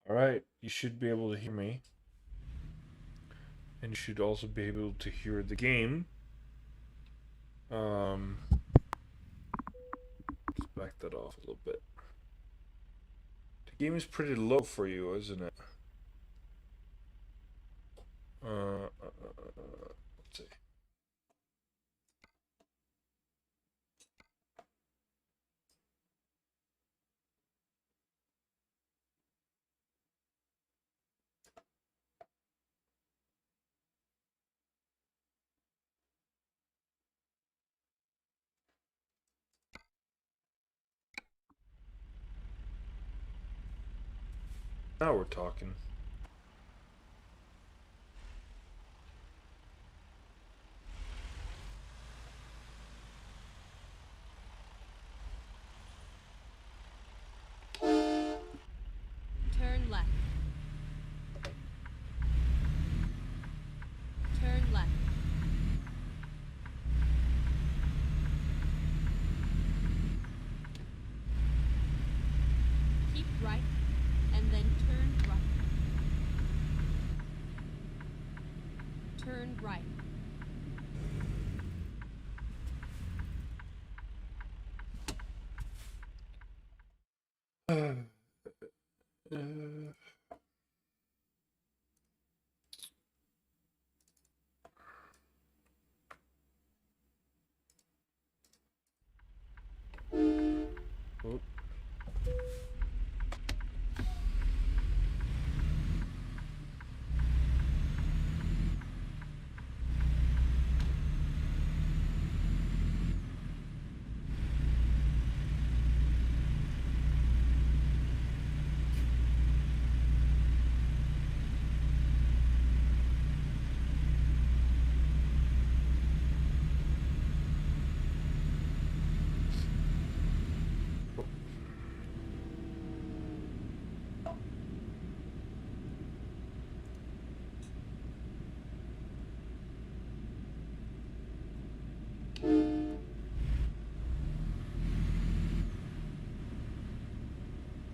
Alright, you should be able to hear me. And you should also be able to hear the game. Let's back that off a little bit. The game is pretty low for you, isn't it? Let's see. Now we're talking. Turn left. Turn left. Keep right, and then turn right. Turn right. Oh.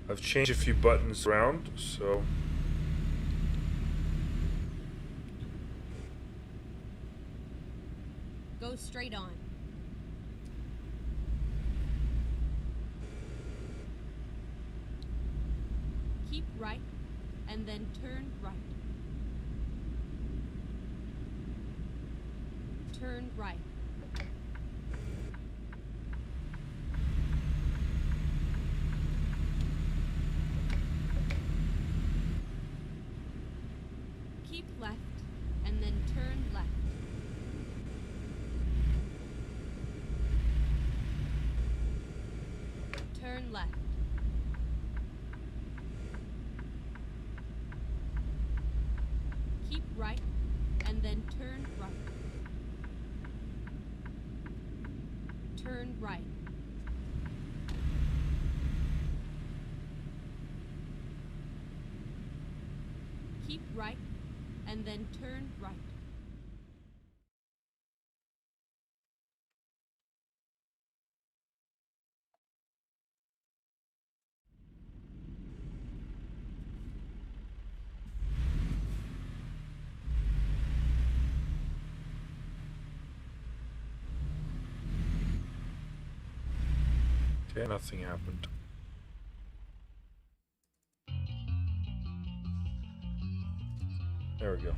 I've changed a few buttons around, so Go straight on. Keep right, and then turn right. Turn right. Keep left, and then turn left. Turn left. Keep right, and then turn right. Turn right. Keep right, and then turn right. okay, nothing happened. There we go.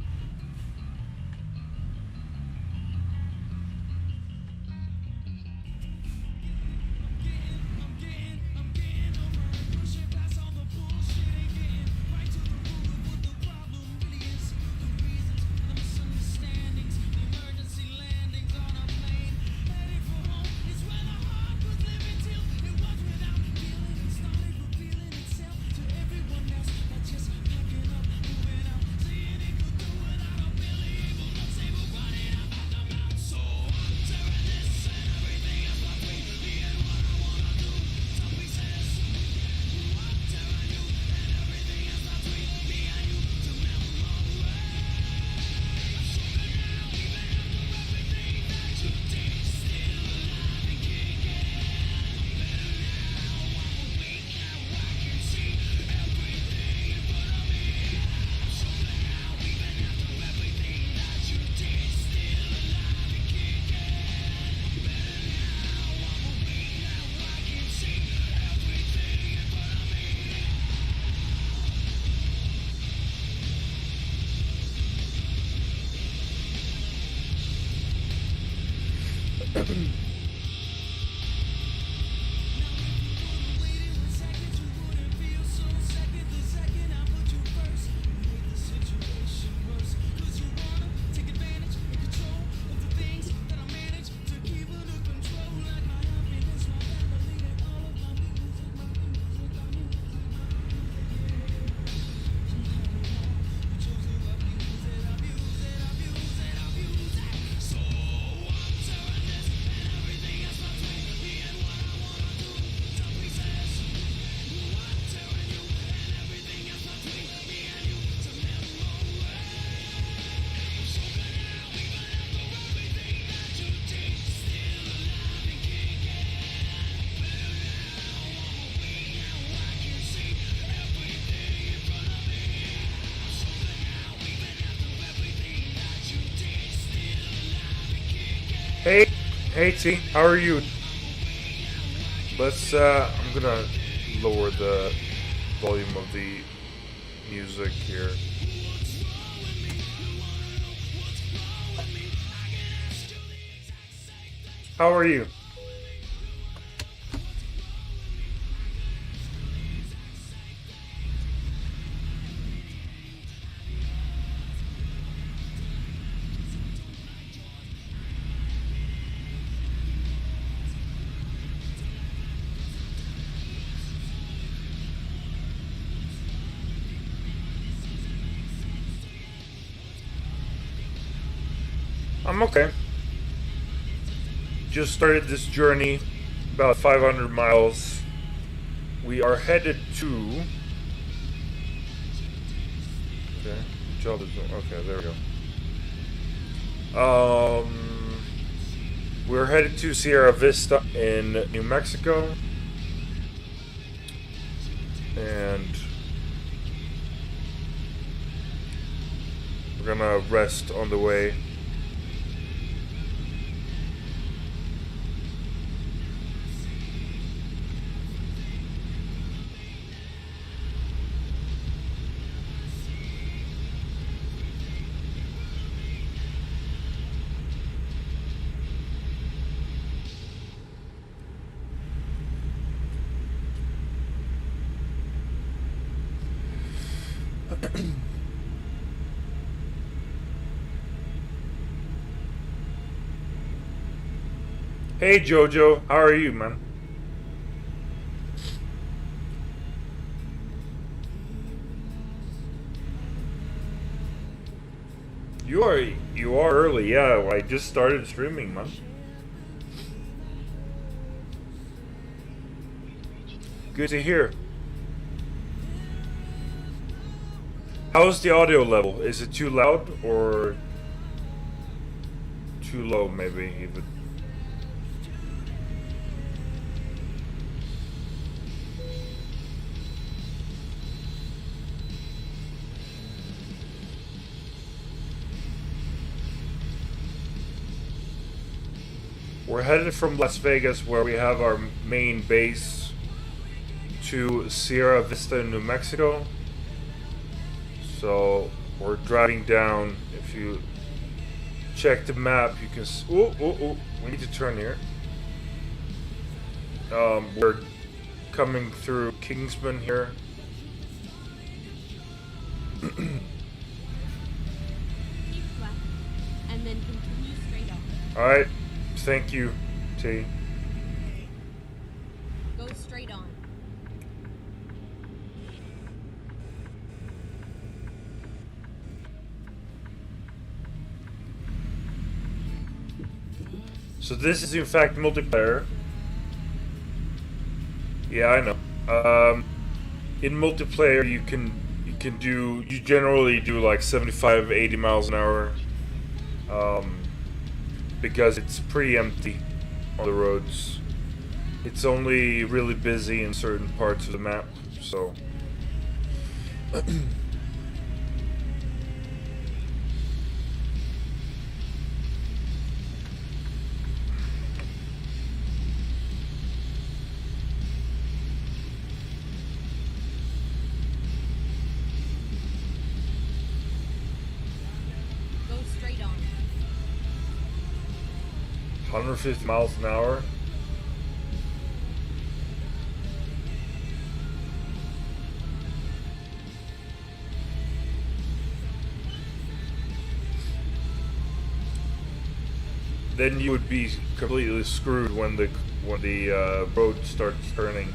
Hey T, how are you? Let's I'm gonna lower the volume of the music here. How are you? I'm okay. Just started this journey, about 500 miles. We are headed to... Okay, job is... Okay, there we go. We're headed to Sierra Vista in New Mexico. And we're gonna rest on the way. Hey Jojo, how are you, man? You are early, yeah. I just started streaming, man. Good to hear. How's the audio level? Is it too loud or too low, maybe even? We're headed from Las Vegas, where we have our main base, to Sierra Vista, New Mexico. So we're driving down. If you check the map, you can. We need to turn here. We're coming through Kingsman here. Keep flat, and then continue straight up. All right. Thank you, T. Go straight on. So this is in fact multiplayer. Yeah, I know. In multiplayer, you generally do like 75, 80 miles an hour. Because it's pretty empty on the roads. It's only really busy in certain parts of the map, so... 150 miles an hour. Then you would be completely screwed when the road starts turning.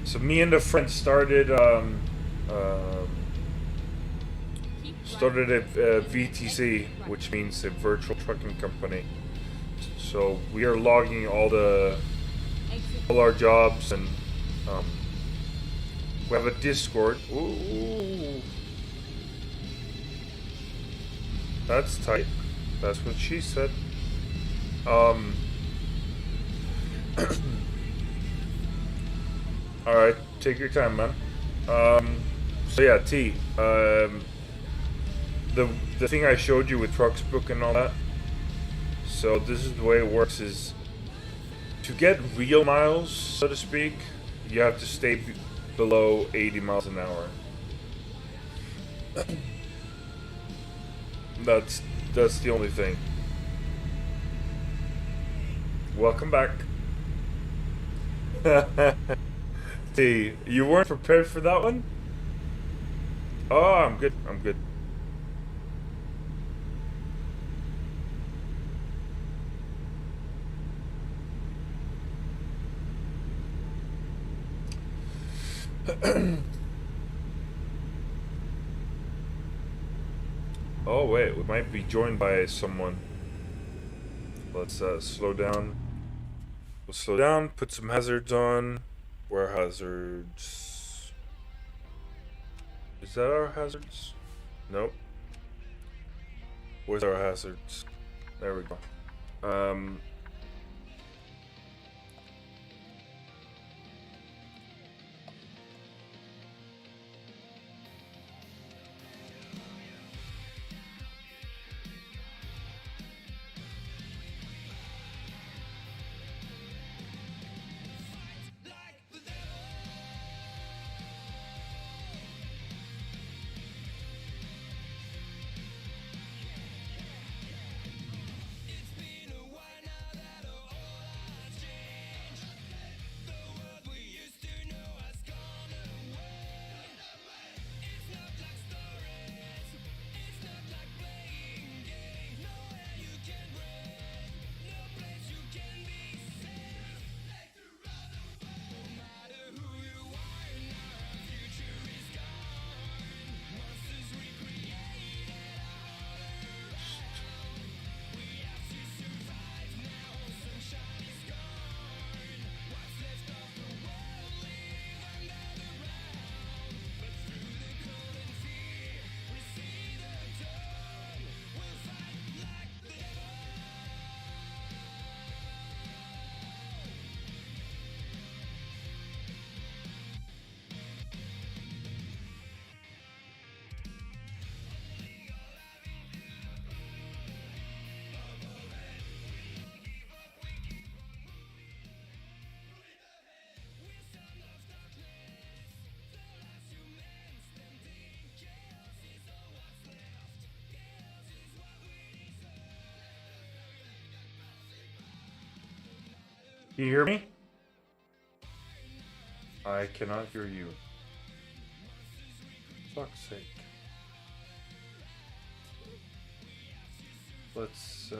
So me and a friend started a VTC, which means a virtual trucking company. So we are logging all our jobs, and we have a Discord. Ooh, that's tight. That's what she said. Alright, take your time, man. So yeah, T. The thing I showed you with Trucksbook and all that. So this is the way it works: is to get real miles, so to speak, you have to stay below 80 miles an hour. That's the only thing. Welcome back. T, you weren't prepared for that one? Oh, I'm good. I'm good. Oh wait, we might be joined by someone. Let's slow down. We'll slow down, put some hazards on. Where are hazards? Is that our hazards? Nope. Where's our hazards? There we go. Can you hear me? I cannot hear you. Fuck's sake. Let's,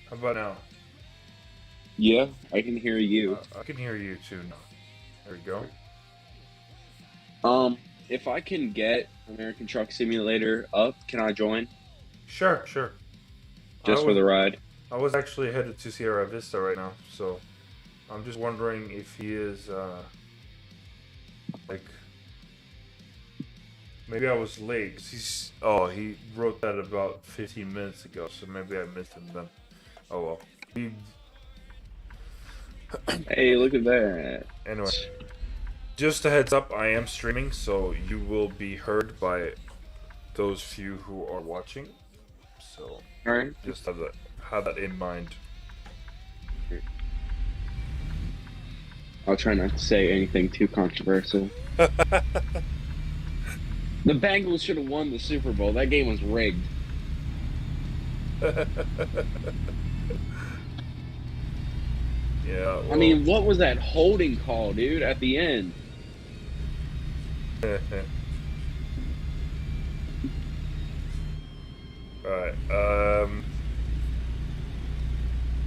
how about now? Yeah, I can hear you. I can hear you too now. There we go. If I can get American Truck Simulator up, can I join? Sure, sure. Just for the ride. I was actually headed to Sierra Vista right now, so I'm just wondering if he is, like, Maybe I was late. 'Cause he wrote that about 15 minutes ago, so maybe I missed him then. Oh well. Hey, look at that. Anyway, just a heads up, I am streaming, so you will be heard by those few who are watching. So Alright. just have that in mind. I'll try not to say anything too controversial. The Bengals should have won the Super Bowl. That game was rigged. Yeah. Well, I mean, what was that holding call, dude, at the end? Alright.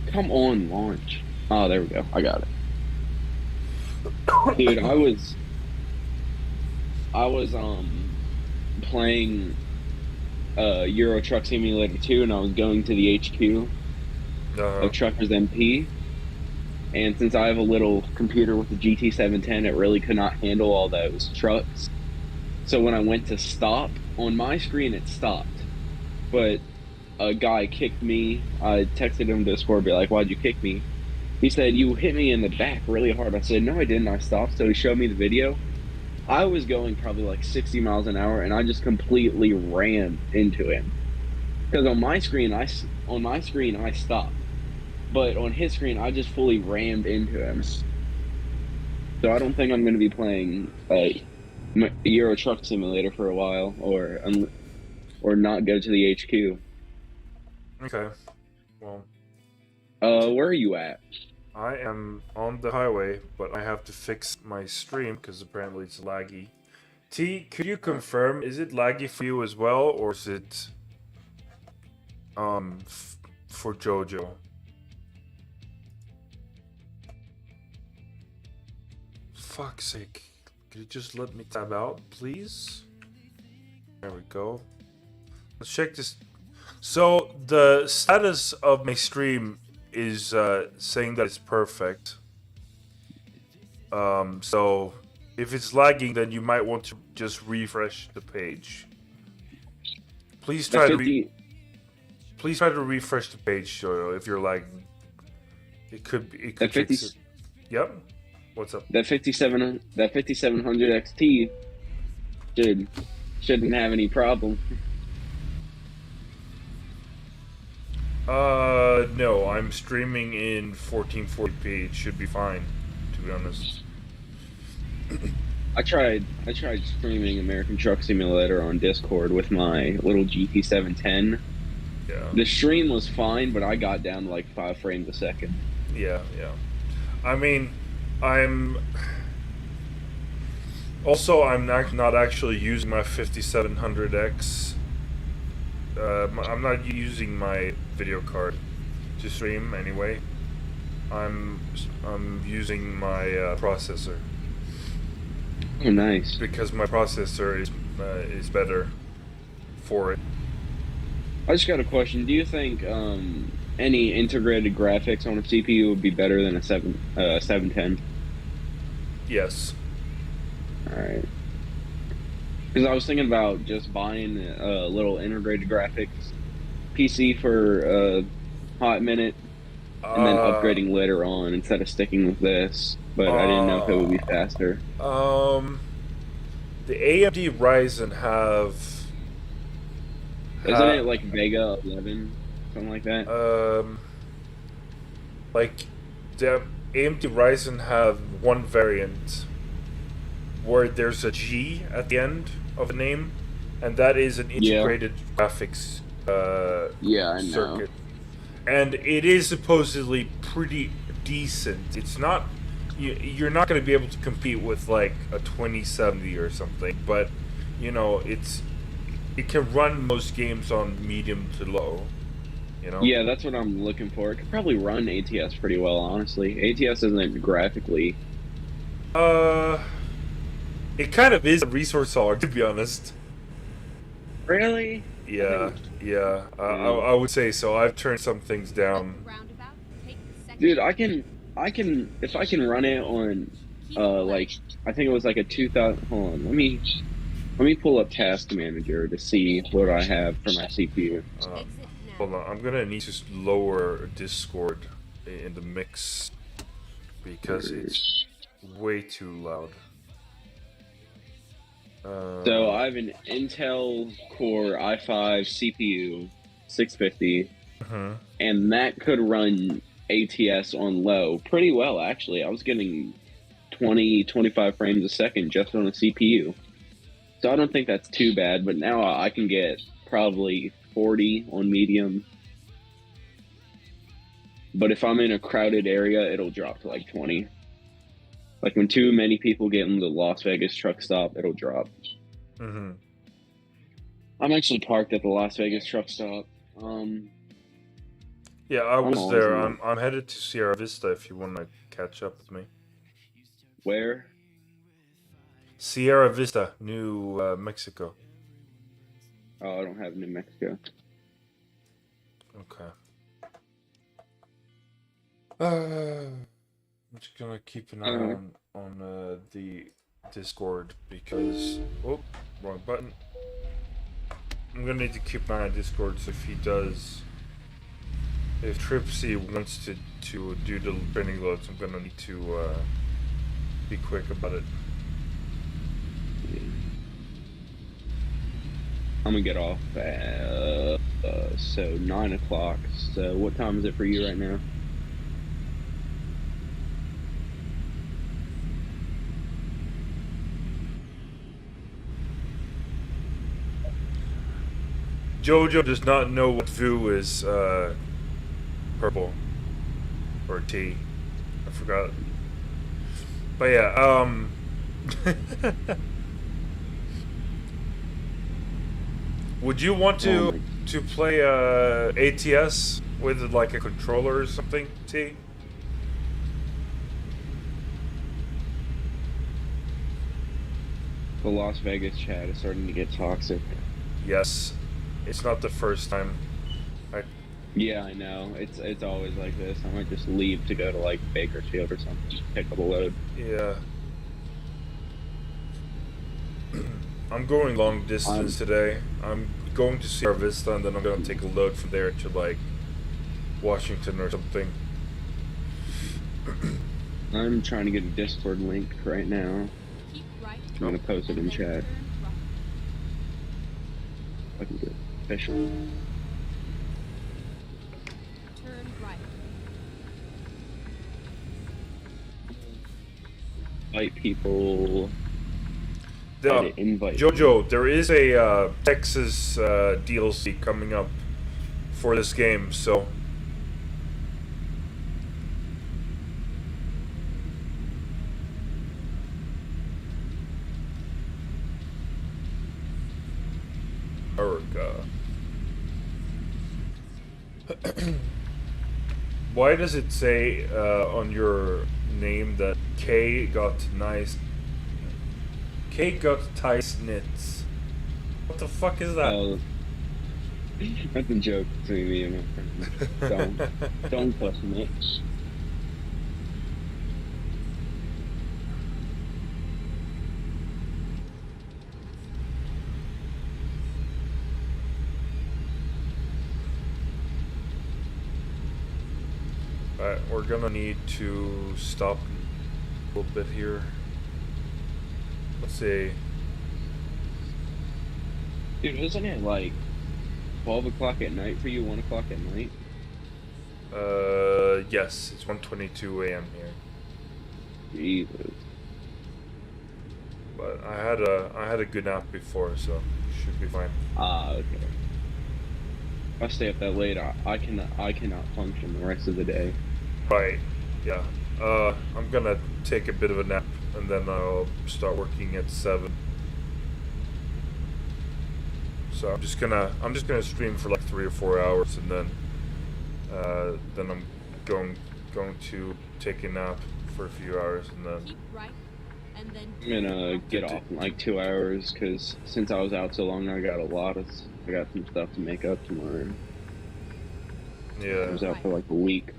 Come on, launch. Oh, there we go. I got it. Dude, I was playing Euro Truck Simulator 2, and I was going to the HQ of TruckersMP. And since I have a little computer with the GT710, it really could not handle all those trucks. So when I went to stop, on my screen it stopped. But a guy kicked me. I texted him to Discord, be like, "Why'd you kick me?" He said, "You hit me in the back really hard." I said, "No, I didn't." I stopped. So he showed me the video. I was going probably like 60 miles an hour, and I just completely rammed into him. Because on my screen, I stopped. But on his screen, I just fully rammed into him. So I don't think I'm going to be playing Euro Truck Simulator for a while, or not go to the HQ. Okay. Well. Where are you at? I am on the highway, but I have to fix my stream because apparently it's laggy. T, could you confirm, is it laggy for you as well, or is it for Jojo? Fuck's sake. Could you just let me tab out, please? There we go. Let's check this. So, the status of my stream is saying that it's perfect. So, if it's lagging, then you might want to just refresh the page. Please try to refresh the page, Jojo, if you're lagging. It could fix it. Yep. What's up? That 5700 XT shouldn't have any problem. No, I'm streaming in 1440p. It should be fine, to be honest. I tried streaming American Truck Simulator on Discord with my little GT710. Yeah. The stream was fine, but I got down to like 5 frames a second. Yeah. I mean, I'm not actually using my 5700X. I'm not using my video card to stream anyway. I'm using my processor. Oh, nice. Because my processor is better for it. I just got a question. Do you think any integrated graphics on a CPU would be better than a 710? Yes. Alright. Because I was thinking about just buying a little integrated graphics PC for a hot minute and then upgrading later on instead of sticking with this. But I didn't know if it would be faster. The AMD Ryzen Isn't it like Vega 11? Something like that? Like, the AMD Ryzen have one variant where there's a G at the end of a name, and that is an integrated graphics circuit. And it is supposedly pretty decent. It's not... You're not going to be able to compete with, like, a 2070 or something, but, you know, it can run most games on medium to low, you know? Yeah, that's what I'm looking for. It could probably run ATS pretty well, honestly. ATS isn't graphically... It kind of is a resource hog, to be honest. Really? Yeah. I would say so. I've turned some things down. Dude, if I can run it on, like, I think it was like a 2000, hold on, let me Let me pull up Task Manager to see what I have for my CPU. Exit now. Hold on, I'm gonna need to lower Discord in the mix because it's way too loud. So I have an Intel Core i5 CPU 650, and that could run ATS on low pretty well, actually. I was getting 20-25 frames a second just on a CPU. So I don't think that's too bad, but now I can get probably 40 on medium. But if I'm in a crowded area, it'll drop to like 20. Like when too many people get in the Las Vegas truck stop, it'll drop. I'm actually parked at the Las Vegas truck stop. Yeah, I was there. I'm headed to Sierra Vista if you want to catch up with me. Where? Sierra Vista, New Mexico. Oh, I don't have New Mexico. Okay. I'm just gonna keep an eye on the Discord because wrong button. I'm gonna need to keep an eye on Discord, so if Tripsy wants to do the training loads, I'm gonna need to be quick about it. I'm gonna get off at so 9 o'clock. So what time is it for you right now? Jojo does not know what VU is purple or T. I forgot. But yeah, would you want to play ATS with like a controller or something, T? The Las Vegas chat is starting to get toxic. Yes, it's not the first time. Yeah, I know. It's always like this. I might just leave to go to like Bakersfield or something, just pick up a load. Yeah. I'm going long distance today. I'm going to Sierra Vista and then I'm going to take a load from there to like Washington or something. I'm trying to get a Discord link right now. Keep right. I'm going to post it in chat. I can do it official. Turn right. Invite people. Invite Jojo, there is a Texas DLC coming up for this game, so why does it say on your name that K got nice knits? What the fuck is that? That's a joke between me and my friends. Don't question it. Alright, we're gonna need to stop a little bit here. Let's see. Dude, isn't it like 12 o'clock at night for you, 1 o'clock at night? Yes, it's 1:22 a.m. here. Jesus. But I had a good nap before, so should be fine. Ah, okay. If I stay up that late, I cannot function the rest of the day. Right. Yeah. I'm gonna take a bit of a nap and then I'll start working at 7. So I'm just gonna stream for like 3 or 4 hours and then I'm going to take a nap for a few hours and then. Keep right, and then I'm gonna get off in like 2 hours because since I was out so long, I got some stuff to make up tomorrow. Yeah. I was out for like a week.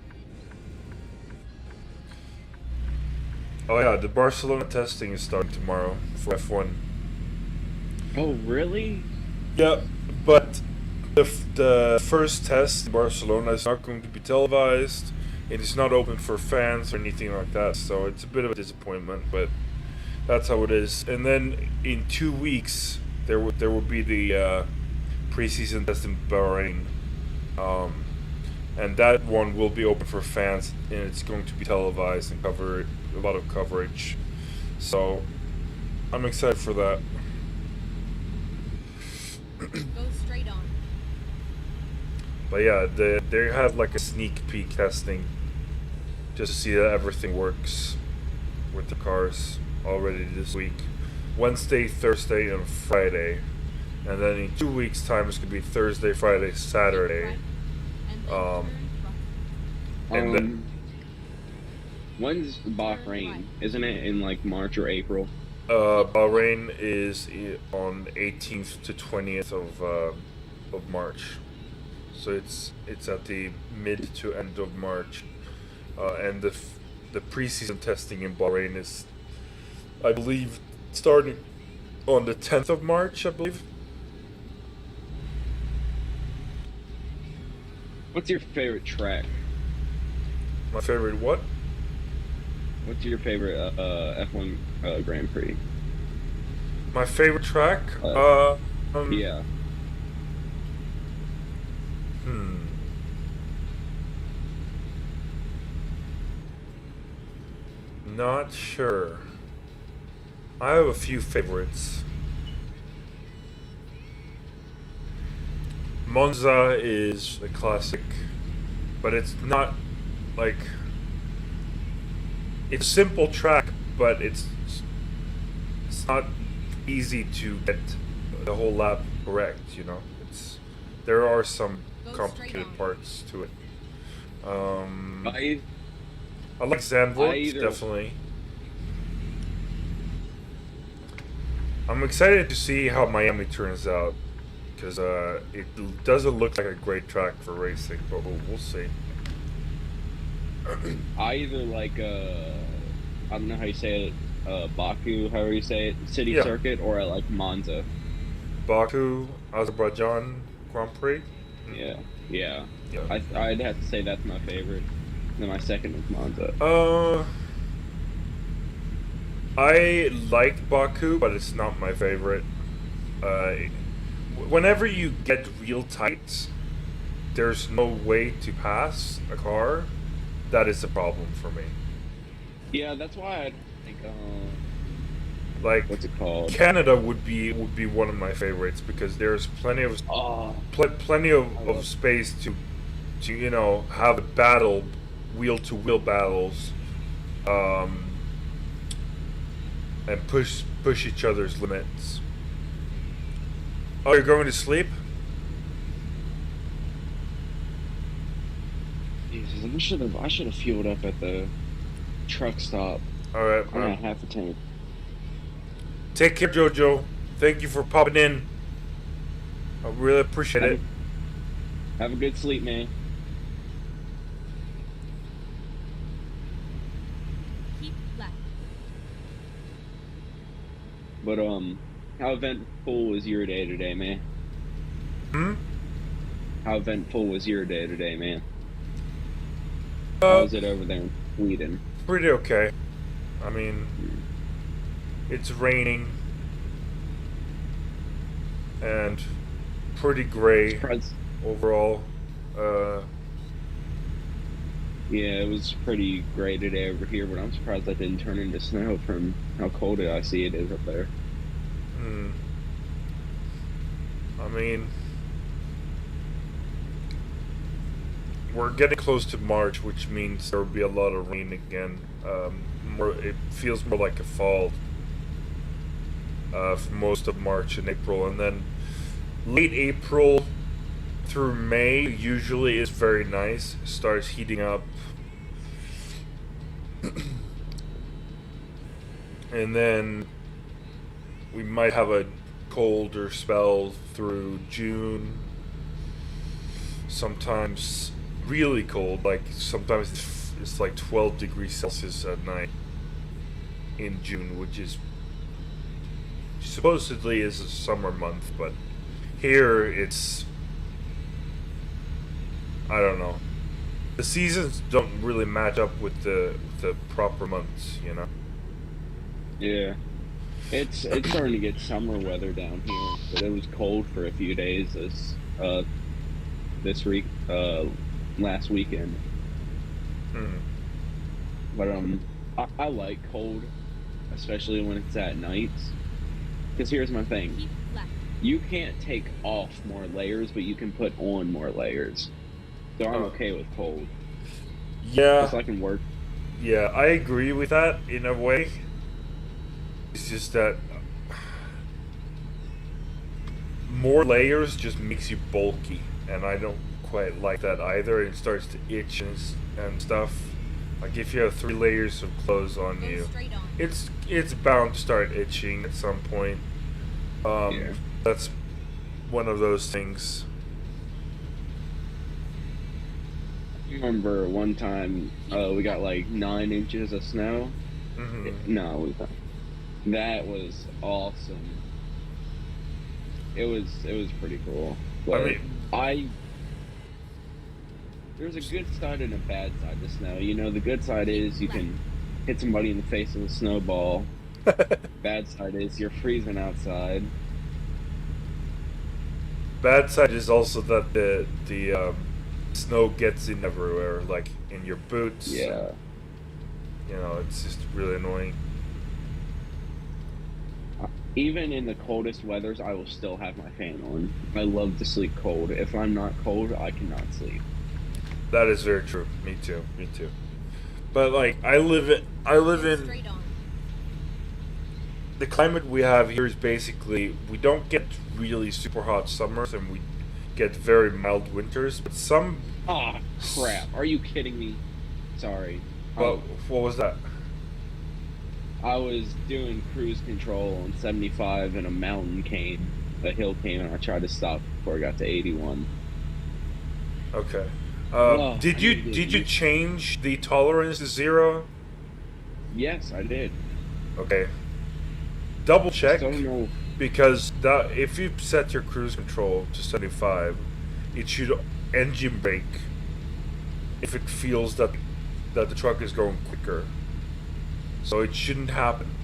Oh yeah, the Barcelona testing is starting tomorrow for F1. Oh, really? Yeah, but the first test in Barcelona is not going to be televised. It is not open for fans or anything like that, so it's a bit of a disappointment, but that's how it is. And then in 2 weeks, there will be the preseason test in Bahrain, and that one will be open for fans, and it's going to be televised and cover a lot of coverage. So I'm excited for that. Go straight on. But yeah, they had like a sneak peek testing just to see that everything works with the cars already this week. Wednesday, Thursday, and Friday. And then in 2 weeks' time, it's going to be Thursday, Friday, Saturday. And then when's Bahrain? Isn't it in like March or April? Bahrain is on 18th to 20th of March. So it's at the mid to end of March. And the preseason testing in Bahrain is, I believe, starting on the 10th of March, I believe. What's your favorite track? My favorite what? What's your favorite F1 Grand Prix? My favorite track? Yeah. Not sure. I have a few favorites. Monza is a classic, but it's not like, it's a simple track, but it's not easy to get the whole lap correct, you know. There are some complicated parts to it. I like Zandvoort, definitely. I'm excited to see how Miami turns out, because it doesn't look like a great track for racing, but we'll see. I either like I don't know how you say it, Baku, however you say it, city circuit, or I like Monza. Baku, Azerbaijan Grand Prix. Yeah. I'd have to say that's my favorite. And then my second is Monza. I like Baku, but it's not my favorite. Whenever you get real tight, there's no way to pass a car. That is a problem for me. Yeah, that's why I think like, what's it called? Canada would be one of my favorites, because there's plenty of plenty of space to you know, have a battle, wheel to wheel battles, and push each other's limits. Oh, you're going to sleep? Jesus, I should have fueled up at the truck stop. All right, I'm at half a tank. Take care, Jojo. Thank you for popping in. I really appreciate it. Have a good sleep, man. Keep left. But how eventful was your day today, man? How eventful was your day today, man? How was it over there in Sweden? Pretty okay. I mean, it's raining and pretty gray overall. Yeah, it was pretty gray today over here, but I'm surprised that didn't turn into snow from how cold I see it is up there. I mean, we're getting close to March, which means there will be a lot of rain again. It feels more like a fall for most of March and April, and then late April through May usually is very nice. It starts heating up, and then we might have a colder spell through June. Sometimes really cold, like sometimes it's like 12 degrees Celsius at night in June, which is supposedly is a summer month, but here it's, I don't know. The seasons don't really match up with the proper months, you know. Yeah. It's starting to get summer weather down here, but it was cold for a few days this week, last weekend. But I like cold, especially when it's at nights. Because here's my thing: Keep left. you can't take off more layers, but you can put on more layers. So I'm okay with cold. Yeah. So I can work. Yeah, I agree with that in a way. It's just that more layers just makes you bulky, and I don't quite like that either. It starts to itch and stuff. Like if you have 3 layers of clothes on Go you, straight on. it's bound to start itching at some point. Yeah. That's one of those things. I remember one time we got like 9 inches of snow. No, that was awesome. It was pretty cool. But there's a good side and a bad side to snow. You know, the good side is you can hit somebody in the face with a snowball. Bad side is you're freezing outside. Bad side is also that the snow gets in everywhere, like in your boots. Yeah. You know, it's just really annoying. Even in the coldest weathers, I will still have my fan on. I love to sleep cold. If I'm not cold, I cannot sleep. That is very true. Me too. Me too. But like, I live in Straight on. the climate we have here is basically, we don't get really super hot summers and we get very mild winters. But some. Ah, crap! Are you kidding me? Sorry. Well, what was that? I was doing cruise control on 75 and a hill came, and I tried to stop before I got to 81. Okay. Oh, did you change the tolerance to 0? Yes, I did. Okay. Double check, Don't know. because if you set your cruise control to 75, it should engine brake if it feels that the truck is going quicker. So it shouldn't happen.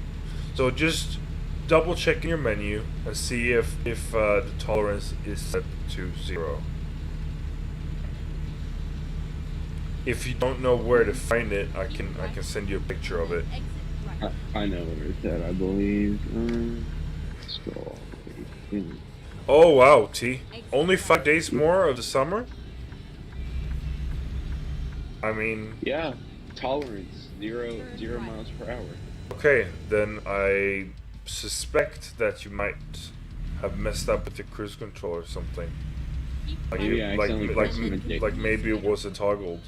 So just double check in your menu and see if the tolerance is set to 0. If you don't know where to find it, I can send you a picture of it. Exit right. I know where it's at, I believe. Scroll. Oh wow, T. Only 5 days more of the summer? I mean... Yeah, tolerance, 0 miles per hour. Okay, then I suspect that you might have messed up with your cruise control or something. Keep Like, Maybe I accidentally pressed my Jake. like maybe it wasn't toggled.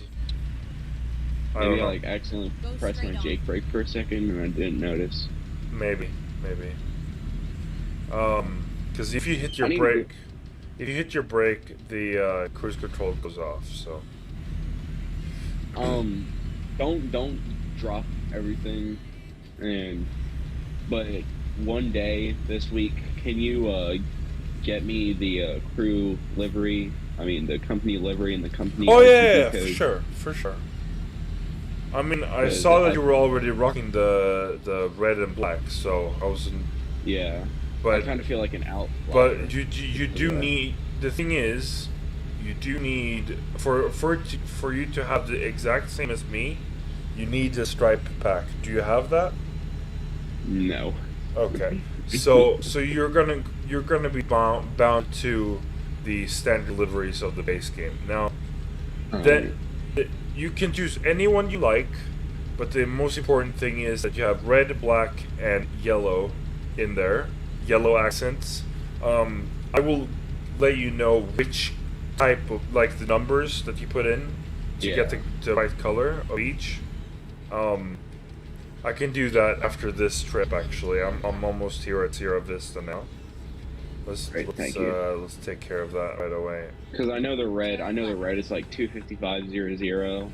I don't Maybe I know. like accidentally Go pressed my straight on. Jake brake for a second and I didn't notice. Maybe. Because if you hit your I need to brake, the cruise control goes off. So. Don't drop everything, but one day this week, can you get me the crew livery? I mean the company livery and the company. Oh RTP yeah, code? for sure. I mean, I saw that you were already rocking the red and black, so I wasn't. Yeah, But I kind of feel like an outlier. But you do need. The thing is, you do need for you to have the exact same as me. You need a stripe pack. Do you have that? No. Okay. So you're gonna be bound to the standard liveries of the base game. Now, then you can choose anyone you like, but the most important thing is that you have red, black, and yellow in there. Yellow accents. I will let you know which type of, like, the numbers that you put in to get the right color of each. I can do that after this trip. Actually, I'm almost here at Sierra Vista now. Let's take care of that right away. Because I know the red is like 255.00,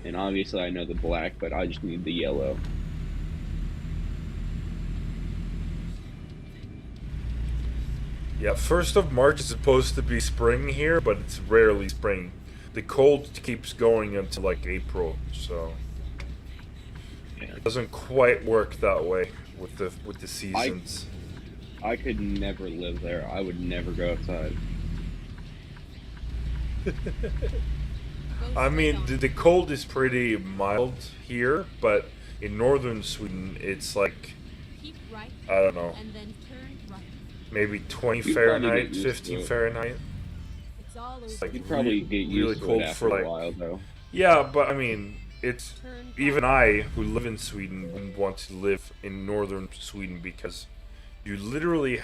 and obviously I know the black, but I just need the yellow. Yeah, 1st of March is supposed to be spring here, but it's rarely spring. The cold keeps going until like April, so Yeah. it doesn't quite work that way with the seasons. I could never live there. I would never go outside. I mean, the cold is pretty mild here, but in northern Sweden, it's like, Keep right I don't know, and then turn right. maybe 20 You'd probably Fahrenheit, get used 15 to it. Fahrenheit. It's all It's over. like You'd probably get really used to cold it for after like, a while, though. yeah, but I mean, it's Turn even right. I, who live in Sweden, wouldn't want to live in northern Sweden because you literally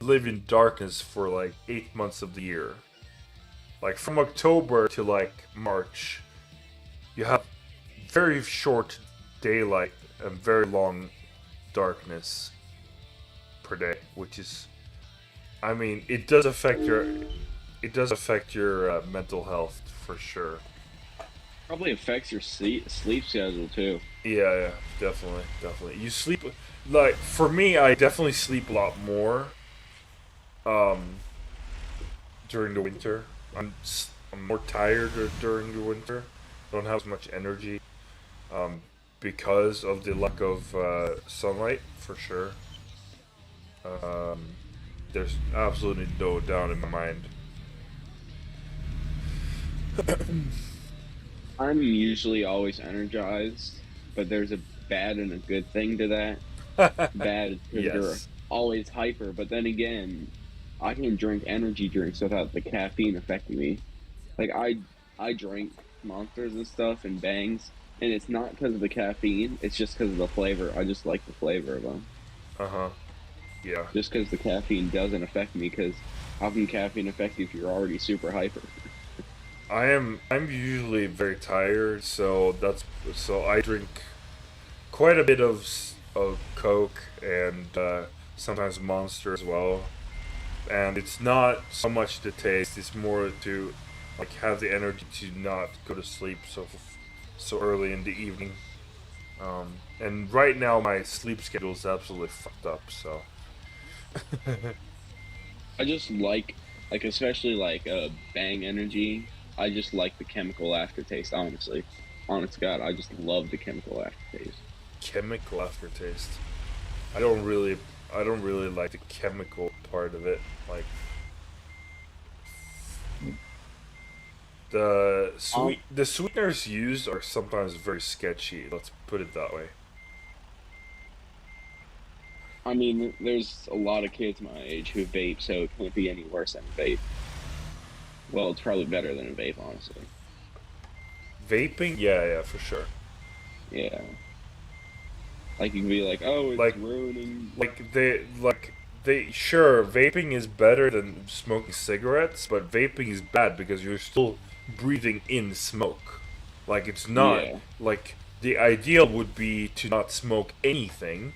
live in darkness for like 8 months of the year. Like from October to like March, you have very short daylight and very long darkness per day, which is, I mean, it does affect your mental health for sure. Probably affects your sleep schedule too. Yeah, definitely. You sleep, like for me, I definitely sleep a lot more um during the winter. I'm more tired during the winter. I don't have as much energy um because of the lack of sunlight for sure. Um, there's absolutely no doubt in my mind. I'm usually always energized, but there's a bad and a good thing to that. Bad is because you're Yes. always hyper, but then again, I can drink energy drinks without the caffeine affecting me. Like I drink monsters and stuff and bangs, and it's not because of the caffeine. It's just because of the flavor. I just like the flavor of them. Uh huh. Yeah. Just because the caffeine doesn't affect me. Because how can caffeine affect you if you're already super hyper? I'm usually very tired, so I drink quite a bit of Coke and sometimes Monster as well. And it's not so much the taste; it's more to like have the energy to not go to sleep so early in the evening. And right now my sleep schedule is absolutely fucked up. So I just like especially like bang energy. I just like the chemical aftertaste. Honestly, honest to God, I just love the chemical aftertaste. chemical aftertaste. I don't really I don't really like the chemical part of it. Like Um, the sweeteners used are sometimes very sketchy. Let's put it that way. I mean, there's a lot of kids my age who vape, so it can't be any worse than a vape. Well, it's probably better than a vape, honestly. Vaping, yeah, for sure. Yeah, like you can be like, oh, it's Like ruining. they sure vaping is better than smoking cigarettes, but vaping is bad because you're still breathing in smoke. Like it's not Yeah, like the ideal would be to not smoke anything.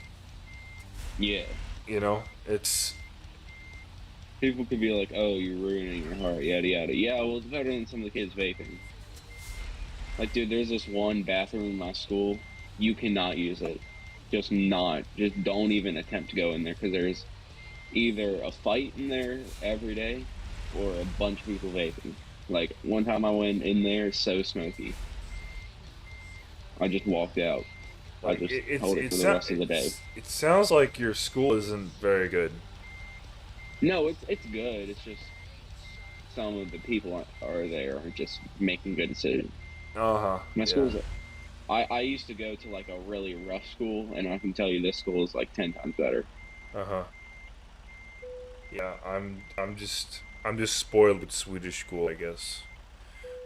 yeah. You know, it's People could be like, oh, you're ruining your heart, yada yada. Yeah, well, it's better than some of the kids vaping. Like, dude, there's this one bathroom in my school. You cannot use it. Just not. Just don't even attempt to go in there because there's either a fight in there every day or a bunch of people vaping. Like, one time I went in there, so smoky. I just walked out. I like just held it for the rest of the day. it sounds like your school isn't very good. No, it's good. It's just some of the people are there are just making good decisions. Uh huh. My Yeah. school's I used to go to like a really rough school, and I can tell you this school is like 10 times better. Uh huh. Yeah. I'm just spoiled with Swedish school, I guess.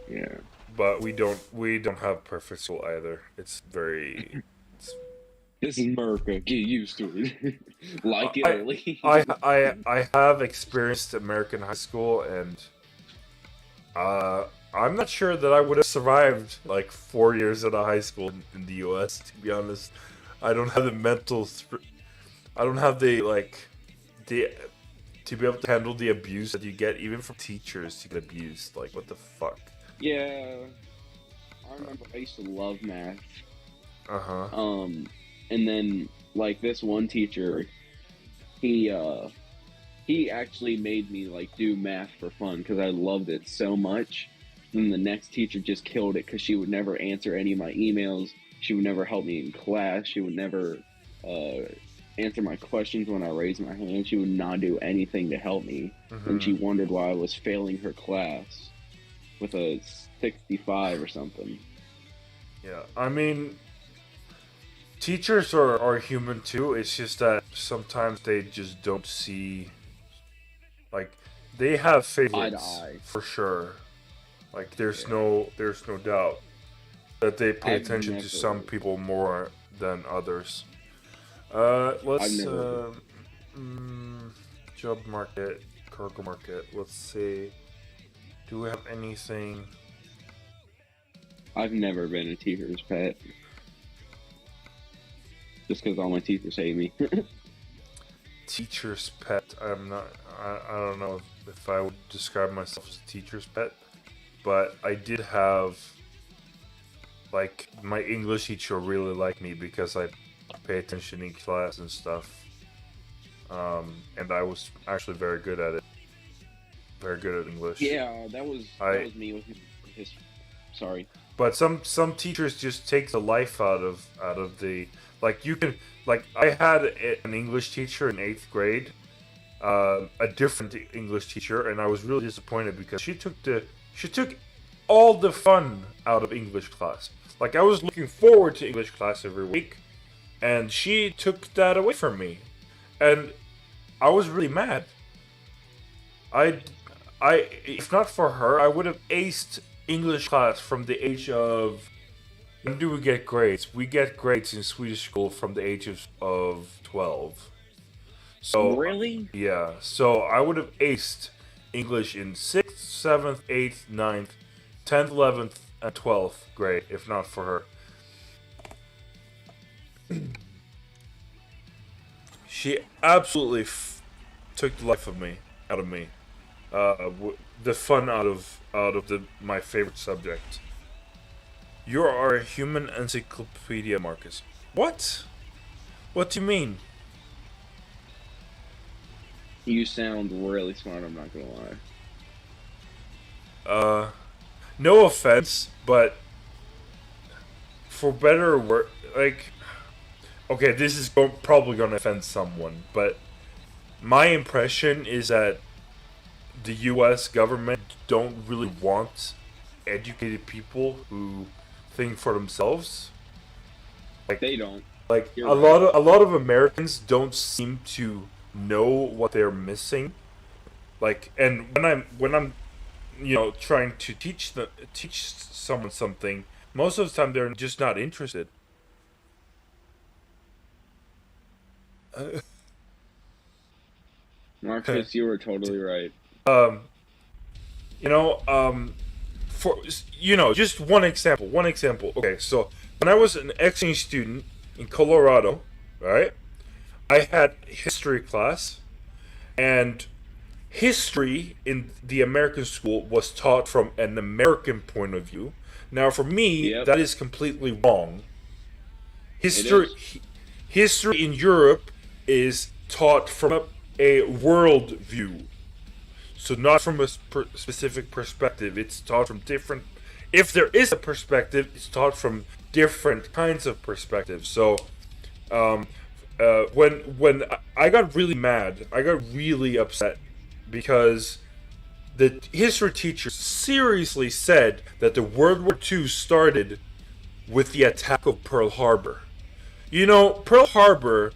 Yeah. But we don't have perfect school either. It's very. It's, This is America. Get used to it. Like it I or I leave. I have experienced American high school, and uh, I'm not sure that I would have survived like 4 years at a high school in the U.S. To be honest, I don't have the I don't have the the to be able to handle the abuse that you get even from teachers. You get abused. Like what the fuck? Yeah. I remember I used to love math. Uh huh. Um, and then like this one teacher, he he actually made me like do math for fun because I loved it so much. Then the next teacher just killed it because she would never answer any of my emails. She would never help me in class. She would never answer my questions when I raised my hand. She would not do anything to help me. And she wondered why I was failing her class with a 65 or something. Yeah, I mean, teachers are human too. It's just that sometimes they just don't see, like, they have favorites Eye to eye. for sure. Like, there's no doubt that they pay attention to some people more than others. Let's job market, cargo market. Let's see. Do we have anything? I've never been a teacher's pet. Just because all my teachers hate me. Teacher's pet. I'm not. I don't know if I would describe myself as a teacher's pet, but I did have, like, my English teacher really liked me because I pay attention in class and stuff. And I was actually very good at it. Very good at English. Yeah, that was me with his. Sorry. But some teachers just take the life out of the, like, you can, like, I had an English teacher in 8th grade, a different English teacher, and I was really disappointed because she took all the fun out of English class. Like, I was looking forward to English class every week, and she took that away from me, and I was really mad. I if not for her, I would have aced English class from the age of, when do we get grades? We get grades in Swedish school from the age of 12. So really? Yeah. So I would have aced English in 6th, 7th, 8th, 9th, 10th, 11th, and 12th grade, if not for her. She absolutely took the life out of me. The fun out of my favorite subject. You are a human encyclopedia, Marcus. What? What do you mean? You sound really smart, I'm not gonna lie. No offense, but for better or worse, like, okay, this is probably gonna offend someone, but my impression is that the U.S. government don't really want educated people who think for themselves. Like, they don't. Like, You're a right. lot of Americans don't seem to know what they're missing. Like, and when I'm trying to teach someone something, most of the time they're just not interested. Marcus, you were totally right. For just one example. Okay, so when I was an exchange student in Colorado, right, I had history class, and history in the American school was taught from an American point of view. Now, for me, Yep. that is completely wrong. History in Europe is taught from a world view. So not from a specific perspective. It's taught from different. If there is a perspective, it's taught from different kinds of perspectives. So, when I got really mad, I got really upset because the history teacher seriously said that the World War II started with the attack of Pearl Harbor. The Pearl Harbor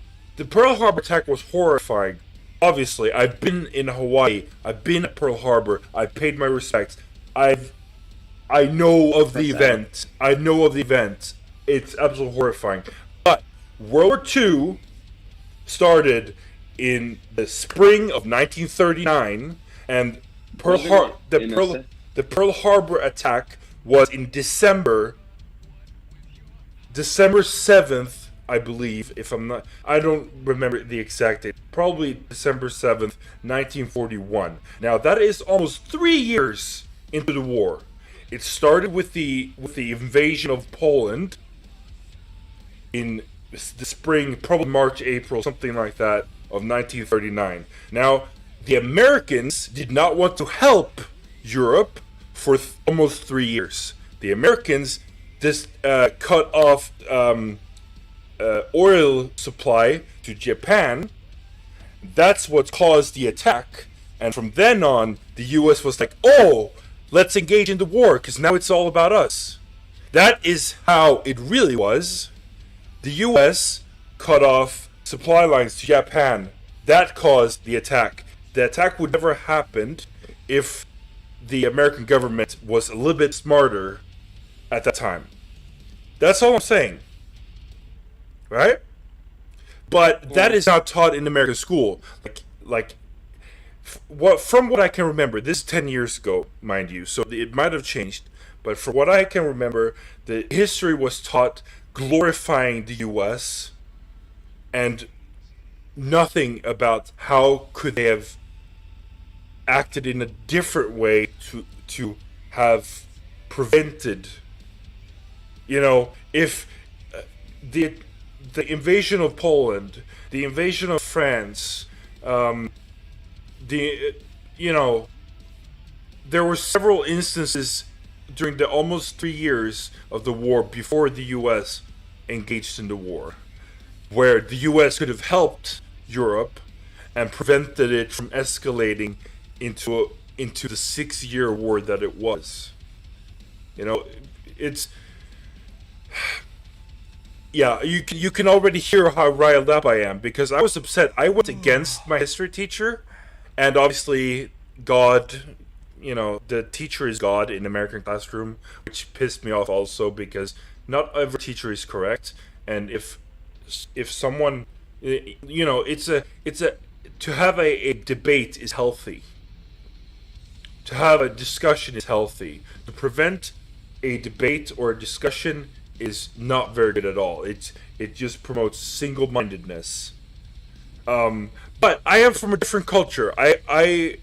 attack was horrifying. Obviously, I've been in Hawaii. I've been at Pearl Harbor. I paid my respects. I know of the event. It's absolutely horrifying. But World War II started in the spring of 1939, and the Pearl Harbor attack was in December 7th. I believe, I don't remember the exact date, probably December 7th, 1941. Now, that is almost 3 years into the war. It started with the invasion of Poland in the spring, probably March, April, something like that, of 1939. Now, the Americans did not want to help Europe for almost 3 years. The Americans just cut off oil supply to Japan. That's what caused the attack. And from then on, the U.S. was like, oh, let's engage in the war, because now it's all about us. That is how it really was. The U.S. cut off supply lines to Japan. That caused the attack. The attack would never have happened if the American government was a little bit smarter at that time. That's all I'm saying. Right? But that is not taught in American school. From what I can remember, this is 10 years ago, mind you, so it might have changed. But from what I can remember, the history was taught glorifying the U.S. and nothing about how could they have acted in a different way to have prevented, if the invasion of Poland, the invasion of France, there were several instances during the almost 3 years of the war before the U.S. engaged in the war, where the U.S. could have helped Europe and prevented it from escalating into the 6-year war that it was. It's you can already hear how riled up I am, because I was upset. I went against my history teacher, and obviously God, the teacher is God in American classroom, which pissed me off also, because not every teacher is correct, and if someone, it's a to have a debate is healthy. To have a discussion is healthy. To prevent a debate or a discussion is not very good at all. It just promotes single-mindedness. But I am from a different culture. I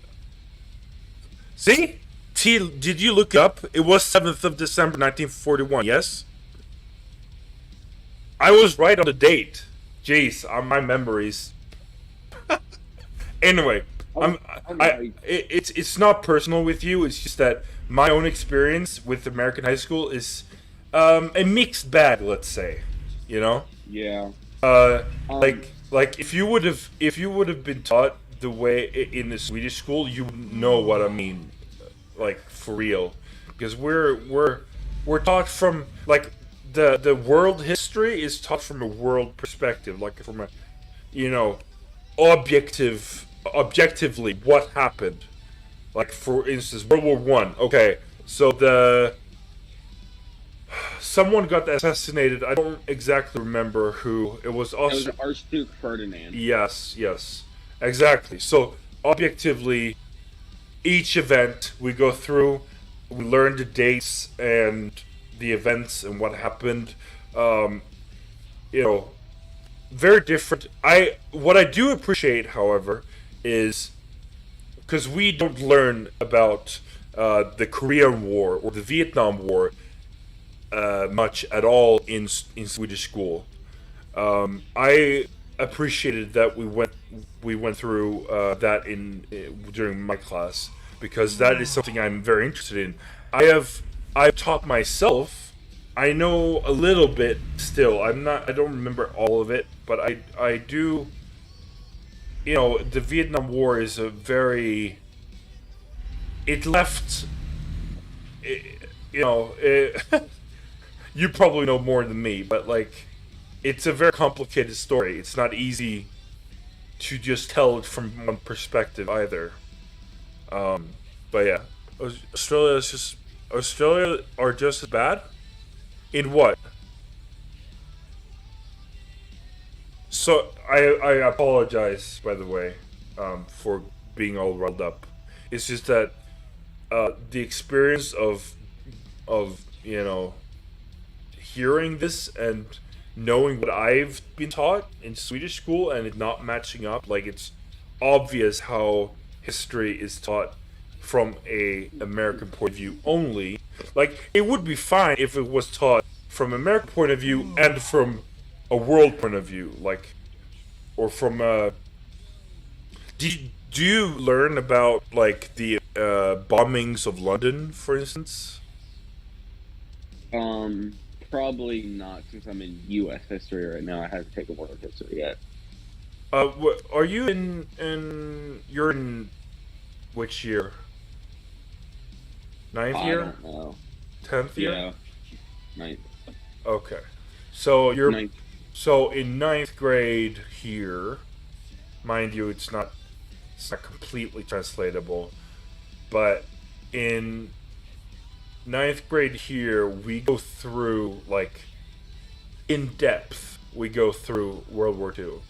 see. T, did you look up? It was 7th of December, 1941. Yes. I was right on the date. Jeez, my memories. Anyway, it's not personal with you. It's just that my own experience with American high school is a mixed bag. Let's say, Yeah. Like if you would have been taught the way in the Swedish school, you know what I mean, like for real, because we're taught from like the world history is taught from a world perspective, like from a objectively what happened. Like for instance, World War One. Okay, so someone got assassinated. I don't exactly remember who. It was Archduke Ferdinand. Yes, exactly. So objectively, each event we go through, we learn the dates and the events and what happened. Very different. What I do appreciate, however, is because we don't learn about the Korean War or the Vietnam War much at all in Swedish school. I appreciated that we went through that during my class, because that is something I'm very interested in. I've taught myself. I know a little bit still. I don't remember all of it, but I do. The Vietnam War is it left. You probably know more than me, but it's a very complicated story. It's not easy to just tell it from one perspective either. But yeah, Australia are just as bad. In what? So I apologize, by the way, for being all riled up. It's just that the experience of hearing this and knowing what I've been taught in Swedish school and it not matching up, it's obvious how history is taught from a American point of view only. It would be fine if it was taught from American point of view and from a world point of view, or from Do you learn about like the bombings of London, for instance? Probably not, since I'm in U.S. history right now. I haven't taken world history yet. Are you in? You're in which year? Ninth I year? don't know. 10th year? Yeah, ninth. Okay. So you're Ninth. so in ninth grade here, mind you, it's not completely translatable, but in ninth grade here we go through like in depth. We go through World War II,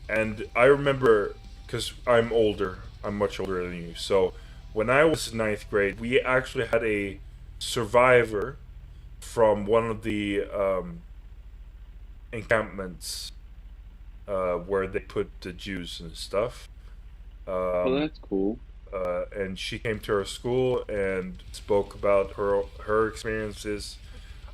and I remember because I'm older. I'm much older than you. So when I was in ninth grade, we actually had a survivor from one of the encampments where they put the Jews and stuff. Well, Um, that's cool. and she came to our school and spoke about her experiences.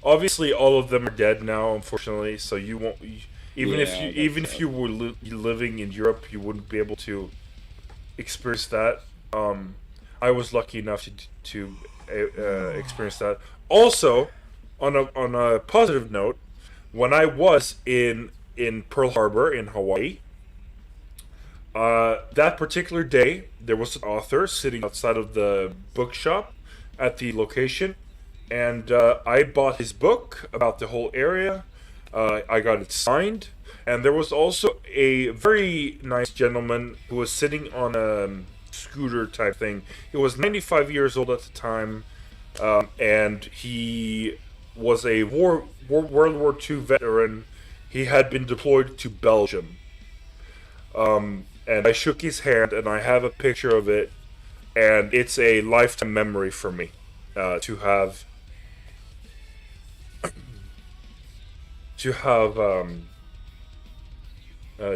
Obviously, all of them are dead now, unfortunately. So you won't Yeah, that's even if sad. you were living in Europe, you wouldn't be able to experience that. I was lucky enough to experience that. Also, on a positive note, when I was in Pearl Harbor in Hawaii, that particular day there was an author sitting outside of the bookshop at the location, and I bought his book about the whole area. I got it signed, and there was also a very nice gentleman who was sitting on a scooter type thing. He was 95 years old at the time, and he was a World War II veteran. He had been deployed to Belgium, and I shook his hand, and I have a picture of it, and it's a lifetime memory for me to have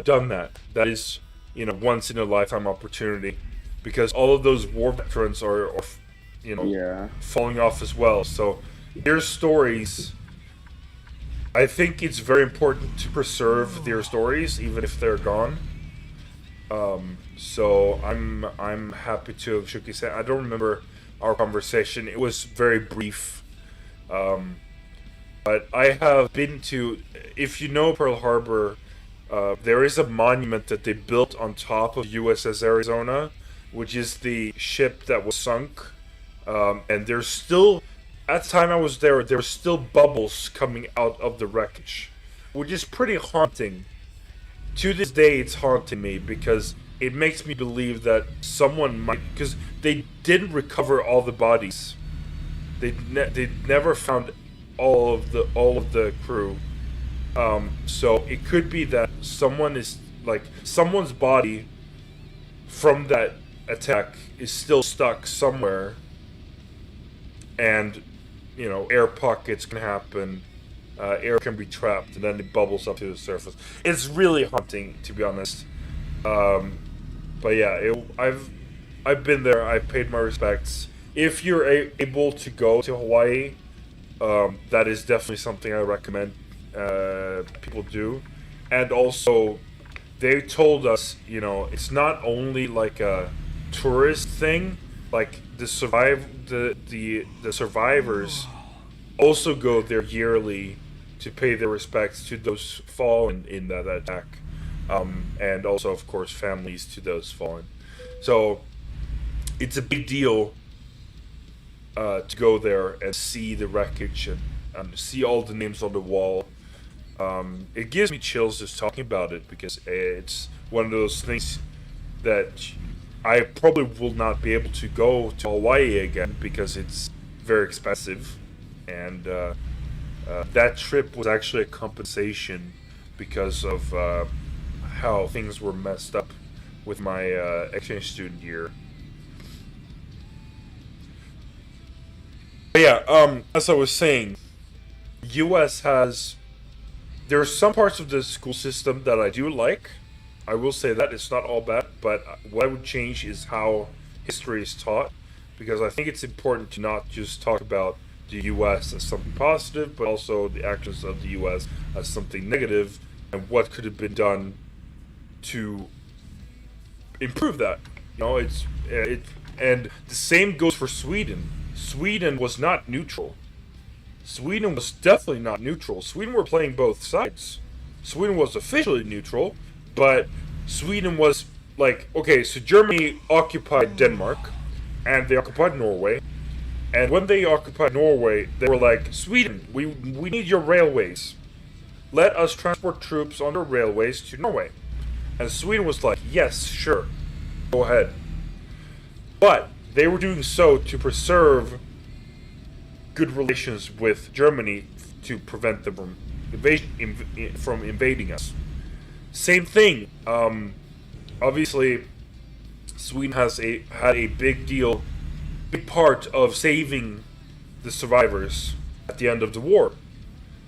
done that. That is, once in a lifetime opportunity, because all of those war veterans are Yeah. falling off as well. So their stories. I think it's very important to preserve their stories, even if they're gone. So I'm happy to have shook his hand. I don't remember our conversation. It was very brief. Um, but I have been to. If you know Pearl Harbor, there is a monument that they built on top of USS Arizona, which is the ship that was sunk. And there's still, at the time I was there were still bubbles coming out of the wreckage, which is pretty haunting. To this day, it's haunting me because it makes me believe that someone might, because they didn't recover all the bodies. They never found all of the crew. So it could be that someone is like someone's body from that attack is still stuck somewhere, and air pockets can happen. Air can be trapped, and then it bubbles up to the surface. It's really haunting, to be honest. Um, but yeah, I've been there. I've paid my respects. If you're able to go to Hawaii, that is definitely something I recommend people do. And also, they told us, it's not only like a tourist thing. Like the survivors also go there yearly to pay their respects to those fallen in that attack, and also, of course, families to those fallen. So it's a big deal to go there and see the wreckage and see all the names on the wall. It gives me chills just talking about it because it's one of those things that I probably will not be able to go to Hawaii again because it's very expensive, and that trip was actually a compensation because of how things were messed up with my exchange student year. But yeah, as I was saying, U.S. has there are some parts of the school system that I do like. I will say that it's not all bad, but what I would change is how history is taught, because I think it's important to not just talk about the U.S. as something positive, but also the actions of the U.S. as something negative, and what could have been done to improve that. You know, and the same goes for Sweden. Sweden was not neutral. Sweden was definitely not neutral. Sweden were playing both sides. Sweden was officially neutral, but Sweden was like, okay, so Germany occupied Denmark, and they occupied Norway. And when they occupied Norway, they were like, Sweden, we need your railways. Let us transport troops on the railways to Norway. And Sweden was like, yes, sure, go ahead. But they were doing so to preserve good relations with Germany to prevent them from invading us. Same thing. Obviously, Sweden had a big part of saving the survivors at the end of the war.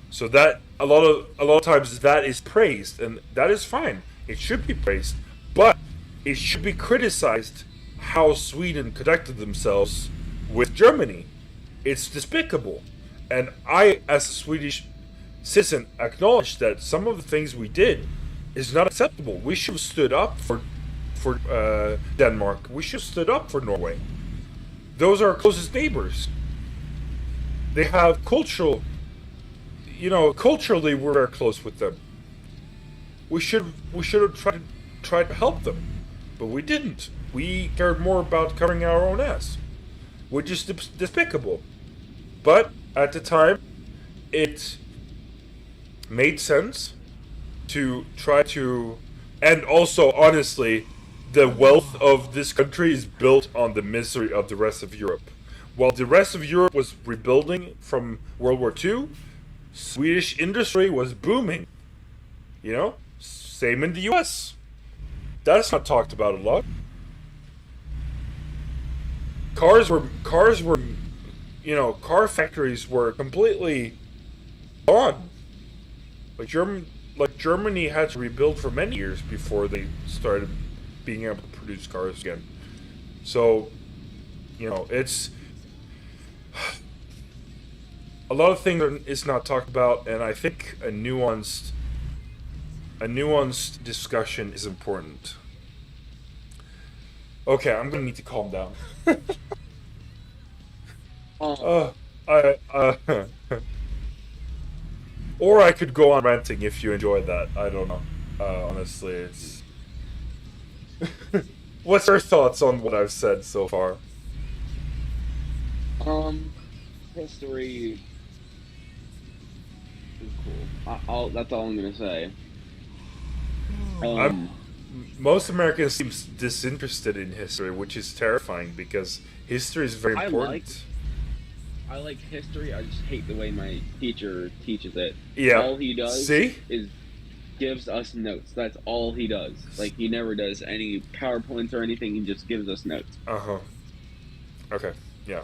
So that a lot of times that is praised, and that is fine. It should be praised, but it should be criticized how Sweden conducted themselves with Germany. It's despicable, and I, as a Swedish citizen, acknowledge that some of the things we did is not acceptable. We should have stood up for Denmark. We should have stood up for Norway. Those are our closest neighbors. They have culturally we're very close with them. We should have tried to help them, but we didn't. We cared more about covering our own ass, which is despicable. But at the time, it made sense to try to, and also honestly, the wealth of this country is built on the misery of the rest of Europe. While the rest of Europe was rebuilding from World War II, Swedish industry was booming. You know, same in the US. That's not talked about a lot. Cars were, car factories were completely gone. Like Germany had to rebuild for many years before they started being able to produce cars again. So, it's a lot of things is not talked about, and I think a nuanced discussion is important. Okay, I'm gonna need to calm down. Or I could go on ranting if you enjoyed that. I don't know. Honestly, it's. What's your thoughts on what I've said so far? History is cool. That's all I'm gonna say. Most Americans seem disinterested in history, which is terrifying because history is very important. I like history. I just hate the way my teacher teaches it. Yeah. All he does is gives us notes. That's all he does. Like, he never does any PowerPoints or anything. He just gives us notes. Okay. Yeah.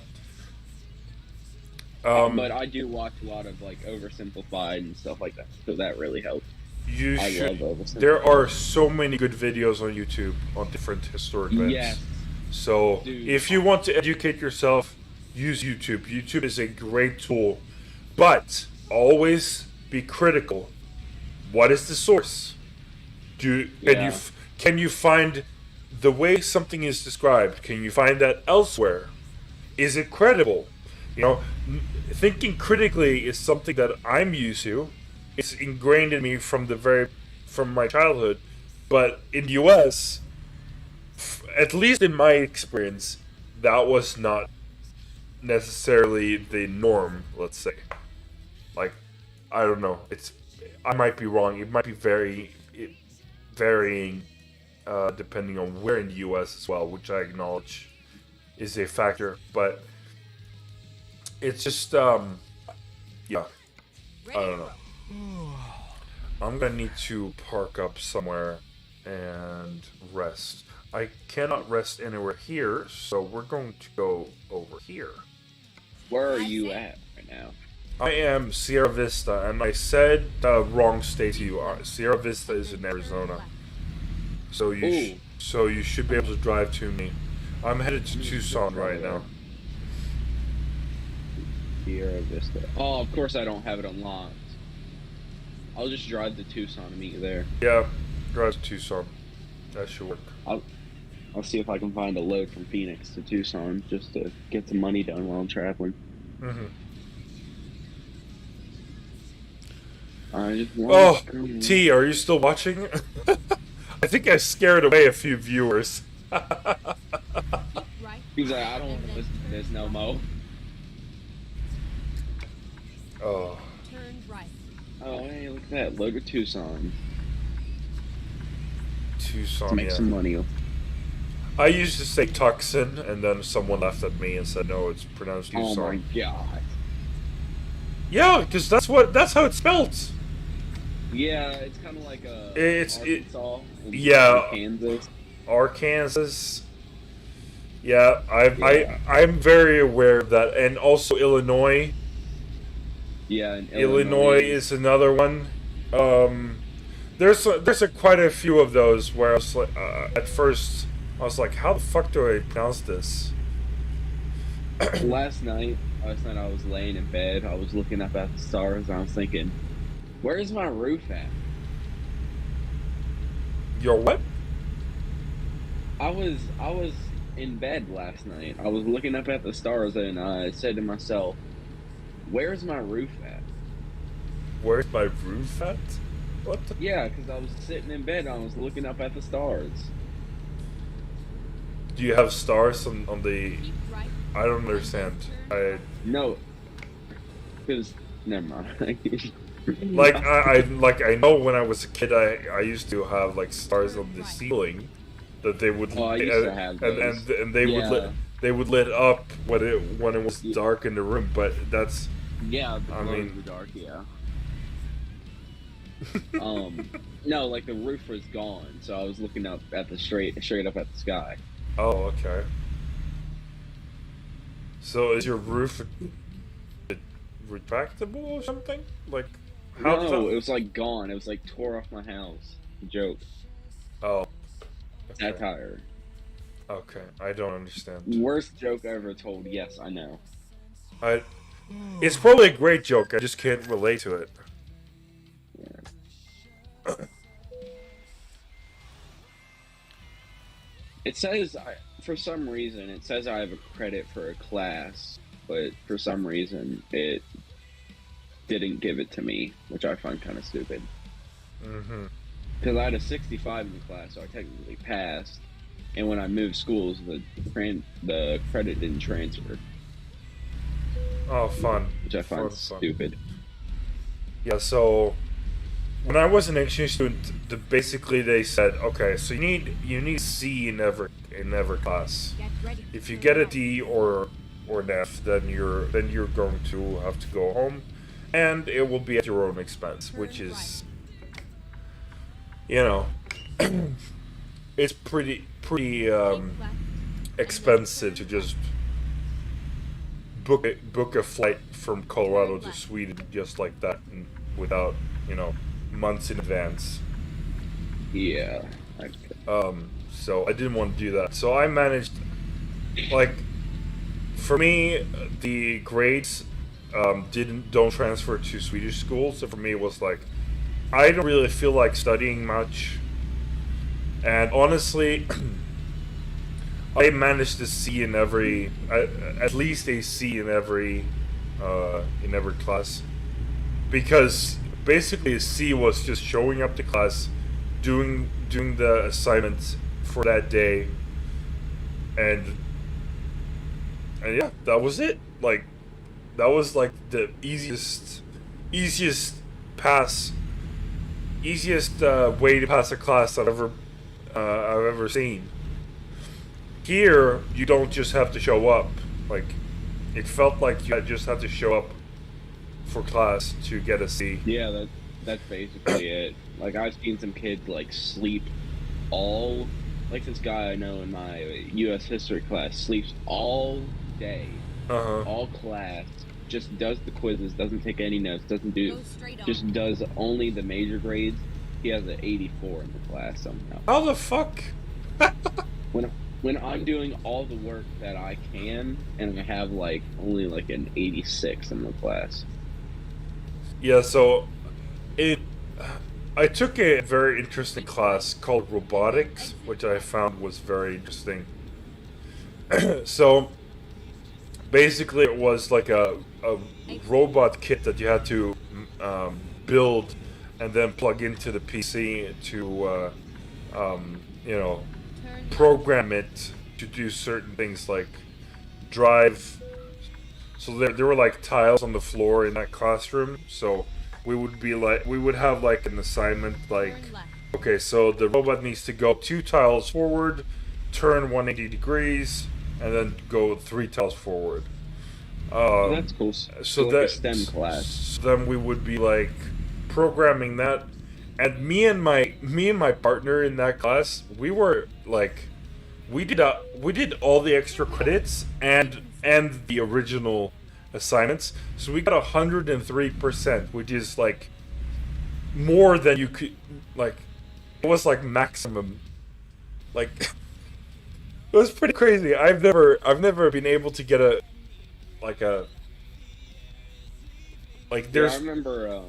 But I do watch a lot of oversimplified and stuff like that, so that really helps. You should. There are so many good videos on YouTube on different historic events. Yes. So if you want to educate yourself, use YouTube. YouTube is a great tool, but always be critical. What is the source? Can you find the way something is described? Can you find that elsewhere? Is it credible? Thinking critically is something that I'm used to. It's ingrained in me from my childhood. But in the US, at least in my experience, that was not necessarily the norm, let's say. I don't know. I might be wrong. It might be varying depending on where in the US as well, which I acknowledge is a factor. But it's just, I don't know. I'm gonna need to park up somewhere and rest. I cannot rest anywhere here, so we're going to go over here. Where are you at right now? I am Sierra Vista, and I said the wrong state to you. Sierra Vista is in Arizona, so you should be able to drive to me. I'm headed to Tucson right now. Sierra Vista. Oh, of course I don't have it unlocked. I'll just drive to Tucson and meet you there. Yeah, drive to Tucson. That should work. I'll see if I can find a load from Phoenix to Tucson just to get some money done while I'm traveling. Mm-hmm. I just Oh, T, are you still watching? I think I scared away a few viewers. Keep right. He's like, I don't want to listen to this no more. Oh. Turn right. Oh, hey, look at that. Load to Tucson. Tucson, To make yeah. some money. I used to say Tucson, and then someone laughed at me and said, no, it's pronounced Tucson. Oh my god. Yeah, because that's how it's spelled. Yeah, it's kind of like Arkansas. Yeah. Kansas. Arkansas. Yeah, I'm very aware of that, and also Illinois. Yeah, and Illinois is another one. There's quite a few of those where I was like, at first I was like, how the fuck do I pronounce this? Last night I was laying in bed. I was looking up at the stars. And I was thinking, where's my roof at? Your what? I was in bed last night. I was looking up at the stars and I said to myself, where's my roof at? Where's my roof at? What the? Yeah, because I was sitting in bed and I was looking up at the stars. Do you have stars on the... Keep right. I don't understand. No, because never mind. I know when I was a kid I used to have like stars on the ceiling that they would Oh, I used to have those. and they would lit up when it was dark in the room, but that's Yeah, I mean in the dark, yeah. No, like the roof was gone, so I was looking up at the straight up at the sky. Oh, okay. So is your roof retractable or something? Like how does No, that... it was like gone. It was like tore off my house. Joke. Oh. Okay. Satire. Okay, I don't understand. Worst joke ever told. Yes, I know. It's probably a great joke. I just can't relate to it. Yeah. It says, for some reason, it says I have a credit for a class, but for some reason it didn't give it to me, which I find kind of stupid. Mm-hmm. Because I had a 65 in the class, so I technically passed. And when I moved schools, the credit didn't transfer. Oh, fun. Which I find stupid. Yeah, so when I was an exchange student, basically they said, okay, so you need C in every class. If you get a D or an F, then you're going to have to go home, and it will be at your own expense, which is, you know, it's pretty expensive to just book a flight from Colorado to Sweden just like that, and without, you know, months in advance. Yeah. So I didn't want to do that. So I managed, like, for me, the grades don't transfer to Swedish schools. So for me, it was like, I don't really feel like studying much, and honestly, I managed to C in at least a C in every class, because basically a C was just showing up to class, doing the assignments for that day, and yeah, that was it. Like, that was like the easiest way to pass a class I've ever seen. Here, you don't just have to show up. Like, it felt like you just had to show up for class to get a C. Yeah, that's basically it. Like, I've seen some kids, like, sleep all... Like, this guy I know in my U.S. history class sleeps all day, all class, just does the quizzes, doesn't take any notes, just does only the major grades. He has an 84 in the class somehow. How the fuck? When I'm doing all the work that I can, and I have, like, only, like, an 86 in the class. Yeah, so I took a very interesting class called robotics, which I found was very interesting. So basically, it was like a robot kit that you had to build and then plug into the PC to, you know, Turn left. program it to do certain things like drive. So there were like tiles on the floor in that classroom. So we would have like an assignment like, Turn left. okay, so the robot needs to go 2 tiles forward, turn 180 degrees, and then go 3 tiles forward. That's cool. So like that a STEM class. So then we would be like programming that, and me and my partner in that class, we were like, we did all the extra credits and the original assignments. So we got 103%, which is like more than you could like. It was like maximum, like it was pretty crazy. I've never been able to get a there's Yeah,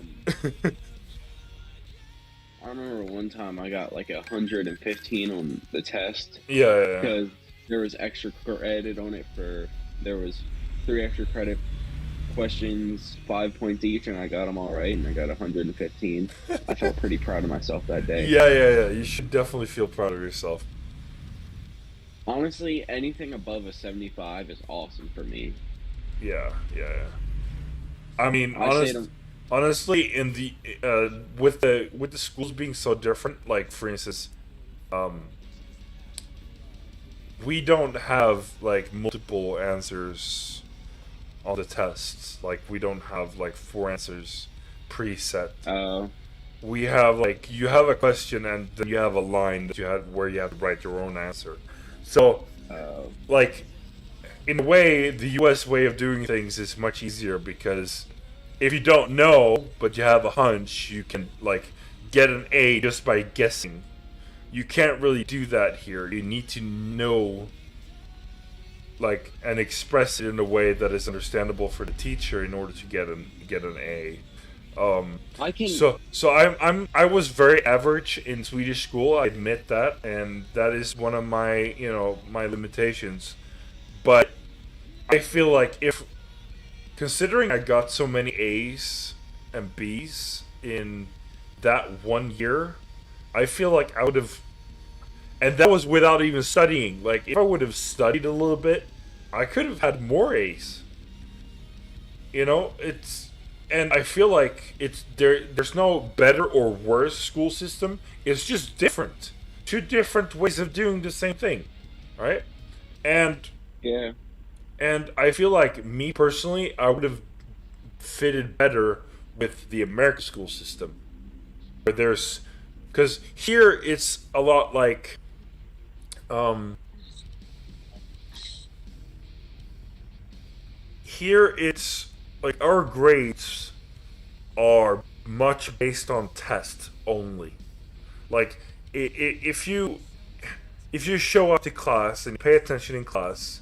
I remember one time I got like 115 on the test yeah. because there was extra credit on it there was 3 extra credit questions, 5 points each, and I got them all right, and I got 115. I felt pretty proud of myself that day. Yeah. You should definitely feel proud of yourself. Honestly, anything above a 75 is awesome for me. Yeah. I mean, I say to honestly, in the with the schools being so different, like for instance, we don't have like multiple answers on the tests. Like we don't have like 4 answers preset. We have like you have a question and then you have a line that you have where you have to write your own answer. So, like, in a way, the U.S. way of doing things is much easier because if you don't know, but you have a hunch, you can, like, get an A just by guessing. You can't really do that here. You need to know, like, and express it in a way that is understandable for the teacher in order to get an A. I can. So I was very average in Swedish school. I admit that, and that is one of my my limitations. But I feel like if considering I got so many A's and B's in that one year, I feel like I would have, and that was without even studying. Like if I would have studied a little bit, I could have had more A's. And I feel like there's no better or worse school system. It's just different. 2 different ways of doing the same thing, right? And Yeah. I feel like me personally, I would have fitted better with the American school system. Where because here it's a lot like, here it's like our grades are much based on test only. Like if you show up to class and pay attention in class,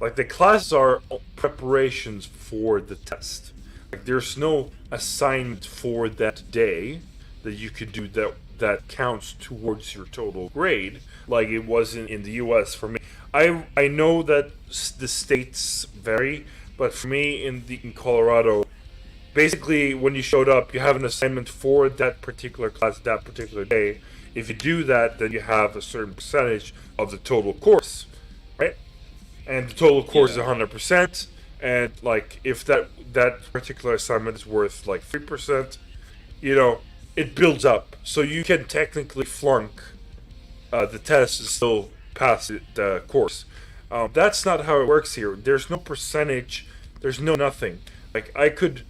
like the classes are preparations for the test. Like there's no assignment for that day that you could do that counts towards your total grade, like it was in the U.S. for me. I know that the states vary, but for me in Colorado, basically when you showed up, you have an assignment for that particular class that particular day. If you do that, then you have a certain percentage of the total course, right? And the total course is 100%. And like if that particular assignment is worth like 3%, it builds up. So you can technically flunk the test and still pass the course. That's not how it works here. There's no percentage. There's no nothing. Like I could.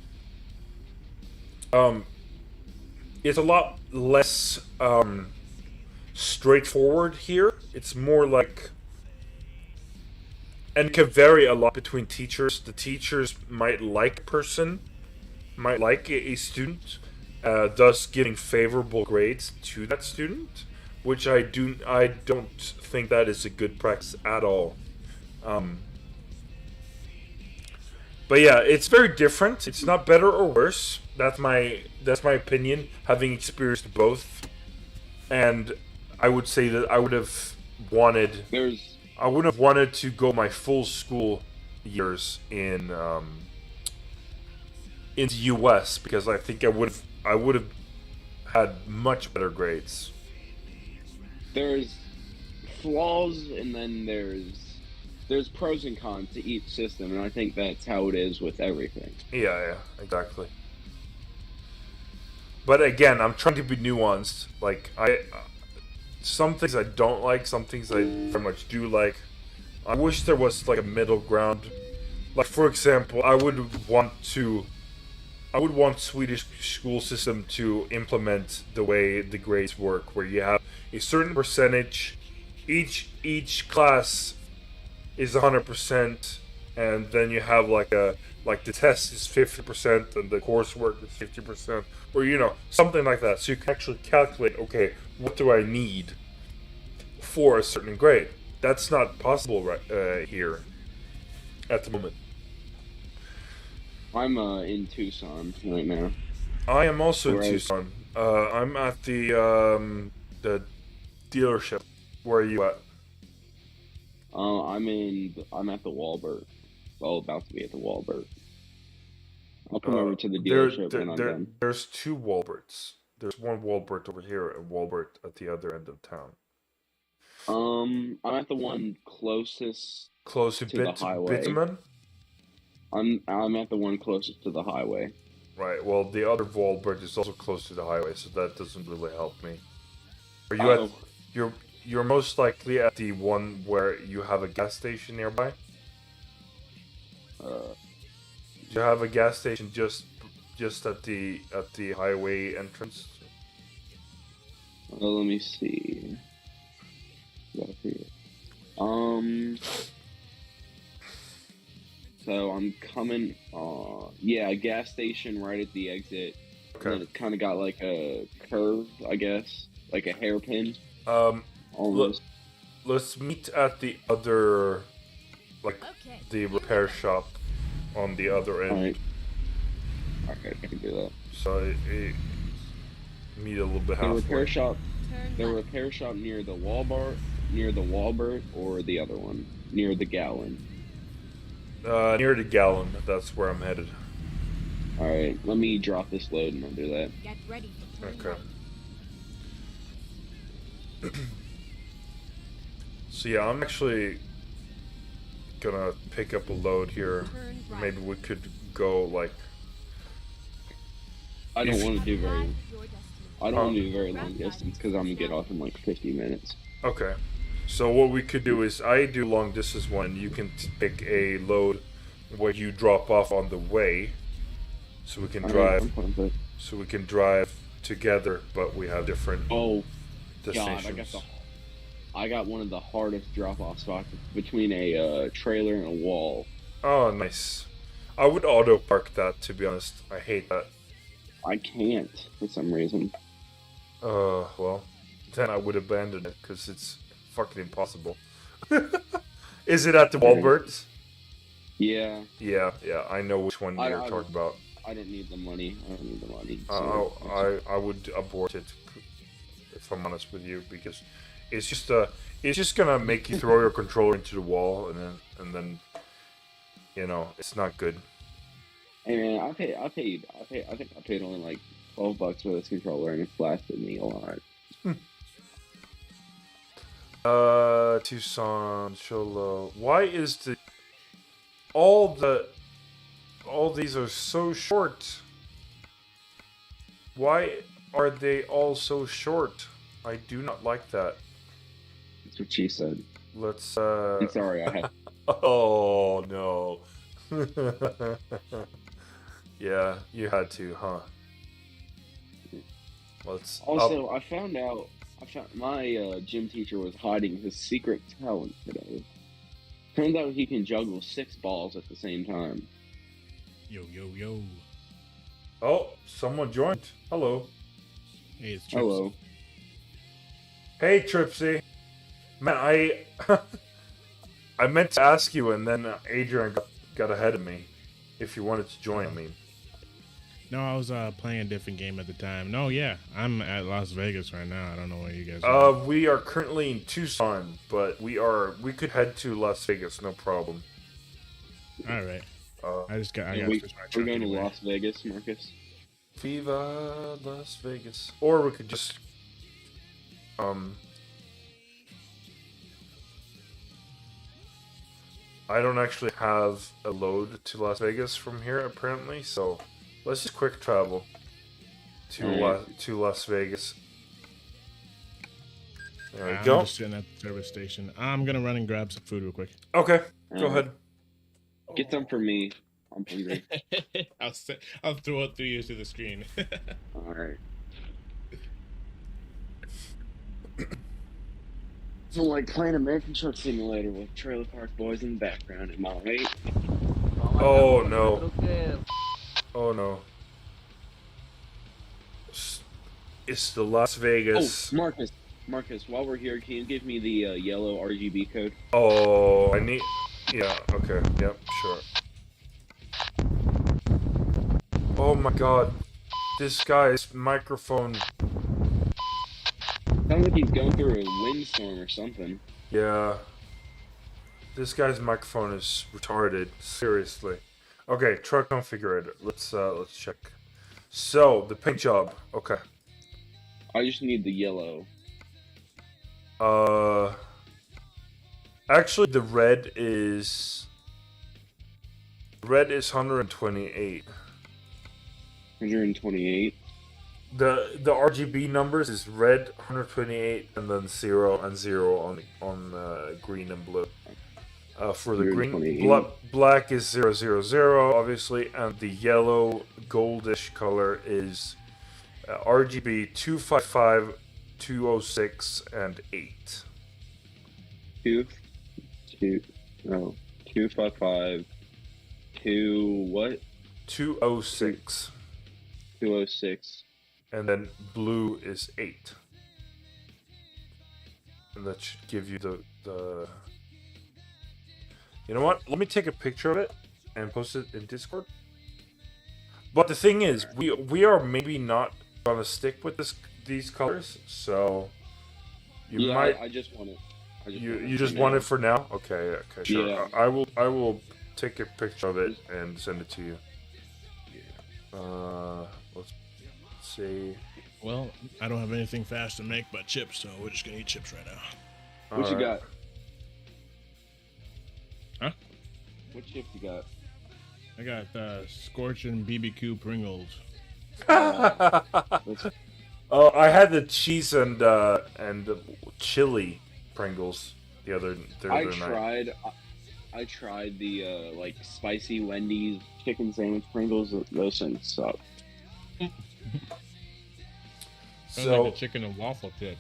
It's a lot less straightforward here. It's more like, and it can vary a lot between teachers. The teachers might like a person, might like a student, thus giving favorable grades to that student, which I don't think that is a good practice at all. But yeah, it's very different. It's not better or worse. That's my opinion, having experienced both. And I would say that I would have wanted. I wouldn't have wanted to go my full school years in the U.S. because I think I would have had much better grades. There's flaws, and then there's pros and cons to each system, and I think that's how it is with everything. Yeah, exactly. But again, I'm trying to be nuanced. Like some things I don't like, some things I very much do like. I wish there was like a middle ground. Like for example, I would want Swedish school system to implement the way the grades work, where you have a certain percentage, each class is 100%, and then you have like the test is 50% and the coursework is 50%, or something like that. So you can actually calculate, okay, what do I need for a certain grade? That's not possible right here at the moment. I'm in Tucson right now. I am also in Tucson. I'm at the dealership. Where are you at? I'm at the Walbert. Well, about to be at the Walbert. I'll come over to the dealership when I'm done. There's two Walberts. There's one Walbert over here and Walbert at the other end of town. I'm at the one closest to the highway. Bitumen? I'm at the one closest to the highway. Right. Well, the other Walbert is also close to the highway, so that doesn't really help me. Are you You're most likely at the one where you have a gas station nearby? Do you have a gas station just at the highway entrance? Let me see. So I'm coming. Yeah, a gas station right at the exit. Okay. And then it's kind of got like a curve, I guess, like a hairpin. Almost. Let's meet at the other, the repair shop on the other end. Alright. Okay, I can do that. So meet a little bit halfway. The repair shop near the Walbert, or the other one near the Gallon. Near the Gallon. That's where I'm headed. All right, let me drop this load and I'll do that. Get ready. Okay. So yeah, I'm actually gonna pick up a load here. Maybe we could go like. I don't want to do very long distance because I'm gonna get off in like 50 minutes. Okay. So what we could do is I do long distance one. You can pick a load where you drop off on the way, so we can drive. So we can drive together, but we have different. Oh, destinations. God! I got one of the hardest drop-off spots between a trailer and a wall. Oh, nice. I would auto park that, to be honest. I hate that. I can't for some reason. Well, then I would abandon it because it's fucking impossible. Is it at the Walbert? Yeah. Yeah, I know which one you're talking about. I don't need the money. So I would abort it, if I'm honest with you, because it's just gonna make you throw your controller into the wall, and then it's not good. Hey man, I think I paid only like $12 for this controller, and it's lasted me a lot. Tucson, Cholo. Why is all these are so short? Why are they all so short? I do not like that. That's what she said. Let's I'm sorry, I had. Oh no. Yeah, you had to, huh? Also, I found my gym teacher was hiding his secret talent today. Turns out he can juggle 6 balls at the same time. Yo. Oh, someone joined. Hello. Hey, it's Tripsy. Hello. Hey, Tripsy. Man, I meant to ask you, and then Adrian got ahead of me. If you wanted to join, I mean. No, I was playing a different game at the time. No, yeah, I'm at Las Vegas right now. I don't know where you guys are. We are currently in Tucson, but we could head to Las Vegas, no problem. All right. I got we're going to Las Vegas, Marcus. Viva Las Vegas. Or we could just I don't actually have a load to Las Vegas from here apparently, so let's just quick travel to Las Vegas. There we go. I'm just sitting at the service station. I'm gonna run and grab some food real quick. Okay, go ahead. Get some for me. I'm hungry. I'll throw it through you to the screen. All right. So like playing American Truck Simulator with Trailer Park Boys in the background. Am I right? Oh no. Oh no. It's the Las Vegas. Oh, Marcus, while we're here, can you give me the yellow RGB code? Oh, I need... Yeah, okay. Yep, sure. Oh my god. This guy's microphone... Sounds like he's going through a windstorm or something. Yeah. This guy's microphone is retarded. Seriously. Okay, truck configurator. Let's check. So, the paint job. Okay. I just need the yellow. Actually, the red is 128. 128. The RGB numbers is red 128 and then 0 and 0 on green and blue. For the green, black is 000 obviously, and the yellow goldish color is RGB 255, 206, and 8. 255, 2 what? 206. 206. And then blue is 8. And that should give you the... You know what? Let me take a picture of it and post it in Discord. But the thing is, we are maybe not gonna stick with these colors, so you might. I just want it. You just want it for now? Okay, sure. Yeah. I will take a picture of it and send it to you. Let's see. Well, I don't have anything fast to make but chips, so we're just gonna eat chips right now. What you got? Huh? What chips you got? I got Scorch and BBQ Pringles. Oh, I had the cheese and the chili Pringles the other night. I tried the like spicy Wendy's chicken sandwich Pringles. Those things suck. So like a chicken and waffle chips.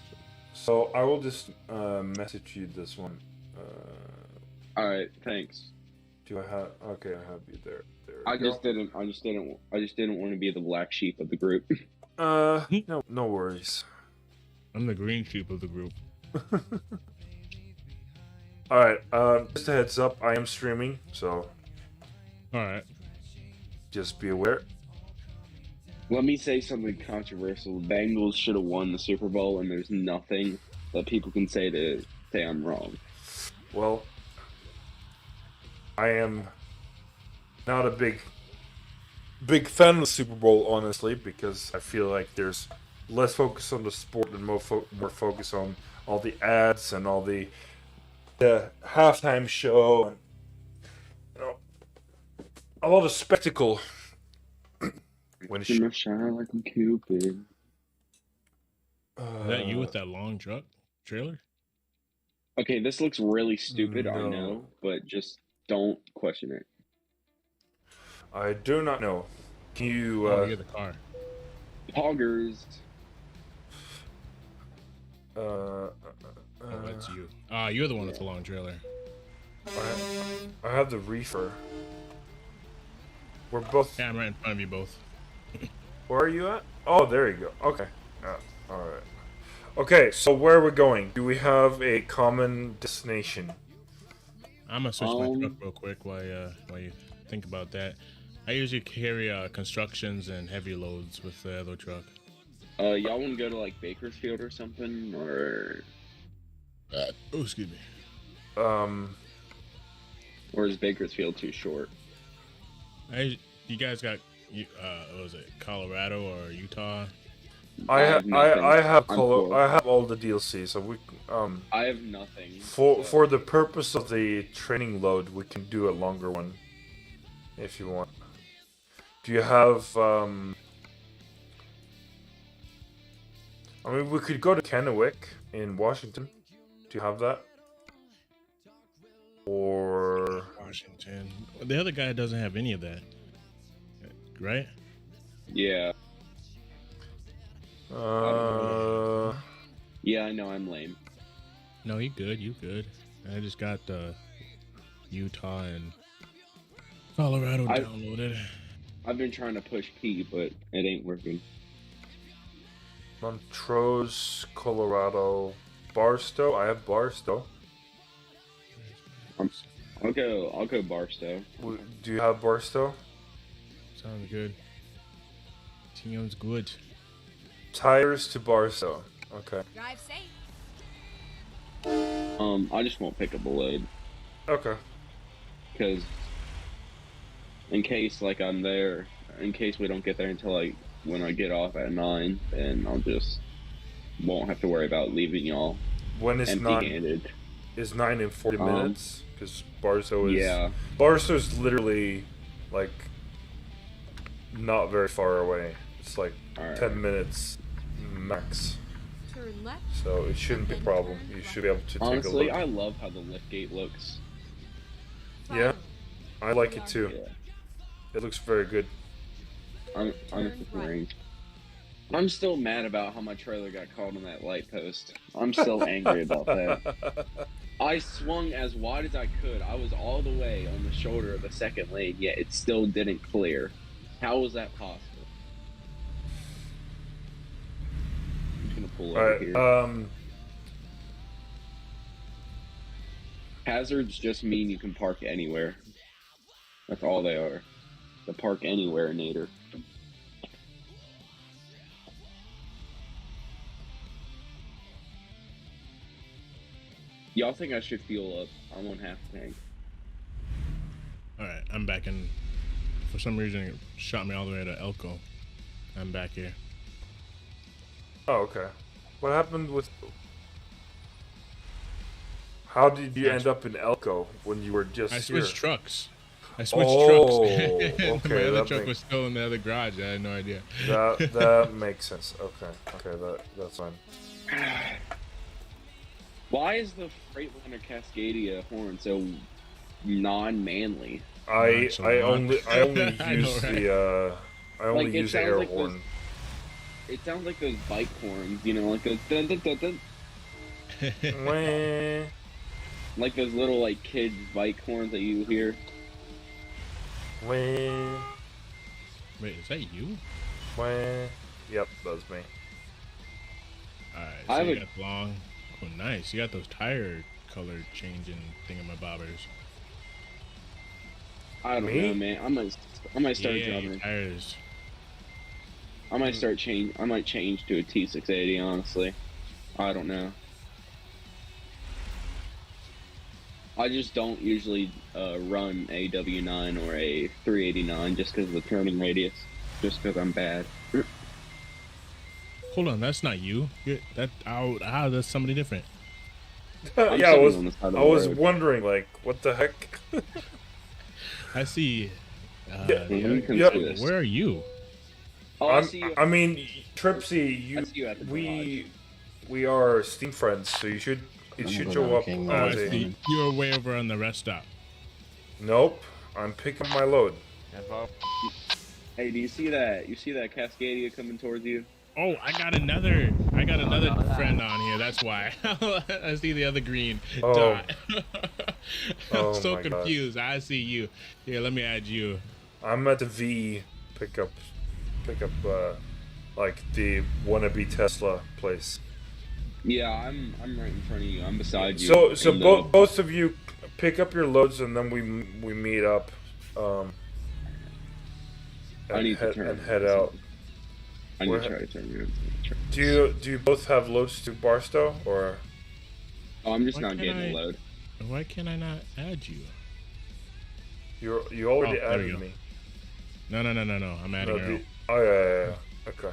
So I will just message you this one. All right, thanks. Do I have? Okay, I have you there. I just didn't want to be the black sheep of the group. No worries. I'm the green sheep of the group. All right. Just a heads up, I am streaming, so. All right. Just be aware. Let me say something controversial. The Bengals should have won the Super Bowl, and there's nothing that people can say to say I'm wrong. Well, I am not a big fan of the Super Bowl, honestly, because I feel like there's less focus on the sport and more focus on all the ads and all the halftime show and a lot of spectacle. When shine like a Cupid. Is that you with that long truck trailer? Okay, this looks really stupid, I know, but just don't question it. I do not know. Can you get the car? Poggers. That's you. You're the one with the long trailer. I have the reefer. We're both. Yeah, I'm right in front of you both. Where are you at? Oh, there you go. Okay. Alright. Okay, so where are we going? Do we have a common destination? I'm gonna switch my truck real quick while you think about that. I usually carry constructions and heavy loads with the other truck. Y'all want to go to like Bakersfield or something, or? Oh, excuse me. Or is Bakersfield too short? You guys got what was it, Colorado or Utah? I have all the DLC, so we I have nothing. For the purpose of the training load, we can do a longer one if you want. Do you have I mean, we could go to Kennewick in Washington. Do you have that? Or Washington. The other guy doesn't have any of that, right? Yeah. Yeah, I know I'm lame. No, you good. You good. I just got Utah and Colorado downloaded. I've been trying to push P, but it ain't working. Montrose, Colorado, Barstow. I have Barstow. I'll go Barstow. Do you have Barstow? Sounds good. Sounds good. Tires to Barstow. Okay. Drive safe. I just won't pick up a load. Okay. Because in case like I'm there, in case we don't get there until like when I get off at 9, then I'll just won't have to worry about leaving y'all when is empty-handed. 9? Is 9 in 40 minutes? Because Barstow is Barstow's literally like not very far away. It's like 10 minutes max. Turn left. So it shouldn't be a problem. You should be able to take a look. Honestly, I love how the liftgate looks. Yeah, I like it too. Yeah. It looks very good. I'm still mad about how my trailer got caught on that light post. I'm still angry about that. I swung as wide as I could. I was all the way on the shoulder of the second lane, yet it still didn't clear. How was that possible? I'm just gonna pull over here. Hazards just mean you can park anywhere. That's all they are. The park anywhere nader. Y'all think I should fuel up? I'm on half tank. Alright, I'm back in. For some reason, it shot me all the way to Elko. I'm back here. Oh, okay. What happened with... How did you end up in Elko when you were just I here? switched trucks. I switched trucks. Okay, my other truck was still in the other garage. I had no idea. That makes sense. Okay, that's fine. Why is the Freightliner Cascadia horn so non-manly? I only use know, right? use the air horn. It sounds like those bike horns, you know, like those dun dun dun dun. Like those little like kids bike horns that you hear. Wait, is that you? Yep, that's me. Alright, so you got long. Oh, nice. You got those tire color changing thingamabobbers. I don't know, man. I might start driving. Tires. I might change to a T680, honestly. I don't know. I just don't usually run a W9 or a 389 just because of the turning radius. Just because I'm bad. Hold on, that's not you. That's somebody different. Yeah, I was wondering, like, what the heck? I see. Where are you? Oh, I see you. I mean, Tripsy, we are Steam friends, so it should show up. You're way over on the rest stop. Nope, I'm picking my load. Hey, do you see that? You see that Cascadia coming towards you? Oh, I got another friend on here. That's why. I see the other green dot. I'm so confused. God. I see you. Here, let me add you. I'm at the V pickup, like the wannabe Tesla place. Yeah, I'm right in front of you. I'm beside you. So both of you pick up your loads and then we meet up. I need to turn and head out. I need to try to turn around. Do you both have loads to Barstow, or? Oh, I'm just not getting a load. Why can I not add you? You already added me. No. I'm adding Earl. Yeah. Okay.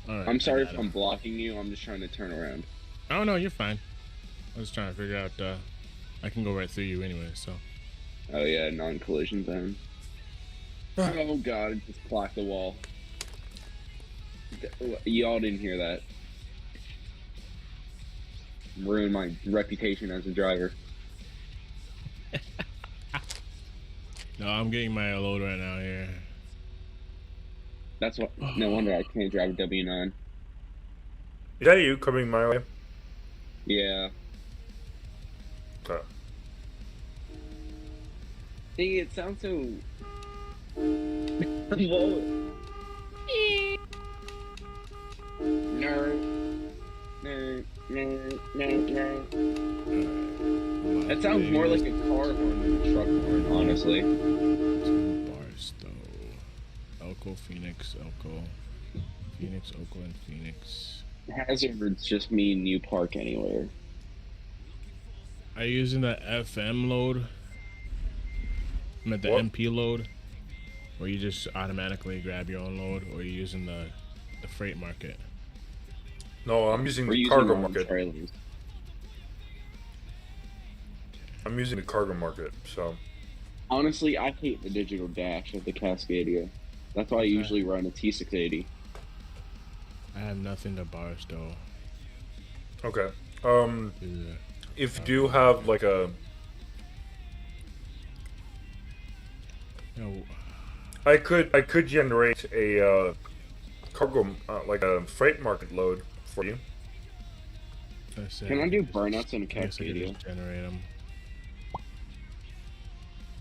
All right, I'm sorry if I'm blocking you. I'm just trying to turn around. Oh no, you're fine. I was trying to figure out. I can go right through you anyway, so. Oh yeah, non-collision zone. Oh god, it just clocked the wall. Y'all didn't hear that. Ruined my reputation as a driver. No, I'm getting my load right now here. That's what. No wonder I can't drive a W9. Is that you coming my way? Yeah. Okay. See, it sounds so. Whoa. No. That sounds more like a car horn than a truck horn, honestly. Barstow. Elko, Phoenix, Elko. Phoenix, Oakland, Phoenix. Hazards just mean you park anywhere. Are you using the FM load? I meant the MP load? Or you just automatically grab your own load? Or are you using the freight market? No, I'm using the cargo market. Trailers. I'm using the cargo market, so. Honestly, I hate the digital dash of the Cascadia. That's why I usually run a T680. I have nothing to Barstow. Okay. If you do have like a. No. I could generate a cargo like a freight market load for you. Can I do burnouts in a Cascadia? Generate them.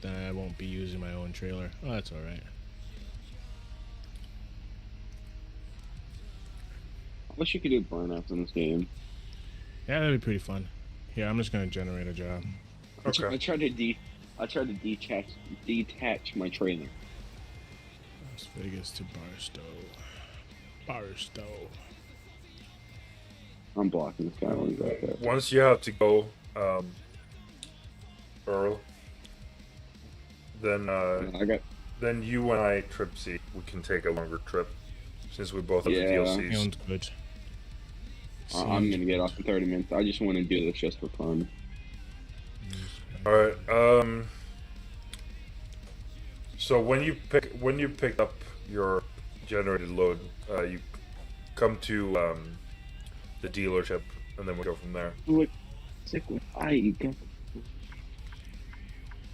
Then I won't be using my own trailer. Oh, that's all right. I wish you could do burnouts in this game. Yeah, that'd be pretty fun. Here, I'm just gonna generate a job. Okay. I tried to detach my trailer. Las Vegas to Barstow. Barstow. I'm blocking this guy when he's right there. Once you have to go, Earl, then then you and I, Tripsy, we can take a longer trip since we both have the DLCs. Sounds good. I'm gonna get off in 30 minutes. I just want to do this just for fun. All right. So when you pick up your generated load, you come to the dealership, and then we go from there. All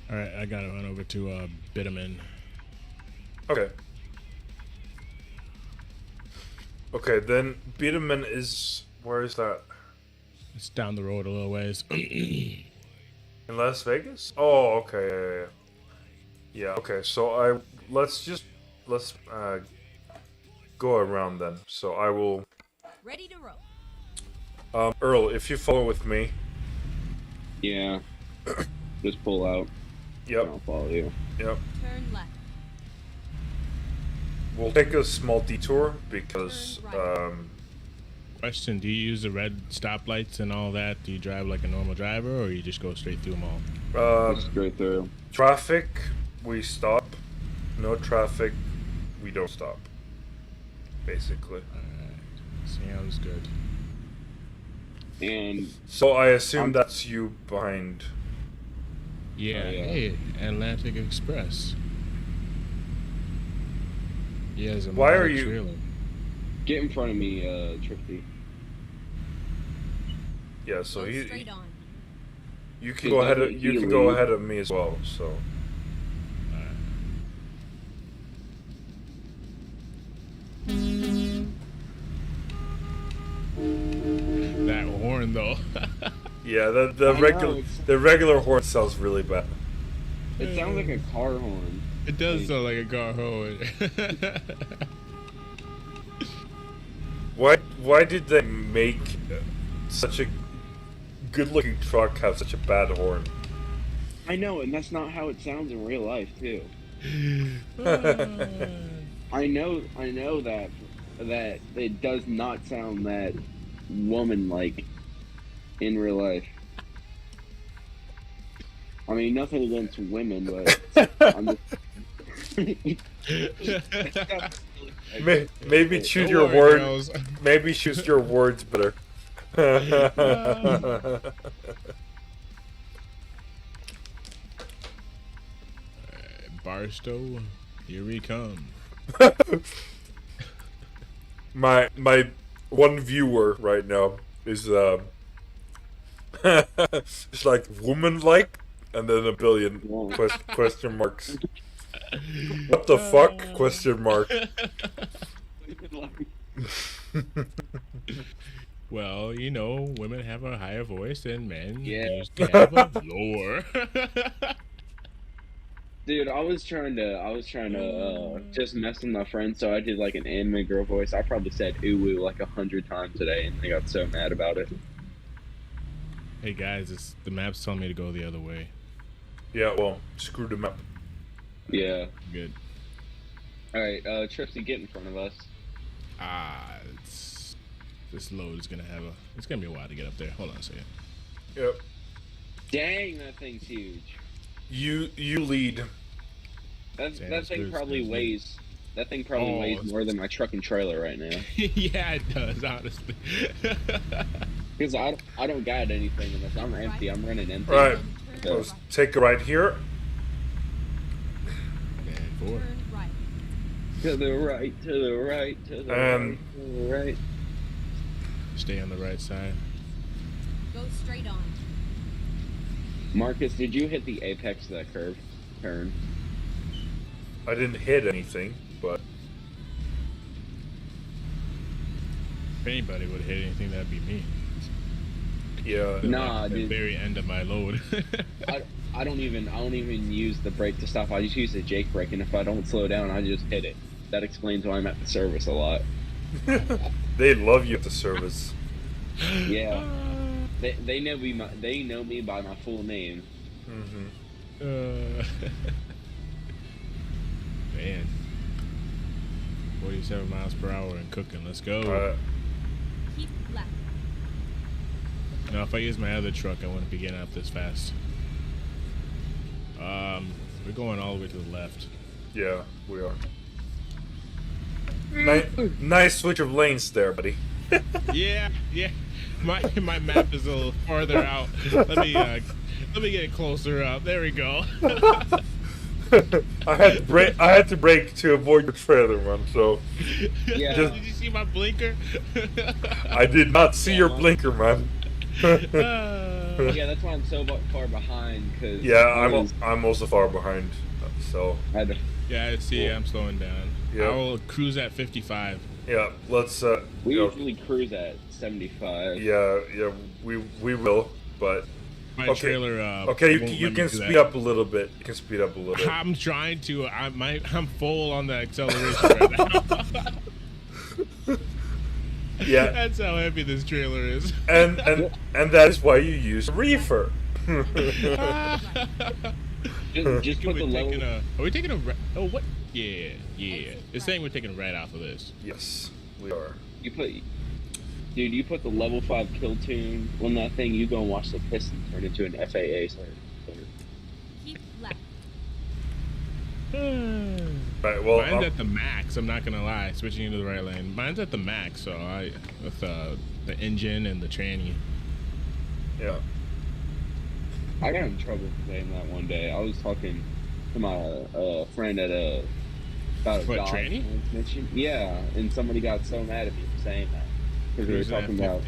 right, I gotta run over to Bitumen. Okay. Okay, then Bitumen is, where is that? It's down the road a little ways. In Las Vegas? Oh, okay. Yeah. Okay. So let's go around then. So I will. Ready to roll. Earl, if you follow with me. Yeah. Just pull out. Yep. I'll follow you. Yep. Turn left. We'll take a small detour because. Question: do you use the red stoplights and all that? Do you drive like a normal driver, or you just go straight through them all? Straight through. Traffic, we stop. No traffic, we don't stop. Basically. Alright. Sounds good. And so I assume that's you behind. Yeah. Hey, Atlantic Express. Yeah. Why are you? Trailer. Get in front of me, Tripsy. Yeah, so you can He's go ahead of you can go ahead of me as well. So. That horn though. Yeah, the regular horn sounds really bad. It sounds like a car horn. It does sound like a car horn. Why did they make such a good-looking truck have such a bad horn? I know, and that's not how it sounds in real life too. I know that it does not sound that woman-like in real life. I mean, nothing against women, but I'm just... Maybe choose your words. Maybe choose your words better. Barstow, here we come. my one viewer right now is it's like woman like, and then a billion question marks. What the fuck? Question mark. Well, you know, women have a higher voice than men. Yeah. Used to have a lower. Dude, I was trying to just mess with my friends, so I did like an anime girl voice. I probably said ooh like 100 times today, and they got so mad about it. Hey guys, the map's telling me to go the other way. Yeah, well, screw the map. Yeah. Good. Alright, Tripsy, get in front of us. This load is gonna have it's gonna be a while to get up there. Hold on a second. Yep. Dang, that thing's huge. You lead. That thing probably weighs more than my truck and trailer right now. Yeah, it does, honestly. Because I don't got anything unless I'm empty. I'm running empty. Right. Let's take a right here. And forward. Turn right. To the right, to the right, to the right, to the right. Stay on the right side. Go straight on. Marcus, did you hit the apex of that curve turn? I didn't hit anything, but If anybody would hit anything, that'd be me. yeah. Nah, the dude. very end of my load. I don't even use the brake to stop. I just use the Jake brake, and if I don't slow down, I just hit it. That explains why I'm at the service a lot. They love you at the service. Yeah. They know me by my full name. Man. 47 miles per hour and cooking. Let's go. Keep left. Now, if I use my other truck, I wouldn't be getting up this fast. We're going all the way to the left. Yeah, we are. Nice switch of lanes there, buddy. Yeah. My map is a little farther out. Let me get it closer up. There we go. I had to brake to avoid the trailer run. So Yeah. Did you see my blinker? I did not see your blinker, man. Yeah, that's why I'm so far behind. Cause Yeah, I'm also far behind. So I had to, Yeah, I see. I'm slowing down. Yeah. I will cruise at 55. yeah, let's. we you know, usually cruise at 75. yeah, we will, but My okay. trailer. Okay, won't you let me can do speed that. up a little bit. You can speed up a little bit. I'm trying to. I'm full on the acceleration right now. Yeah, That's how heavy this trailer is. and that is why you use reefer. Just put the level. Are we taking a? Oh, what? Yeah. It's saying we're taking a right off of this. Yes, we are. You put the level 5 kill tune on that thing. You go and watch the piston turn into an FAA. Keep left. Right. Well, Mine's at the max. I'm not gonna lie. Switching into the right lane. Mine's at the max. So with the engine and the tranny. yeah. I got in trouble for saying that one day. I was talking to my friend at about a What, Dodge tranny? transmission. Yeah, and somebody got so mad at me for saying that because we were talking about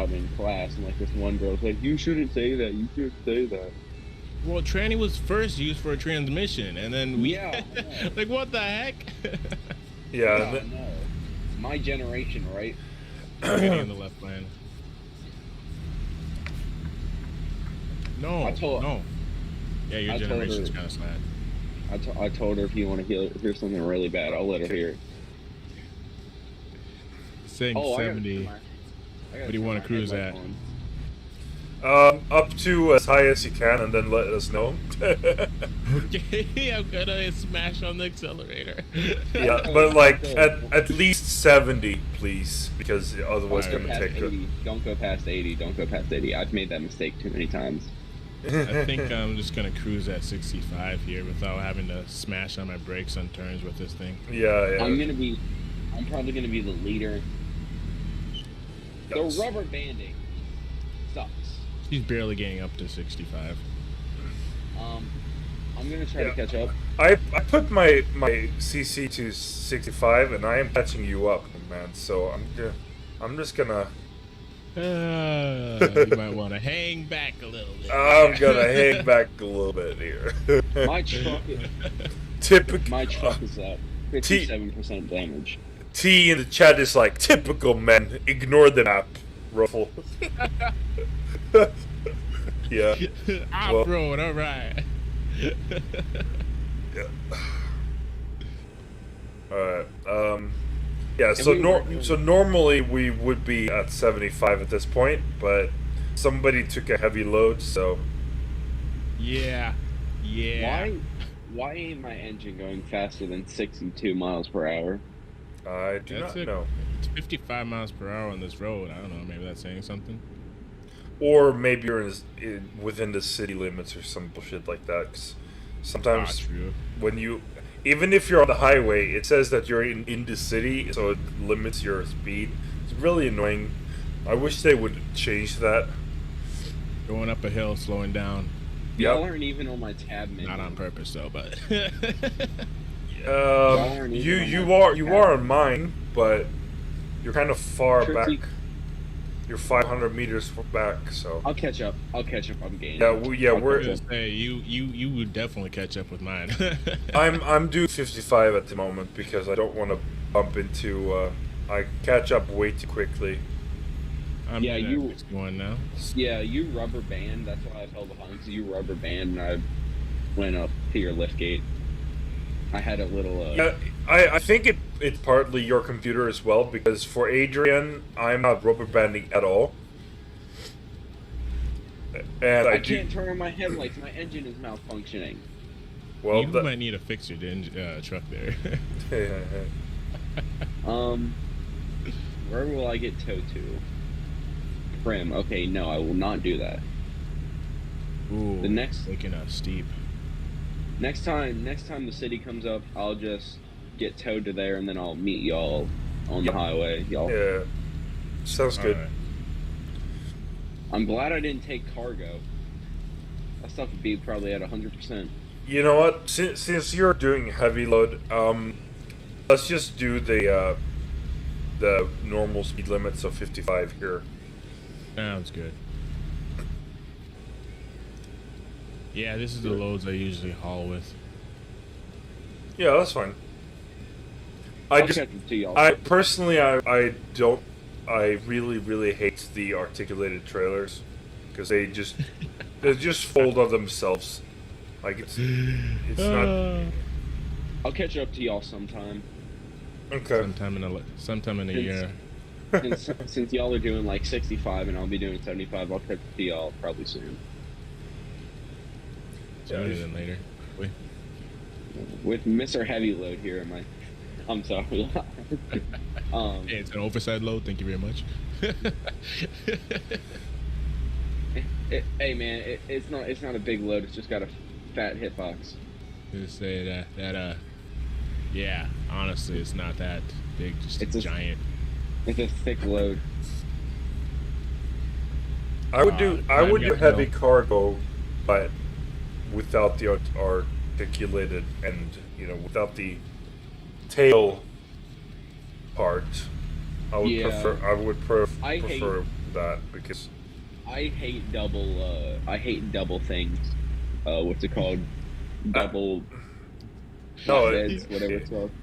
it in class, and like this one girl was like, "You shouldn't say that. You shouldn't say that." Well, tranny was first used for a transmission, and then we. Yeah. Like what the heck? Yeah. No, no. My generation, right? I'm getting in the left lane. No. No. Yeah, your I told generation's her- kind of sad. I told her if you want to hear something really bad, I'll let her hear it. Saying Oh, 70. I gotta What do you turn wanna my cruise headlight at? on. Up to as high as you can, and then let us know. Okay, I'm gonna smash on the accelerator. Yeah, but like at least 70, please, because otherwise it's Don't go gonna past take 80. Don't go past 80. Don't go past 80. I've made that mistake too many times. I think I'm just gonna cruise at 65 here without having to smash on my brakes on turns with this thing. Yeah. I'm probably gonna be the leader. Yes. The rubber banding sucks. He's barely getting up to 65. I'm gonna try to catch up. I put my CC to 65, and I am catching you up, man. So I'm just gonna. You might want to hang back a little bit. I'm gonna hang back a little bit here. My truck is at 57% damage. T in the chat is like, typical men, ignore the map, Ruffle. Yeah. Off-road, alright. Yeah. Alright, yeah, so normally we would be at 75 at this point, but somebody took a heavy load, so... Yeah. Why ain't my engine going faster than 62 miles per hour? I do not know. It's 55 miles per hour on this road. I don't know. Maybe that's saying something. Or maybe you're within the city limits or some bullshit like that. 'Cause sometimes when you, even if you're on the highway, it says that you're in the city, so it limits your speed. It's really annoying. I wish they would change that. Going up a hill, slowing down. Y'all aren't even on my tab menu. Not on purpose though, but. You are on mine, but you're kind of far back. You're 500 meters back, so. I'll catch up. I'm gaining. We're. Hey, you would definitely catch up with mine. I'm due 55 at the moment because I don't want to bump into. I catch up way too quickly. I'm you 61 now. Yeah, you rubber band. That's why I fell behind. So you rubber band, and I went up to your lift gate. I had a little. Yeah, I think it's partly your computer as well, because for Adrian, I'm not rubber banding at all. And I can't turn on my headlights. My engine is malfunctioning. Well, you might need to fix your truck there. Where will I get towed to? Prim. Okay, no, I will not do that. Ooh, taking a steep. Next time the city comes up, I'll just get towed to there, and then I'll meet y'all on the highway. Yeah, sounds good. Right. I'm glad I didn't take cargo. That stuff would be probably at 100%. You know what? Since you're doing heavy load, let's just do the normal speed limits of 55 here. Sounds good. Yeah, this is the loads I usually haul with. Yeah, that's fine. I really hate the articulated trailers because they just fold on themselves. Like it's not. I'll catch up to y'all sometime. Okay. Sometime in a year. Since y'all are doing like 65 and I'll be doing 75, I'll catch up to y'all probably soon. Sooner than later. With Mr. Heavy Load here, I'm sorry. Hey, it's an oversized load. Thank you very much. Hey man, it's not a big load. It's just got a fat hitbox. Just say that yeah. Honestly, it's not that big. Just it's giant. It's a thick load. I would do heavy cargo, but without the articulated end, without the tail part. I would prefer that because I hate double things. What's it called? Double. No, whatever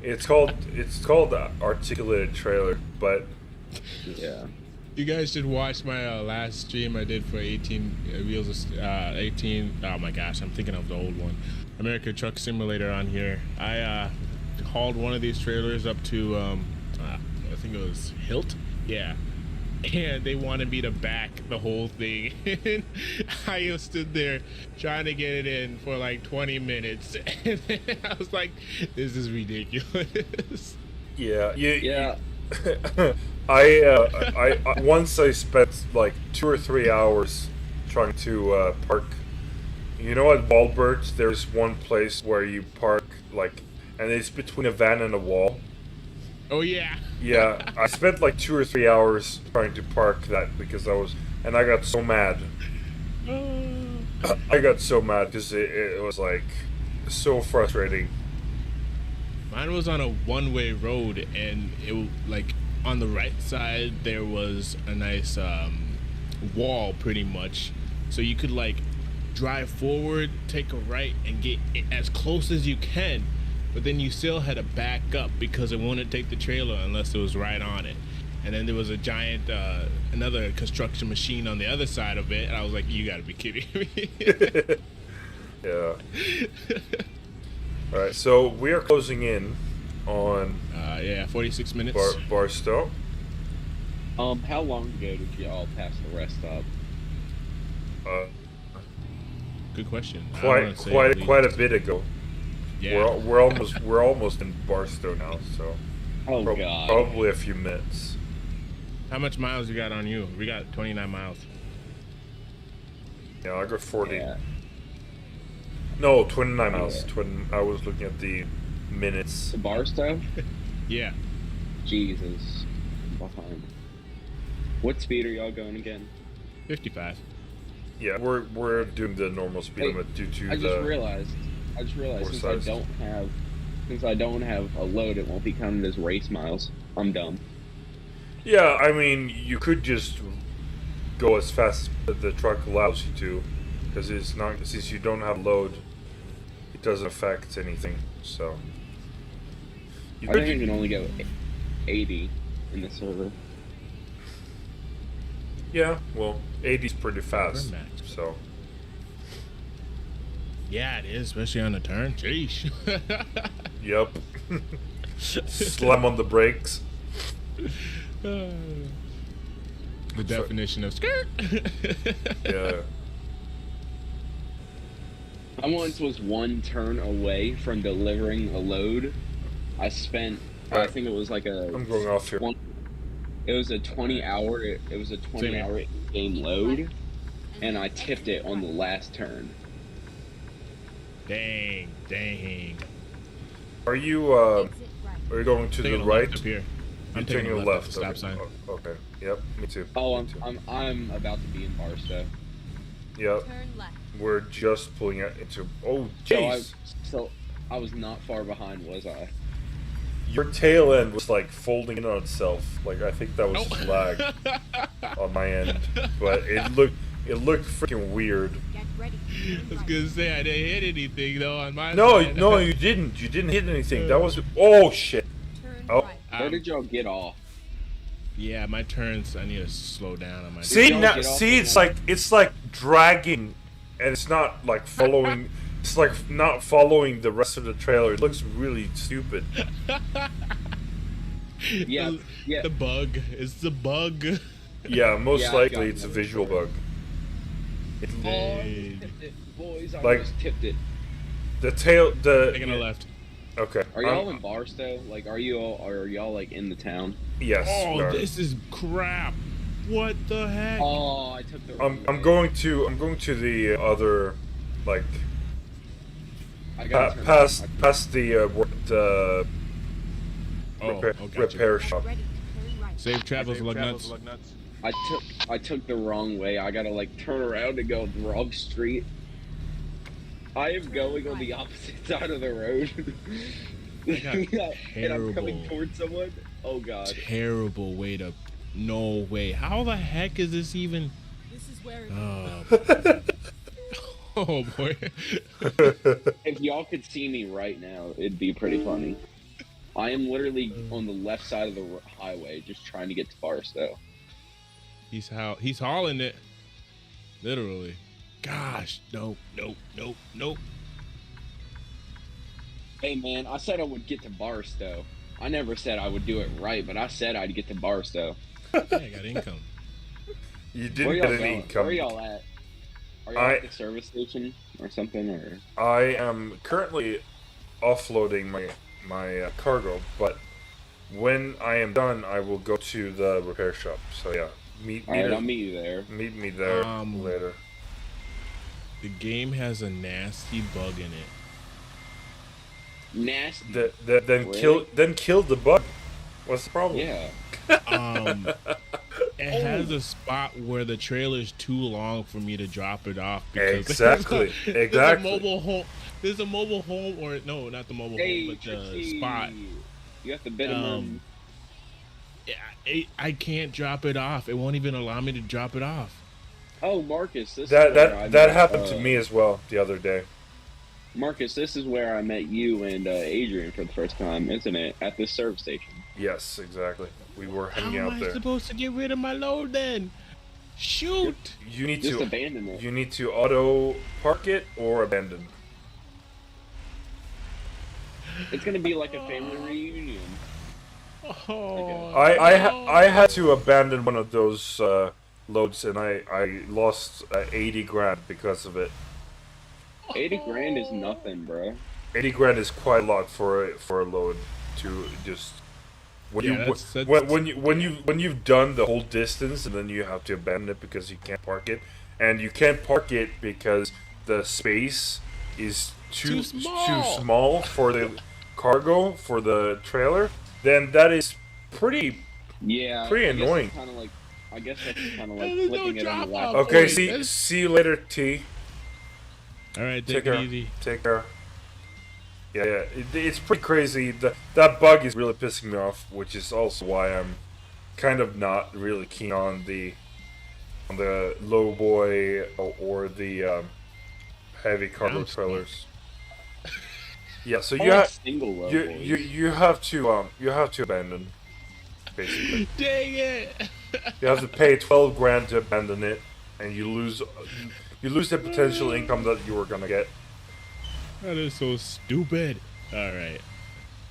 it's called. It's called articulated trailer, but yeah. You guys should watch my last stream I did for 18 wheels. 18. Oh my gosh, I'm thinking of the old one. American Truck Simulator on here. I hauled one of these trailers up to I think it was Hilt. Yeah, and they wanted me to back the whole thing. And I stood there trying to get it in for like 20 minutes, and then I was like, "This is ridiculous." Yeah, Yeah. I once I spent like 2 or 3 hours trying to park. You know, at Walbert, there's one place where you park like, and it's between a van and a wall. Oh yeah. Yeah, I spent like 2 or 3 hours trying to park that because and I got so mad. I got so mad because it was like so frustrating. Mine was on a one-way road, and it like on the right side there was a nice wall, pretty much, so you could like drive forward, take a right, and get as close as you can, but then you still had to back up because it wouldn't take the trailer unless it was right on it. And then there was a giant another construction machine on the other side of it, and I was like, you gotta be kidding me. Yeah. All right, so we are closing in on 46 minutes. Barstow. How long ago did y'all pass the rest stop? Good question. Quite a bit ago. Yeah. We're almost in Barstow now, so Oh god. probably a few minutes. How much miles you got on you? We got 29 miles. Yeah, I got 40. Yeah. No, 29 miles. Yeah. I was looking at the minutes. The Barstow? Yeah. Jesus. I'm behind. What speed are y'all going again? 55. Yeah, we're doing the normal speed Hey, limit due to I just realized since I don't have a load, it won't be counted as race miles. I'm dumb. Yeah, I mean, you could just go as fast as the truck allows you to, because it's not, since you don't have load, it doesn't affect anything. So I think you can only go 80 in the server. Yeah, well, 80's pretty fast. Max. So Yeah, it is, especially on the turn. Jeez. yep. Slam on the brakes. The definition of skirt. Yeah. I once was one turn away from delivering a load. I spent, I think it was like I'm going off here. It was a 20-hour. It was a 20-hour game load, and I tipped it on the last turn. Dang. Are you going to the right? Up here. I'm taking a left. Stop sign. Oh, okay. Yep. Me too. Oh, Me too. I'm about to be in Barstow. Yep. Turn left. We're just pulling it into. Oh, jeez. So I was not far behind, was I? Your tail end was like folding in on itself. Like I think that was just lag on my end, but it looked freaking weird. Get ready. I was gonna say I didn't hit anything though on my No, side. no, you didn't. You didn't hit anything. That was. Oh shit. Turn Oh. right. Where did y'all get off? Yeah, my turns. I need to slow down on my. See y'all now. get off See, on it's like dragging, and it's not like following. It's like not following the rest of the trailer. It looks really stupid. Yeah, yeah. The bug. It's the bug. Yeah, most Yeah, I likely got it's a it. visual bug. Oh, I just tipped it. Boys, I Like- just tipped it. The tail. Taking a left. Okay. Are y'all in Barstow? Like, are y'all like in the town? Yes. we Oh, are. this is crap. What the heck? Oh, I took the. I'm going to the other, like I gotta turn past around. the Gotcha. repair shop. Ready. Turn right. Safe travels, lug nuts. I took the wrong way. I gotta like turn around and go the wrong street. I am going on the opposite side of the road. And I'm coming terrible. towards someone. Oh god. Terrible way to. No way. How the heck is this even? This is where. Oh boy. If y'all could see me right now, it'd be pretty funny. I am literally on the left side of the highway, just trying to get to Barstow. He's hauling it. Literally. Gosh. Nope. Hey man, I said I would get to Barstow. I never said I would do it right, but I said I'd get to Barstow. Yeah, I got income. You Where didn't y'all get any going? income. Where y'all at? Are y'all at the service station or something? Or I am currently offloading my cargo, but when I am done, I will go to the repair shop. So yeah, I'll meet you there. Meet me there later. The game has a nasty bug in it. Nasty. Then kill the bug. What's the problem? Yeah. It has a spot where the trailer's too long for me to drop it off because exactly. There's a mobile home. There's a mobile home, or no, not the mobile home, but the spot. You have to bid them in. I can't drop it off. It won't even allow me to drop it off. Oh, Marcus, that happened to me as well the other day. Marcus, this is where I met you and Adrian for the first time, isn't it? At this service station. Yes, exactly. We were hanging out there. How am I supposed to get rid of my load then? Shoot! You need just to abandon it. You need to auto park it or abandon. It's gonna be like a family reunion. Oh, I had to abandon one of those loads, and I lost 80 grand because of it. 80 grand is nothing, bro. 80 grand is quite a lot for a load to just when you've done the whole distance and then you have to abandon it because you can't park it, and you can't park it because the space is too small for the cargo for the trailer. Then that is pretty annoying. I guess that's kind of like flipping it on the lap. Okay, see you later, T. All right, take it easy. Take care. Yeah, it's pretty crazy. That bug is really pissing me off, which is also why I'm kind of not really keen on the low boy or the heavy cargo trailers. Yeah, so you have to abandon, basically. Dang it! You have to pay 12 grand to abandon it, and you lose the potential income that you were gonna get. That is so stupid. All right.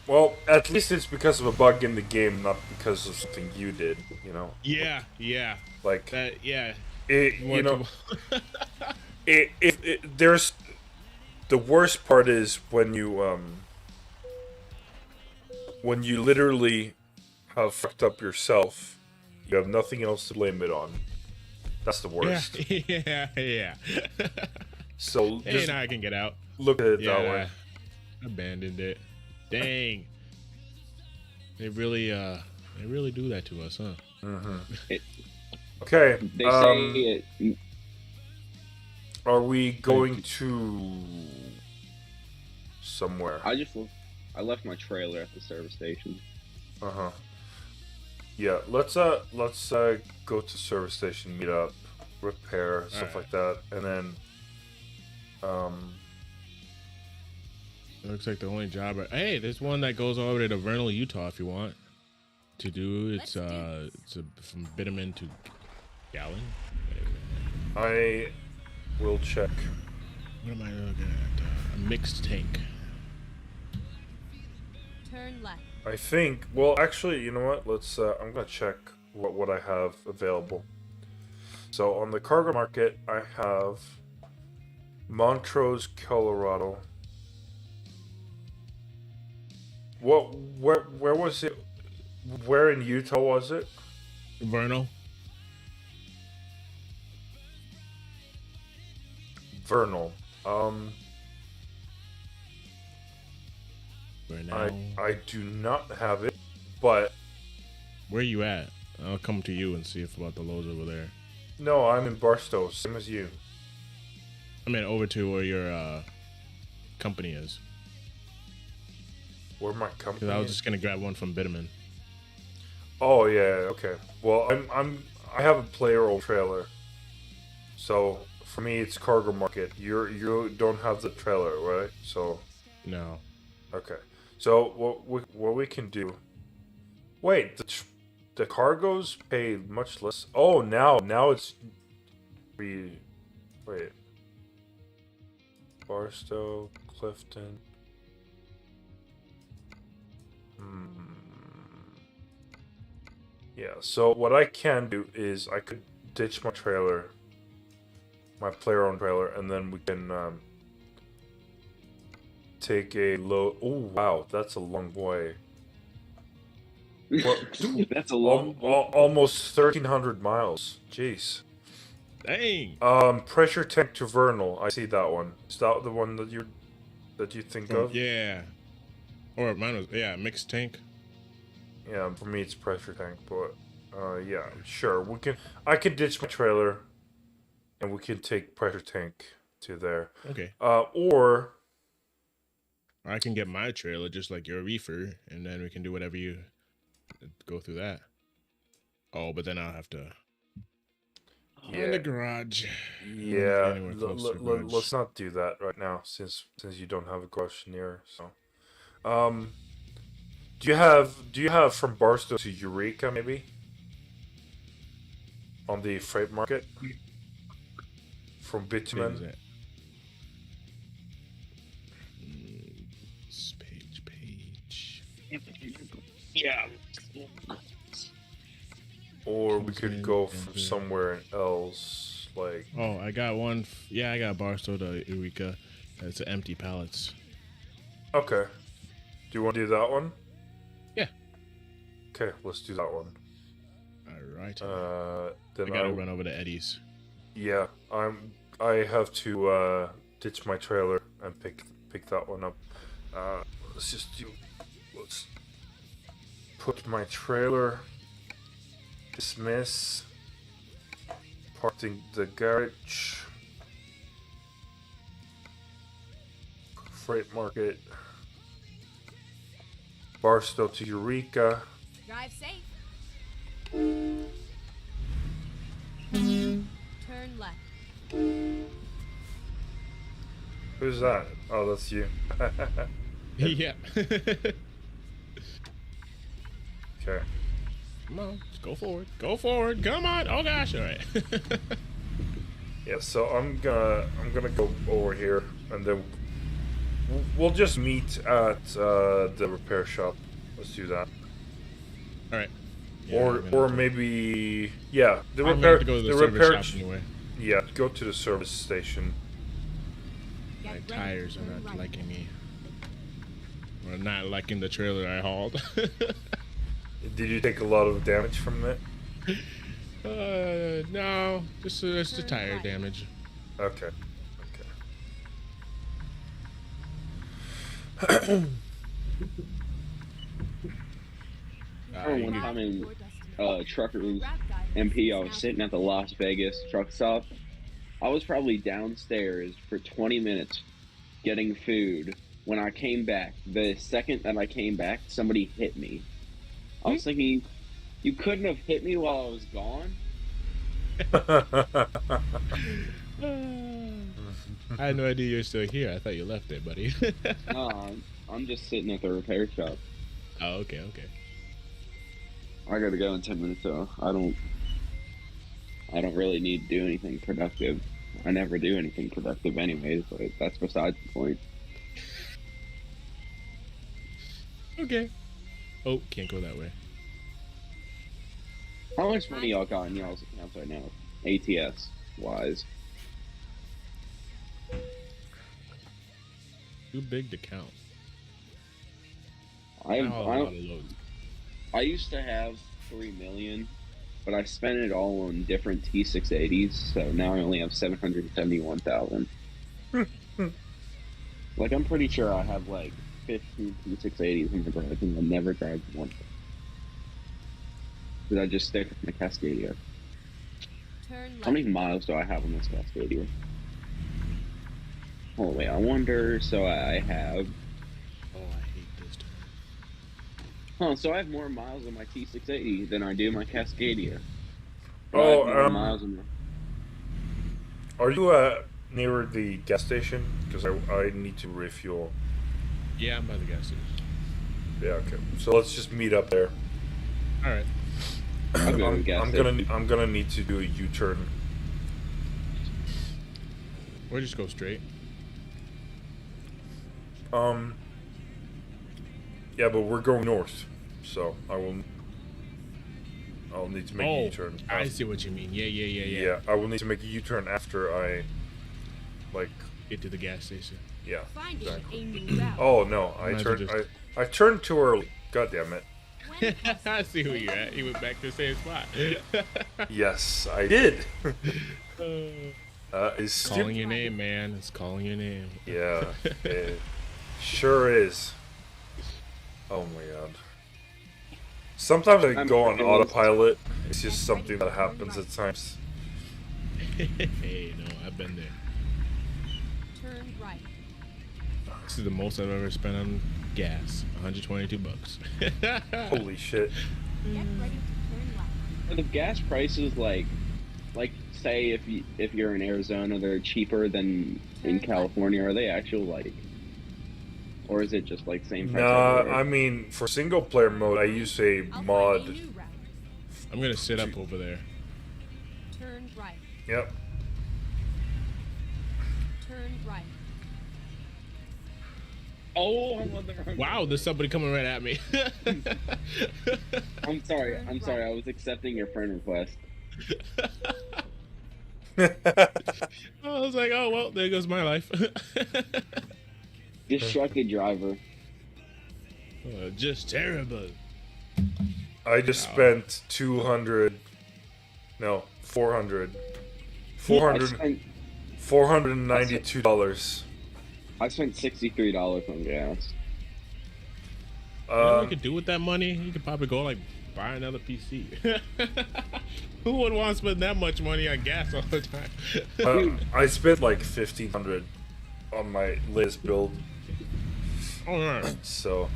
Well, at least it's because of a bug in the game, not because of something you did. You know. Yeah. Like that. Yeah. There's the worst part is when you literally have fucked up yourself. You have nothing else to blame it on. That's the worst. Yeah. So just now I can get out. Look at it that way. Abandoned it. Dang. They really do that to us, huh? Mm-hmm. Okay. They say it. Are we going to somewhere? I left my trailer at the service station. Yeah, let's go to service station, meet up, repair, stuff like that, and then it looks like the only job. Hey, there's one that goes over to Vernal, Utah, if you want to do. It's from bitumen to gallon. I will check. What am I looking at? A mixed tank. Turn left. I think. Well, actually, you know what? Let's. I'm gonna check what I have available. So on the cargo market, I have Montrose, Colorado. Where was it? Where in Utah was it? Vernal. Vernal. I do not have it, but where are you at? I'll come to you and see if about the loads over there. No, I'm in Barstow, same as you. I mean, over to where your company is. Where my company? Because I was just gonna grab one from Bitumen. Oh yeah, okay. Well, I have a player-owned trailer, so for me it's cargo market. You don't have the trailer, right? So no. Okay. So what we can do? Wait, the cargos pay much less. Oh, now it's wait. Barstow, Clifton. Yeah, so what I can do is I could ditch my trailer, my player-owned trailer, and then we can take a load. Oh wow, that's a long way. Well, That's a long. almost 1,300 miles. Jeez. Dang. Pressure tank to Vernal. I see that one. Is that the one that you think of? Yeah. Or mine was mixed tank. Yeah, for me it's pressure tank, but yeah, sure. I can ditch my trailer, and we can take pressure tank to there. Okay. Or I can get my trailer just like your reefer, and then we can do whatever you go through that. Oh, but then I'll have to. In the garage. Yeah, let's not do that right now, since you don't have a garage near. So, do you have from Barstow to Eureka maybe on the freight market from bitumen? Page. Yeah. Or we could go from somewhere else, like. Oh, I got one. Yeah, I got Barstow to Eureka. It's empty pallets. Okay. Do you want to do that one? Yeah. Okay, let's do that one. All right. Then I gotta run over to Eddie's. Yeah, I have to ditch my trailer and pick that one up. Let's put my trailer. Dismiss. Parking the garage. Freight market. Barstow to Eureka. Drive safe. Turn left. Who's that? Oh, that's you. Yeah. Okay. Come on, just go forward. Go forward. Come on. Oh gosh. All right. Yeah. So I'm gonna go over here, and then we'll just meet at the repair shop. Let's do that. All right. Yeah, or maybe the I'm repair. to go to the repair service shop anyway. Yeah, go to the service station. My tires are not liking me. Or not liking the trailer I hauled. Did you take a lot of damage from it? No, just the tire damage. Okay. One time in Truckers MP, I was sitting at the Las Vegas truck stop. I was probably downstairs for 20 minutes getting food. When I came back, the second that I came back, somebody hit me. I was thinking, you couldn't have hit me while I was gone? I had no idea you were still here. I thought you left there, buddy. No, I'm just sitting at the repair shop. Oh, okay. I gotta go in 10 minutes, so I don't really need to do anything productive. I never do anything productive anyways, but that's besides the point. Okay. Oh, can't go that way. How much money y'all got in y'all's accounts right now, ATS wise? Too big to count. I used to have 3 million, but I spent it all on different T680s, so now I only have 771,000. Like, I'm pretty sure I have like 15 T680s in the garage, and I never drive one. Because I just stick with my Cascadia. How many miles do I have on this Cascadia? Oh wait, I wonder. So I have. Oh, I hate this turn. Oh, so I have more miles on my T680 than I do my Cascadia. Miles on are you near the gas station? Because I need to refuel. Yeah, I'm by the gas station. Yeah, okay. So let's just meet up there. All right. I'm gonna need to do a U-turn. Or just go straight. Yeah, but we're going north, so I will I'll need to make a U-turn. I see what you mean. Yeah. Yeah, I will need to make a U-turn after I, like, get to the gas station. Yeah. Finding Exactly. a new route. Oh no, I turned too early. God damn it. I see who you're at. You went back to the same spot. Yes, I did. It's calling your name, man. It's calling your name. Yeah, it sure is. Oh my god. Sometimes I go on autopilot. It's just something that happens at times. Hey, no, I've been there. Turn right. This is the most I've ever spent on gas. $122. Holy shit. Get ready to turn left. Are the gas prices like say if you're in Arizona, they're cheaper than in California? Are they actual like, or is it just like same price? Nah, everywhere? I mean for single player mode, I use a I'll mod. find a new route. I'm gonna sit up over there. Turn right. Yep. Turn right. Oh, I'm on the wrong. Wow, there's somebody coming right at me. I'm sorry. I was accepting your friend request. I was like, oh well, there goes my life. Destructive driver. Just terrible. I just spent 492. I spent $63 on gas. You know what you could do with that money? You could probably go like buy another PC. Who would want to spend that much money on gas all the time? I spent like 1,500 on my latest build. All right. So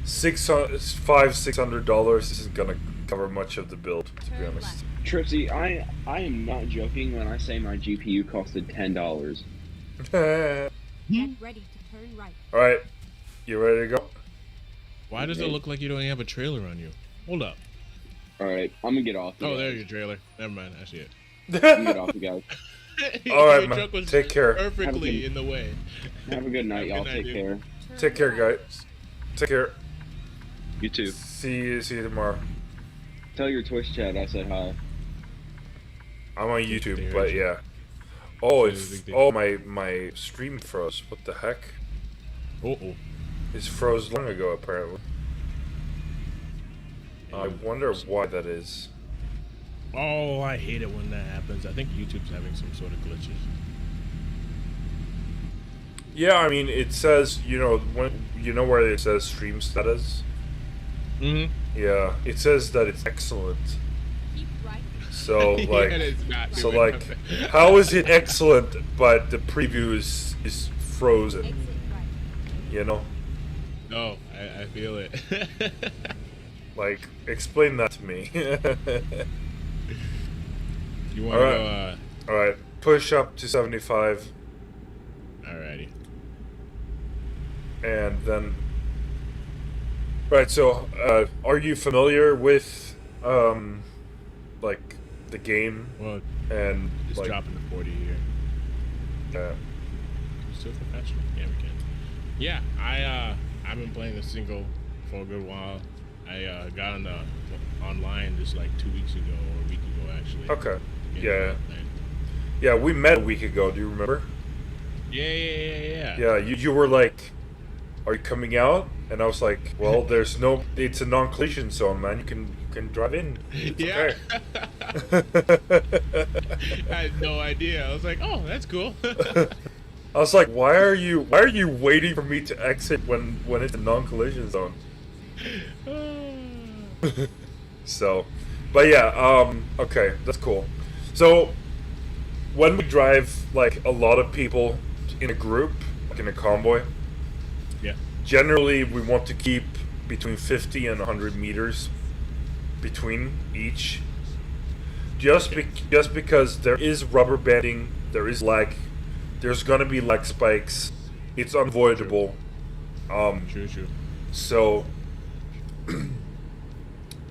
$600 isn't gonna cover much of the build, to be honest. Tripsy, I am not joking when I say my GPU costed $10. Get ready to turn right. All right, you ready to go? Why does it look like you don't have a trailer on you? Hold up. All right, I'm gonna get off. Oh, there's your trailer. Never mind. I see it. I'm gonna get off, you guys. All right, Your man. truck was Take care. Perfectly in the way. Have a good night, y'all. Good night, Take dude. care. Take care, guys. Take care. You too. See you tomorrow. Tell your Twitch chat I said hi. I'm on YouTube, There but is. yeah. Oh, Big deal. oh my stream froze. What the heck? Oh. It's froze long ago, apparently. I wonder why that is. Oh, I hate it when that happens. I think YouTube's having some sort of glitches. Yeah, I mean, it says, where it says stream status? Mm-hmm. Yeah, it says that it's excellent. Keep right. So, like, And it's not so, doing like, nothing. how is it excellent, but the preview is frozen, Exit right. you know? No, I feel it. Like, explain that to me. You want to Alright. Alright, push up to 75, Alrighty. and then... Right, so, are you familiar with, like, the game? Well, And, just like, dropping the 40 here. yeah. Still professional. Yeah, we can. Yeah, I've been playing the single for a good while. I got on the online just like 2 weeks ago or a week ago actually. Okay. Yeah. Yeah, we met a week ago, do you remember? Yeah. Yeah, you were like, are you coming out? And I was like, well, it's a non-collision zone, man. You can drive in. It's Yeah. okay. I had no idea. I was like, oh, that's cool. I was like, why are you waiting for me to exit when it's a non-collision zone? So, but yeah, okay, that's cool. So, when we drive like a lot of people in a group, like in a convoy, Yeah. generally we want to keep between 50 and 100 meters between each. Just because there is rubber banding, there is lag, there's gonna be lag spikes. It's unavoidable. True. So,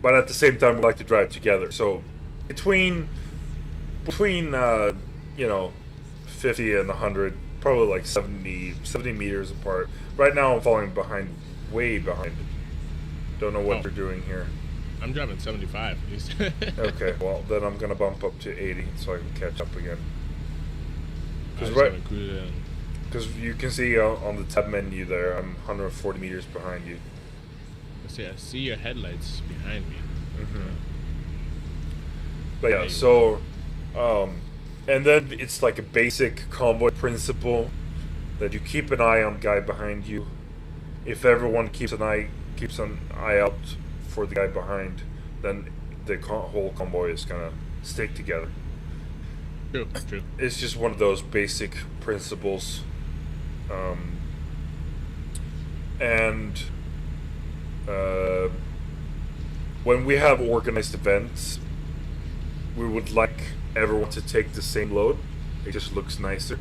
but at the same time, we like to drive together. So, between 50 and 100, probably like 70 meters apart. Right now, I'm falling way behind. Don't know what they're doing here. I'm driving 75 at least. Okay, well then I'm gonna bump up to 80 so I can catch up again. Because you can see on the tab menu there, I'm 140 meters behind you. I see your headlights behind me. Mm-hmm. But yeah, so, and then it's like a basic convoy principle that you keep an eye on the guy behind you. If everyone keeps an eye out for the guy behind, then the whole convoy is gonna stick together. True. It's just one of those basic principles. When we have organized events, we would like everyone to take the same load. It just looks nicer.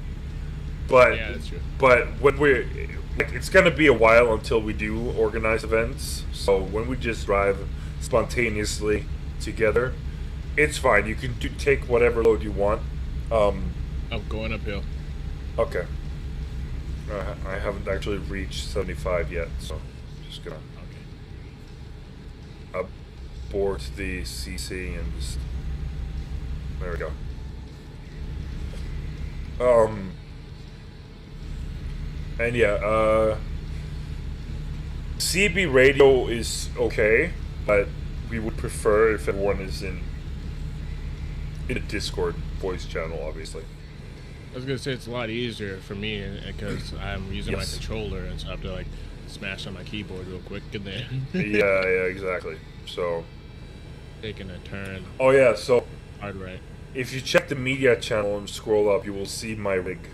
But yeah, that's true. But when it's gonna be a while until we do organized events. So when we just drive spontaneously together, it's fine. You can take whatever load you want. I'm going uphill. Okay. I haven't actually reached 75 yet, so I'm just gonna abort the CC and just. There we go. And yeah, CB radio is okay, but we would prefer if everyone is in a Discord voice channel, obviously. I was gonna say it's a lot easier for me because I'm using my Yes. controller, and so I have to like smash on my keyboard real quick and then yeah, exactly. So taking a turn. Oh yeah, so Hard right. if you check the media channel and scroll up, you will see my rig.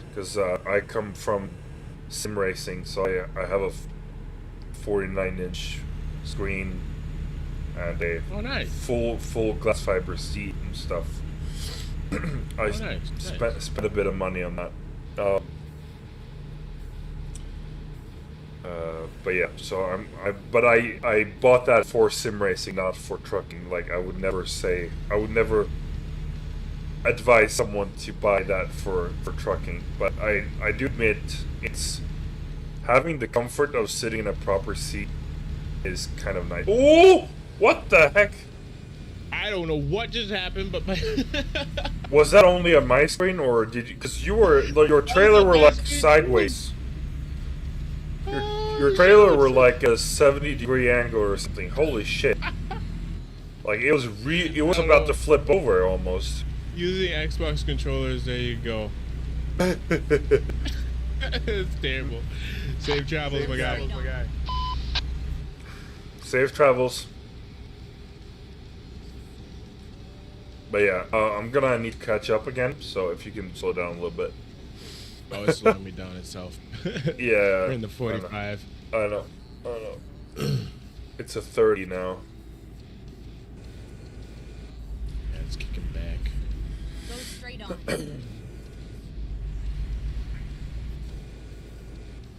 Because I come from sim racing, so I have a 49-inch screen and a full glass fiber seat and stuff. I spent a bit of money on that. But yeah, so I bought that for sim racing, not for trucking. Like I would never advise someone to buy that for trucking. But I do admit it's having the comfort of sitting in a proper seat is kind of nice. Oh, what the heck? I don't know what just happened, but my Was that only on my screen, or did you? Because your trailer were like sideways. Your trailer were like a 70-degree angle or something. Holy shit! Like it was about to flip over almost. Using Xbox controllers, there you go. It's terrible. Safe travels, my guy. Safe travels. But yeah, I'm gonna need to catch up again, so if you can slow down a little bit. Oh, it's slowing me down itself. Yeah. We're in the 45. I know. It's a 30 now. Yeah, it's kicking back. Go straight on.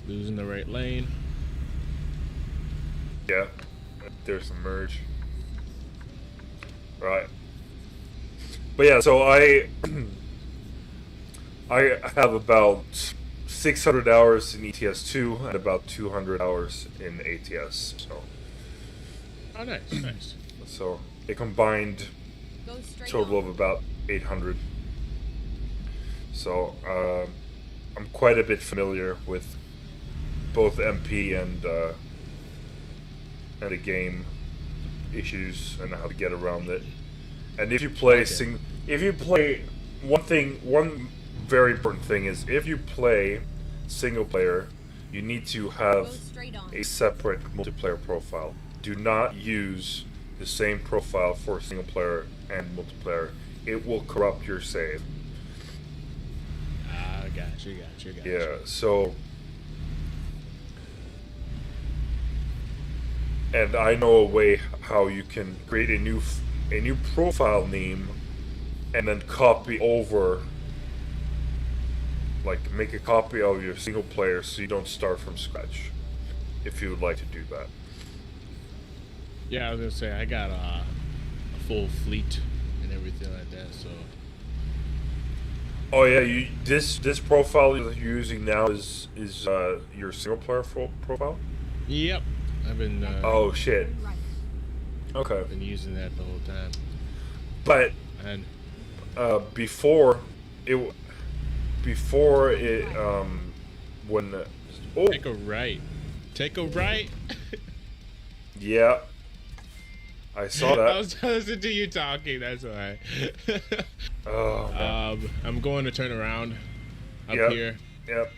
Losing the right lane. Yeah. There's a merge. Right. But yeah, so I have about 600 hours in ETS2 and about 200 hours in ATS. So. Oh, nice. So a combined total of about 800. So I'm quite a bit familiar with both MP and the game issues and how to get around it. And if you play one very important thing is if you play single player, you need to have a separate multiplayer profile. Do not use the same profile for single player and multiplayer. It will corrupt your save. Gotcha. Yeah, so and I know a way how you can create a new profile name and then copy over, like make a copy of your single player so you don't start from scratch, if you would like to do that. Yeah, I was gonna say I got a full fleet and everything like that, so. Oh yeah, this profile you're using now is your single player profile? Yep, I've been. Oh shit. Okay. Been using that the whole time. But And before it when take a right. Take a right. yeah, I saw that. I was listening to you talking. That's why. Oh man. I'm going to turn around up Yep. here. Yep.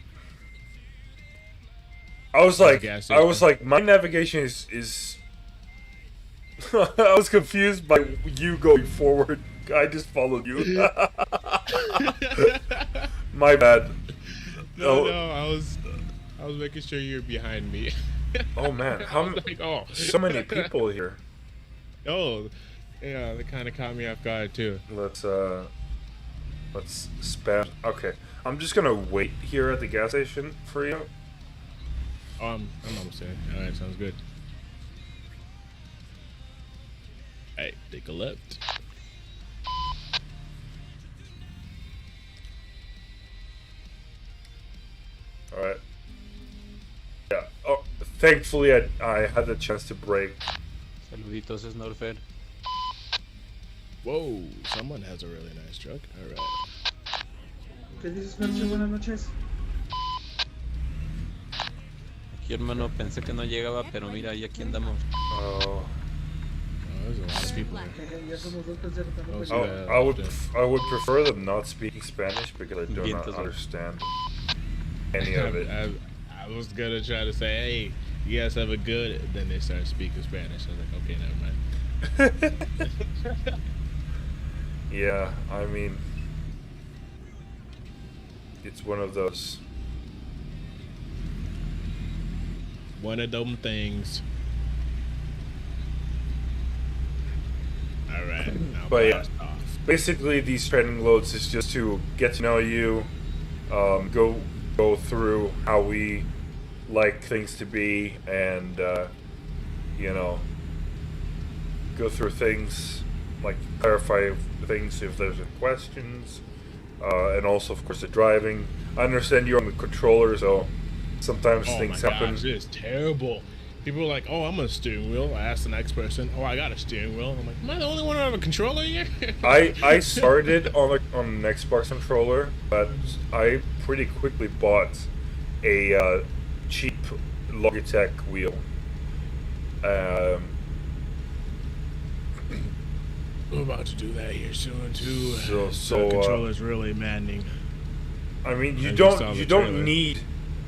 I was like, my navigation is. I was confused by you going forward. I just followed you. My bad. No, I was making sure you're behind me. Oh man, how like, oh, so many people here. Oh, yeah, that kind of caught me off guard too. Let's spam. Okay, I'm just gonna wait here at the gas station for you. Oh, I'm almost there. All right, sounds good. Hey, take a left. All right. Yeah. Oh, thankfully I had the chance to brake. Saluditos, es Norfed. Whoa, someone has a really nice truck. All right. ¿Qué dices, Fercho? Buenas noches. Aquí, hermano, pensé que no llegaba, pero mira, y aquí andamos. Oh. There's a lot of people here. Ya somos dos terceros. I would prefer them not speaking Spanish because I do not understand any of it. I was gonna try to say, hey, you guys have a good. Then they started speaking Spanish. I was like, okay, never mind. Yeah, I mean, it's one of those. One of them things. All right. Now But yeah, blast off. basically these training loads is just to get to know you, go through how we like things to be, and you know, go through things like clarify things if there's any questions, and also of course the driving. I understand you're on the controller, so sometimes things happen. Gosh, this is terrible. People are like, oh, I'm on a steering wheel. I asked the next person, oh, I got a steering wheel. I'm like, am I the only one who have a controller here? I started on an Xbox controller, but I pretty quickly bought a cheap Logitech wheel. We're about to do that here soon too. So the controller's really maddening. I mean, you I don't just saw the trailer. need.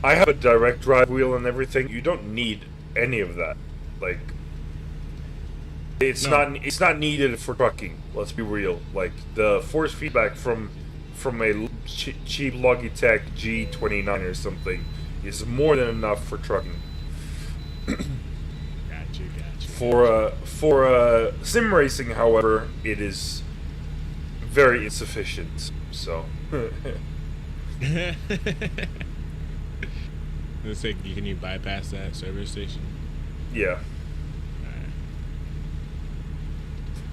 I have a direct drive wheel and everything. You don't need any of that. Like, it's not needed for trucking. Let's be real. Like, the force feedback from a cheap Logitech G29 or something is more than enough for trucking. Gotcha. For sim racing, however, it is very insufficient. So. Let's say, can you bypass that service station? Yeah.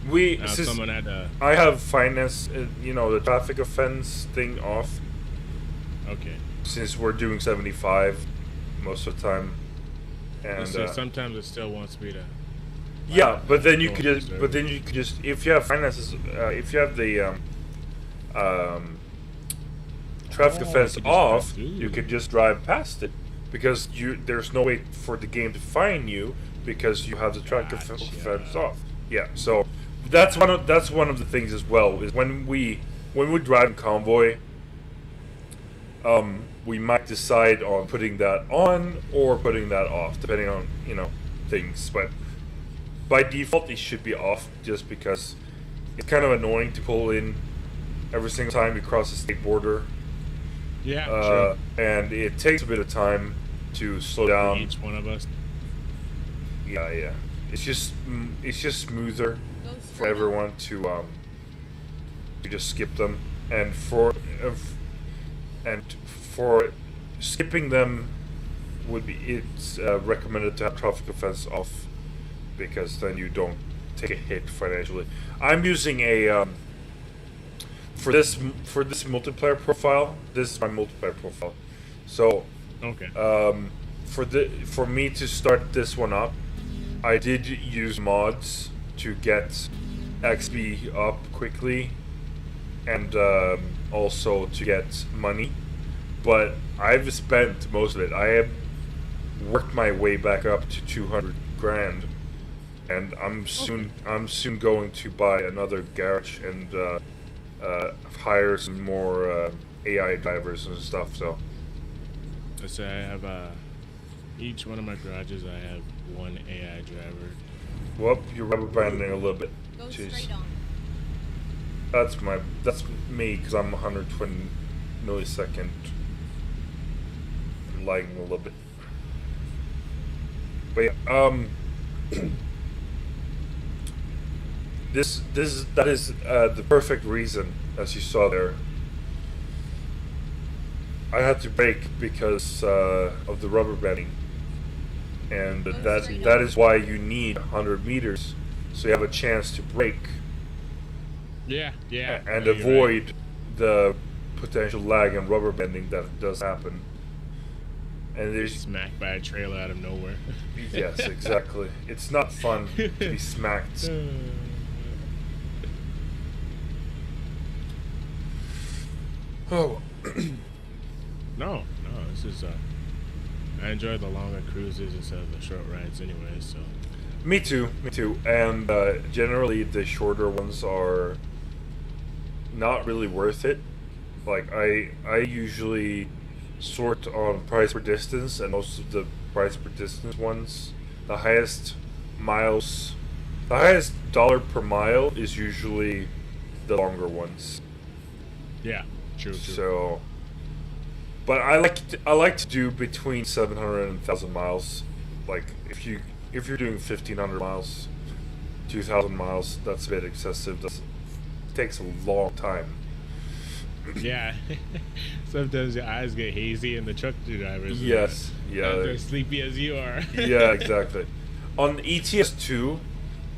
Alright. Someone had I have finance, the traffic offense thing off. Okay. Since we're doing 75 most of the time, and So sometimes it still wants me to. yeah, but then you could just, if you have finances, if you have the traffic offense off, you could just drive past it. Because there's no way for the game to find you because you have the traffic offense off. Yeah, so that's one of the things as well is when we drive in convoy, we might decide on putting that on or putting that off depending on things. But by default, it should be off just because it's kind of annoying to pull in every single time you cross the state border. Yeah, sure. And it takes a bit of time to slow down. Each one of us. Yeah. It's just smoother for everyone to just skip them, and for skipping them it's recommended to have traffic offense off because then you don't take a hit financially. I'm using a for this multiplayer profile. This is my multiplayer profile. So okay. For me to start this one up, I did use mods to get XP up quickly, and also to get money. But I've spent most of it. I have worked my way back up to 200 grand, and I'm soon going to buy another garage and hire some more AI drivers and stuff. So let's say I have each one of my garages. I have one AI driver. Well, you're rubber banding a little bit. Go Jeez. straight on. That's me, because I'm 120 millisecond. I'm lagging a little bit. But yeah, that is the perfect reason, as you saw there. I had to brake because of the rubber banding, and that is why you need 100 meters, so you have a chance to brake. Yeah. And No, you're avoid right. the potential lag and rubber bending that does happen. And there's Smacked by a trailer out of nowhere. yes, exactly. It's not fun to be smacked. Oh. No, this is I enjoy the longer cruises instead of the short rides anyway, so. Me too. And generally the shorter ones are not really worth it. Like I usually sort on price per distance, and most of the price per distance ones, the highest dollar per mile is usually the longer ones. Yeah, true. So, but I like to do between 700 and 1,000 miles. Like if you're doing 1,500 miles, 2,000 miles, that's a bit excessive. It takes a long time. Yeah. Sometimes your eyes get hazy and the truck drivers Yes, yeah. they're sleepy as you are. Yeah, exactly. On ETS2,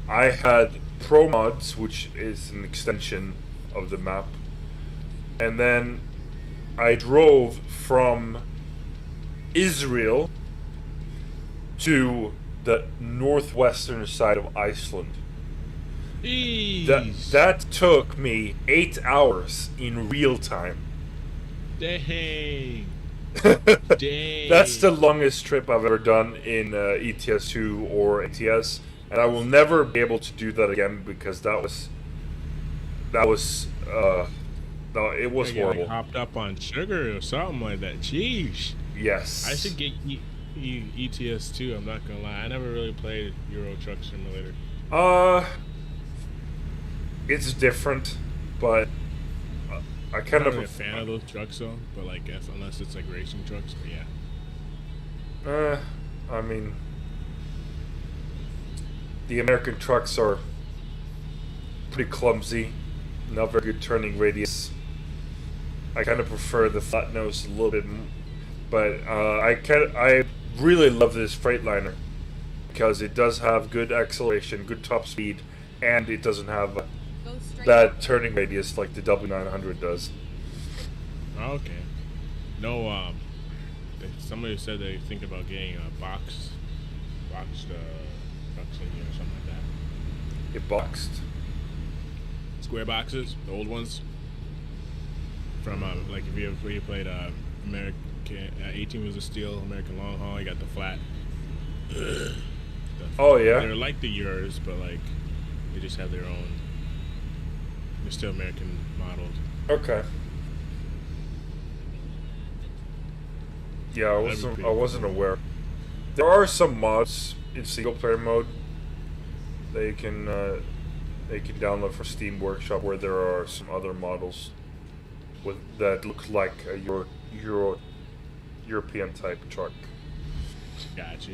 I had Promods, which is an extension of the map, and then I drove from Israel to the northwestern side of Iceland. That took me 8 hours in real time. Dang. That's the longest trip I've ever done in ETS2 or ATS, and I will never be able to do that again because it was horrible. Like hopped up on sugar or something like that. Jeez. Yes. I should get ETS too. I'm not gonna lie. I never really played Euro Truck Simulator. It's different, but I kind I'm of not really a fan of those trucks though. But like, unless it's like racing trucks, but yeah. I mean, the American trucks are pretty clumsy, not very good turning radius. I kind of prefer the flat nose a little bit, but I really love this Freightliner because it does have good acceleration, good top speed, and it doesn't have Go straight bad on. turning radius like the W900 does. Okay. No. Somebody said they think about getting a boxed trucks in here or something like that. It boxed. Square boxes, the old ones. From like if you played American 18 was a steel American long haul, you got the flat. Oh yeah. They're like the yours, but like they just have their own. They're still American modeled. Okay. Yeah, I That'd be pretty wasn't aware. There are some mods in single player mode they can download for Steam Workshop where there are some other models that look like a European type truck. Gotcha.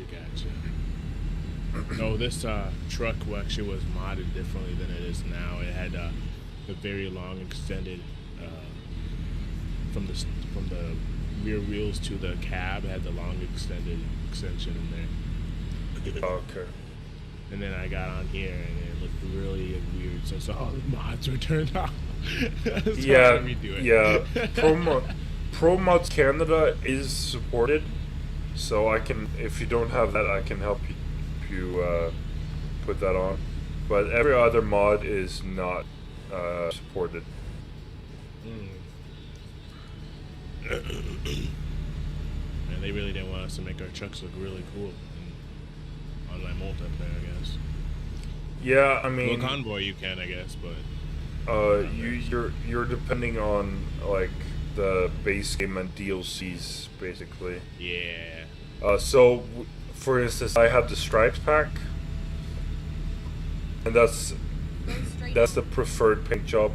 No, this truck actually was modded differently than it is now. It had the very long extended from the rear wheels to the cab. It had the long extension in there. Okay. And then I got on here and it looked really weird. So all the mods were turned off. So Yeah, let me do it. yeah. Promods Canada is supported, so I can. If you don't have that, I can help you put that on. but every other mod is not supported. And they really didn't want us to make our trucks look really cool in online multiplayer, I guess. Yeah, I mean, Well, Convoy you can, I guess, but you're depending on like the base game and DLCs basically. yeah. So for instance, I have the Stripes pack, and that's the preferred paint job.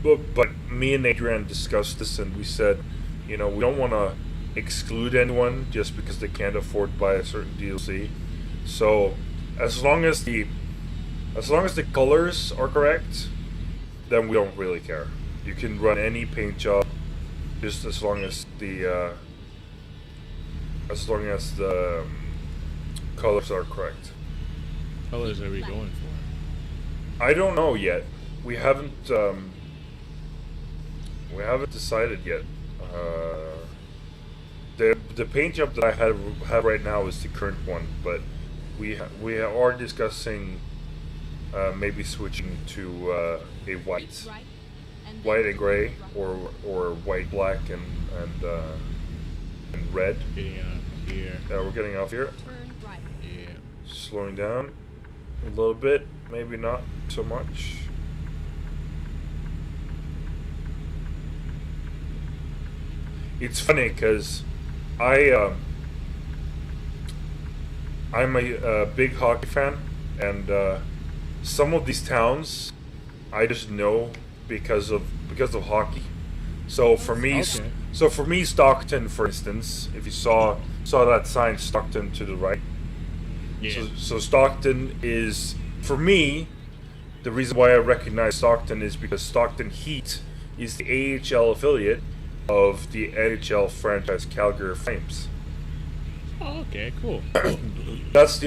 But me and Adrian discussed this, and we said, you know, we don't want to exclude anyone just because they can't afford to buy a certain DLC. So as long as the colors are correct, then we don't really care. You can run any paint job, just as long as the colors are correct. Colors are we going for? I don't know yet. We haven't decided yet. The paint job that I have right now is the current one, but we are discussing maybe switching to a white and gray, or white, black, and red. Getting out here. Yeah, we're getting off here. Turn right. Yeah. Slowing down a little bit, maybe not so much. It's funny because I'm a big hockey fan, and some of these towns I just know because of hockey. So for me, Okay. Stockton, for instance, if you saw that sign, Stockton to the right. Yeah. So Stockton is, for me, the reason why I recognize Stockton is because Stockton Heat is the AHL affiliate of the NHL franchise Calgary Flames. Oh, okay, cool. That's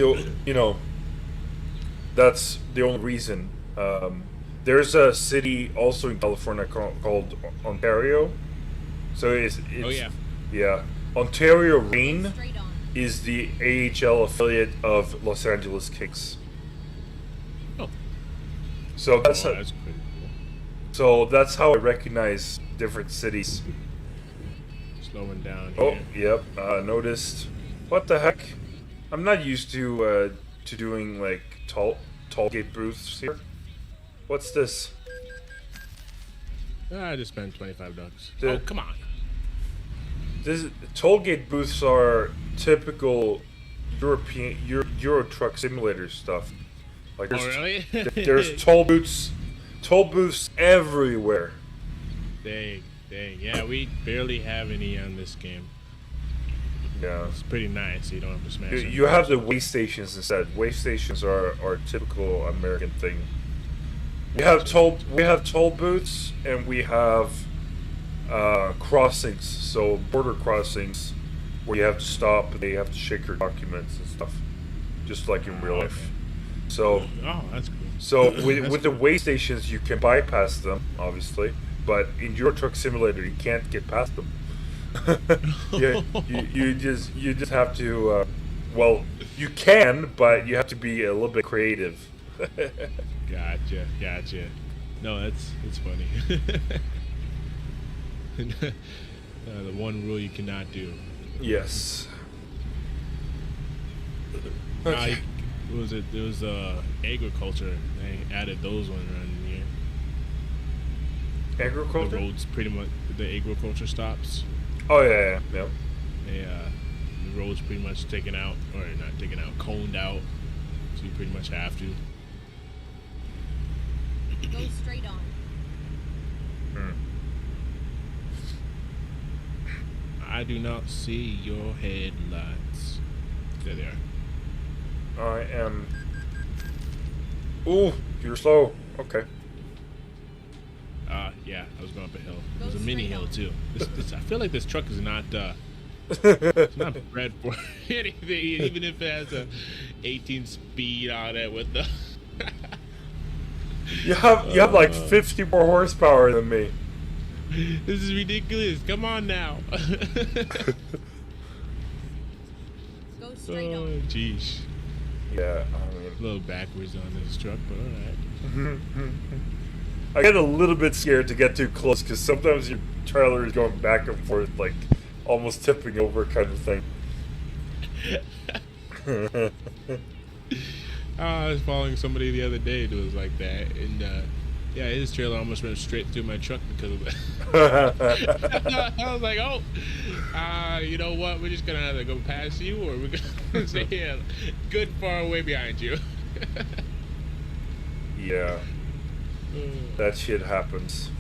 that's the only reason. There's a city also in California called Ontario. So it's Oh, yeah. yeah. Ontario Reign Straight on. is the AHL affiliate of Los Angeles Kings. Oh. So that's Oh, that's pretty cool. so that's how I recognize different cities. Slowing down Oh, here. yep. Noticed. What the heck? I'm not used to doing like toll gate booths here. What's this? I just spent $25. The- Oh, come on. This toll gate booths are typical European Euro Truck Simulator stuff. Like Oh, really? there's toll booths everywhere. Dang. Yeah, we barely have any on this game. Yeah. It's pretty nice. So you don't have to smash it. You have the way stations instead. Way stations are a typical American thing. We have toll booths, and we have crossings, so border crossings where you have to stop and they have to check your documents and stuff, just like in real life. So Oh, that's cool. so with That's the way stations you can bypass them, obviously, but in Euro Truck Simulator you can't get past them. Yeah, you just have to. Well, you can, but you have to be a little bit creative. Gotcha. No, that's funny. The one rule you cannot do. Yes. Okay. It was agriculture. They added those one around here. The Agriculture? roads pretty much, the agriculture stops. Oh yeah. Yep. The roads pretty much taken out, or not taken out, coned out. So you pretty much have to. Go straight on. I do not see your headlights. There they are. I am. Ooh, you're slow. Okay. Yeah, I was going up a hill. Go It was a mini straight hill on. too. I feel like this truck is not it's not bred for anything, even if it has a 18 speed on it with the You have like 50 more horsepower than me. This is ridiculous. Come on now. Go straight Oh, on. jeez. Yeah, A little backwards on this truck, but alright. I get a little bit scared to get too close because sometimes your trailer is going back and forth, like almost tipping over kind of thing. I was following somebody the other day that was like that, and yeah, his trailer almost went straight through my truck because of that. I was like, oh, you know what? We're just gonna either go past you, or we're gonna stay here, good far away behind you. Yeah, that shit happens.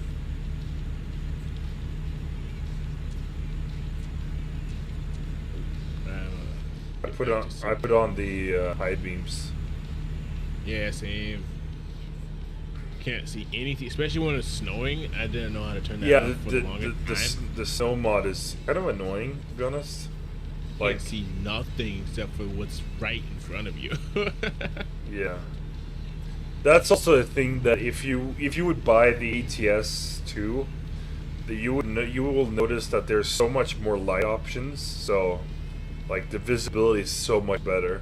I put on the high beams. Yeah, same. Can't see anything, especially when it's snowing. I didn't know how to turn that off for the longest time. The snow mod is kind of annoying, to be honest. Like, can't see nothing except for what's right in front of you. Yeah, that's also a thing that if you would buy the ATS 2, that you will notice that there's so much more light options. So, like, the visibility is so much better.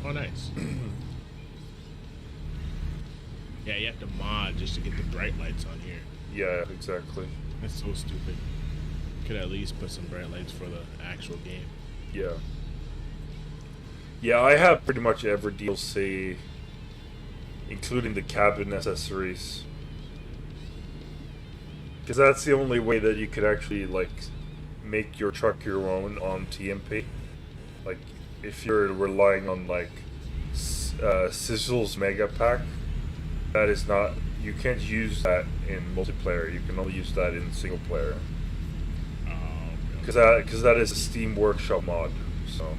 Oh, nice. Yeah, you have to mod just to get the bright lights on here. Yeah, exactly. That's so stupid. Could at least put some bright lights for the actual game. Yeah. Yeah, I have pretty much every DLC, including the cabin accessories. Because that's the only way that you could actually, like, make your truck your own on TMP. Like, if you're relying on, like, Sizzle's Mega Pack, that is not, you can't use that in multiplayer. You can only use that in single player. Because that is a Steam Workshop mod. So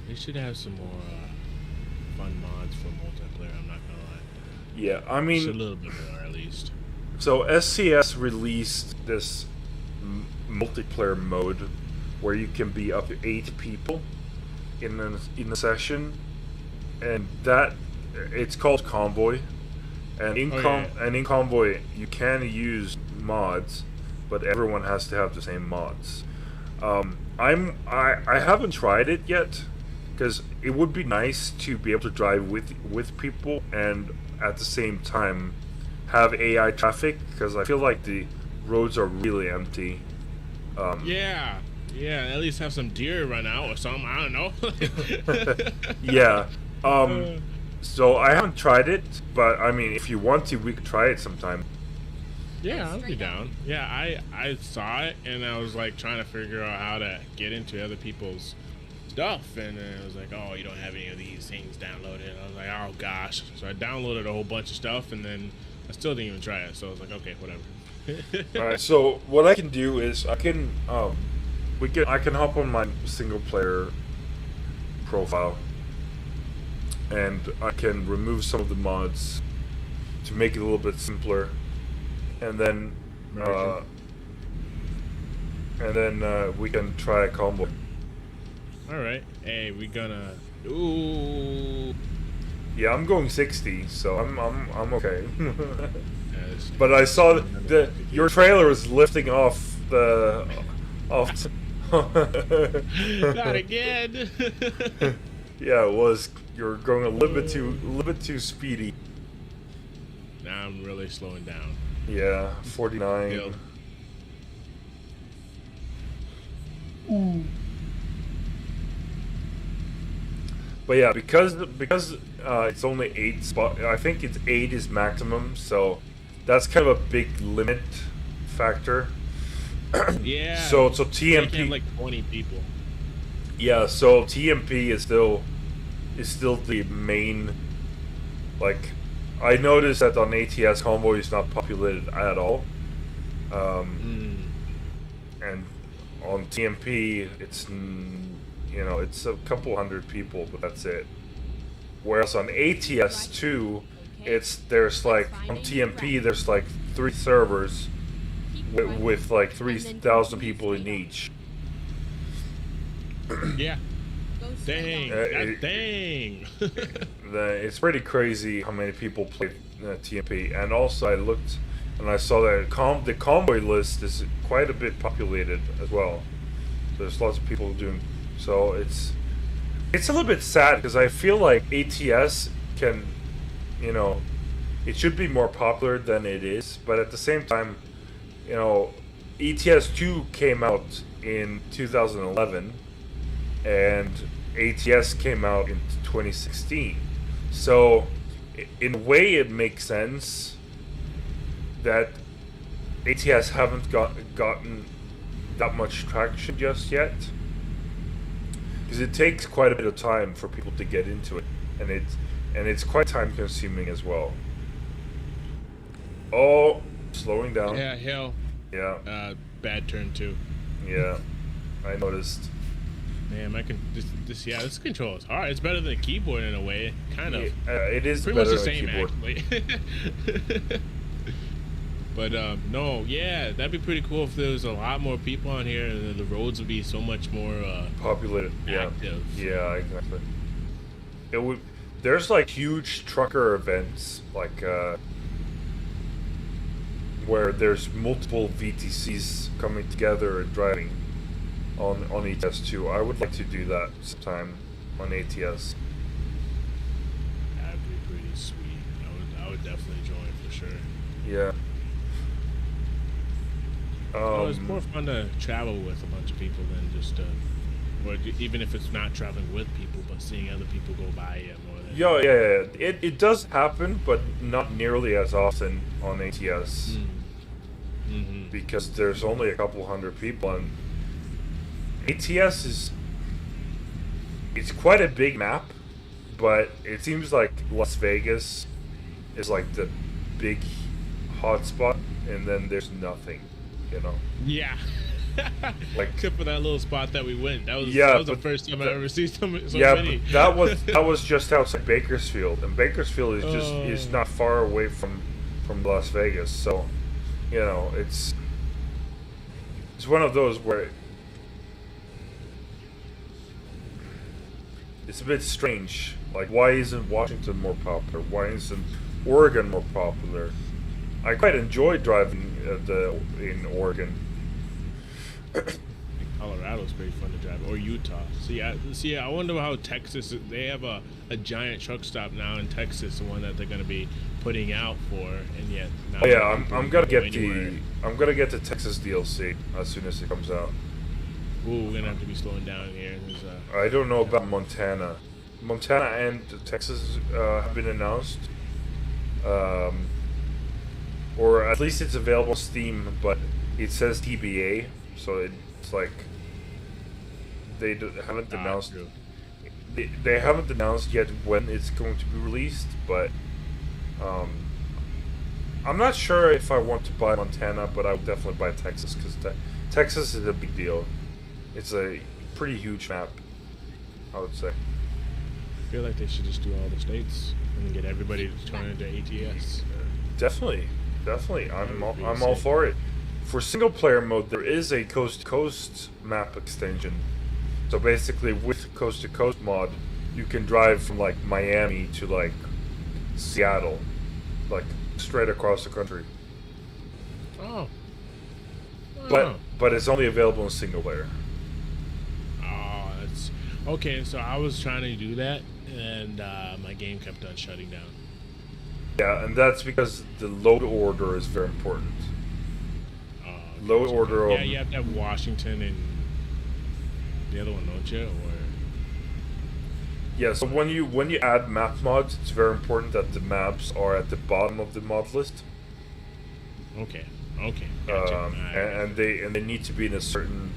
they should have some more fun mods for multiplayer. I'm not gonna lie. Yeah, I mean, just a little bit more at least. So SCS released this multiplayer mode where you can be up to 8 people in a session, and that it's called Convoy, and in in Convoy you can use mods, but everyone has to have the same mods. I haven't tried it yet because it would be nice to be able to drive with people and at the same time have AI traffic, because I feel like the roads are really empty. Yeah, at least have some deer run out or something. I don't know. Yeah. So I haven't tried it, but I mean, if you want to, we could try it sometime. Yeah, I'll be down. Yeah, I saw it and I was like trying to figure out how to get into other people's stuff, and then it was like, oh, you don't have any of these things downloaded. I was like, oh gosh. So I downloaded a whole bunch of stuff, and then I still didn't even try it. So I was like, okay, whatever. All right. So what I can do is I can hop on my single player profile, and I can remove some of the mods to make it a little bit simpler, and then we can try a combo. All right. Hey, we gonna. Ooh. Yeah, I'm going 60, so I'm okay. But I saw that your trailer was lifting off the Not again. Yeah, it was. You're going a little bit too speedy. Now I'm really slowing down. Yeah, 49. Ooh. But yeah, because it's only 8 spot. I think it's 8 is maximum, so that's kind of a big limit factor. Yeah. So TMP can have like 20 people. Yeah, so TMP is still the main. Like, I noticed that on ATS Convoy is not populated at all, and on TMP it's it's a couple hundred people, but that's it. Whereas on ATS 2, there's like on TMP there's like 3 servers with like 3,000 people in each. Yeah. Dang. Dang. It's pretty crazy how many people play TMP. And also I looked and I saw that the convoy list is quite a bit populated as well. There's lots of people doing. So It's a little bit sad because I feel like ATS can, you know, it should be more popular than it is, but at the same time, you know, ETS 2 came out in 2011 and ATS came out in 2016. So in a way it makes sense that ATS haven't gotten that much traction just yet, because it takes quite a bit of time for people to get into it, and it's quite time consuming as well. Oh, slowing down. Yeah, hill. Yeah. Bad turn too. Yeah, I noticed. Man, this control is hard. It's better than the keyboard in a way, kind of. It is pretty better much the than same keyboard. actually. But no, yeah, that'd be pretty cool if there was a lot more people on here, and the roads would be so much more populated. Active. Yeah, exactly. It would. There's like huge trucker events, like where there's multiple VTCs coming together and driving on ETS2. I would like to do that sometime on ATS. That'd be pretty sweet. I would definitely join for sure. Yeah. Well, it's more fun to travel with a bunch of people than just, or even if it's not traveling with people, but seeing other people go by you more than. Yeah. It does happen, but not nearly as often on ATS. Mm-hmm. Because there's only a couple hundred people, and ATS it's quite a big map, but it seems like Las Vegas is like the big hotspot, and then there's nothing. You know. Yeah. Like, except for that little spot that we went. That was the first time I ever seen so many. But that was just outside Bakersfield, and Bakersfield is just is not far away from Las Vegas. So, you know, it's one of those where it's a bit strange. Like, why isn't Washington more popular? Why isn't Oregon more popular? I quite enjoy driving in Oregon. Colorado's pretty fun to drive, or Utah. See, I wonder how Texas. They have a giant truck stop now in Texas, the one that they're going to be putting out for, and yet. Now I'm gonna get the Texas DLC as soon as it comes out. Ooh, we're gonna have to be slowing down here. I don't know about Montana. Montana and Texas have been announced. Or at least it's available on Steam, but it says TBA, so it's like they haven't announced. They haven't announced yet when it's going to be released, but I'm not sure if I want to buy Montana, but I would definitely buy Texas because Texas is a big deal. It's a pretty huge map, I would say. I feel like they should just do all the states and then get everybody to turn into ATS. Definitely. I'm all for it. For single player mode, there is a coast to coast map extension. So basically, with coast to coast mod, you can drive from like Miami to like Seattle, like straight across the country. Oh. But it's only available in single player. Oh, that's okay. So I was trying to do that, and my game kept on shutting down. Yeah, and that's because the load order is very important. Load order. Yeah, you have to have Washington and the other one, don't you? Or yeah, so when you add map mods, it's very important that the maps are at the bottom of the mod list. Okay. Gotcha. And they need to be in a certain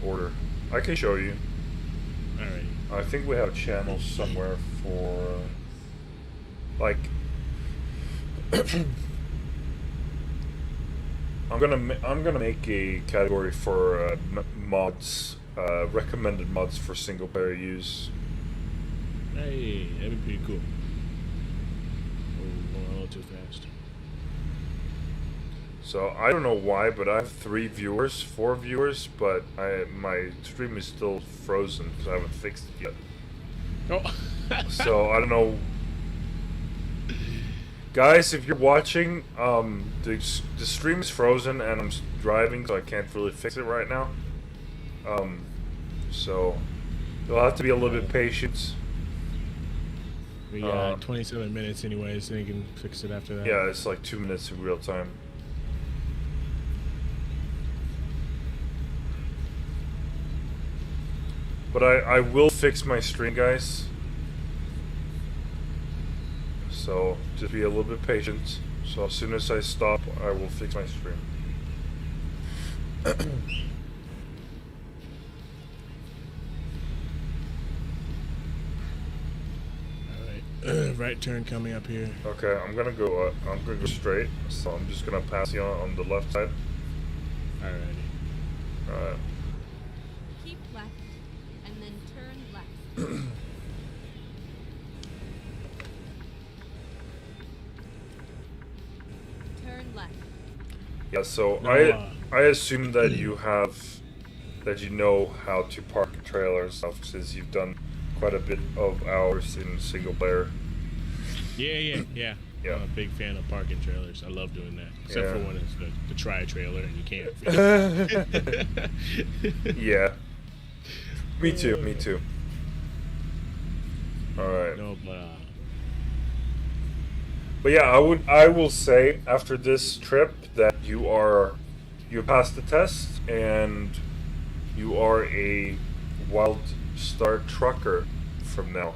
order. I can show you. Alright. I think we have a channel somewhere for like I'm gonna make a category for mods, recommended mods for single player use. Hey, that'd be pretty cool. Oh, going a little too fast. So I don't know why, but I have 4 viewers, but my stream is still frozen because I haven't fixed it yet. Oh. So I don't know. Guys, if you're watching, the stream is frozen and I'm driving, so I can't really fix it right now. So You'll have to be a little bit patient. We got 27 minutes anyway, so you can fix it after that. Yeah, it's like 2 minutes in real time. But I will fix my stream, guys. So just be a little bit patient. So as soon as I stop, I will fix my stream. Alright, right turn coming up here. Okay, I'm gonna go straight. So I'm just gonna pass you on the left side. Alrighty. Alright. Keep left, and then turn left. Turn left. Yeah, so I assume that you know how to park a trailer and stuff, since you've done quite a bit of hours in single player. Yeah. Yeah. I'm a big fan of parking trailers. I love doing that. Except for when it's the tri-trailer and you can't. Yeah. Me too. Alright. No, But yeah, I will say after this trip that you passed the test and you are a Wildstar trucker from now.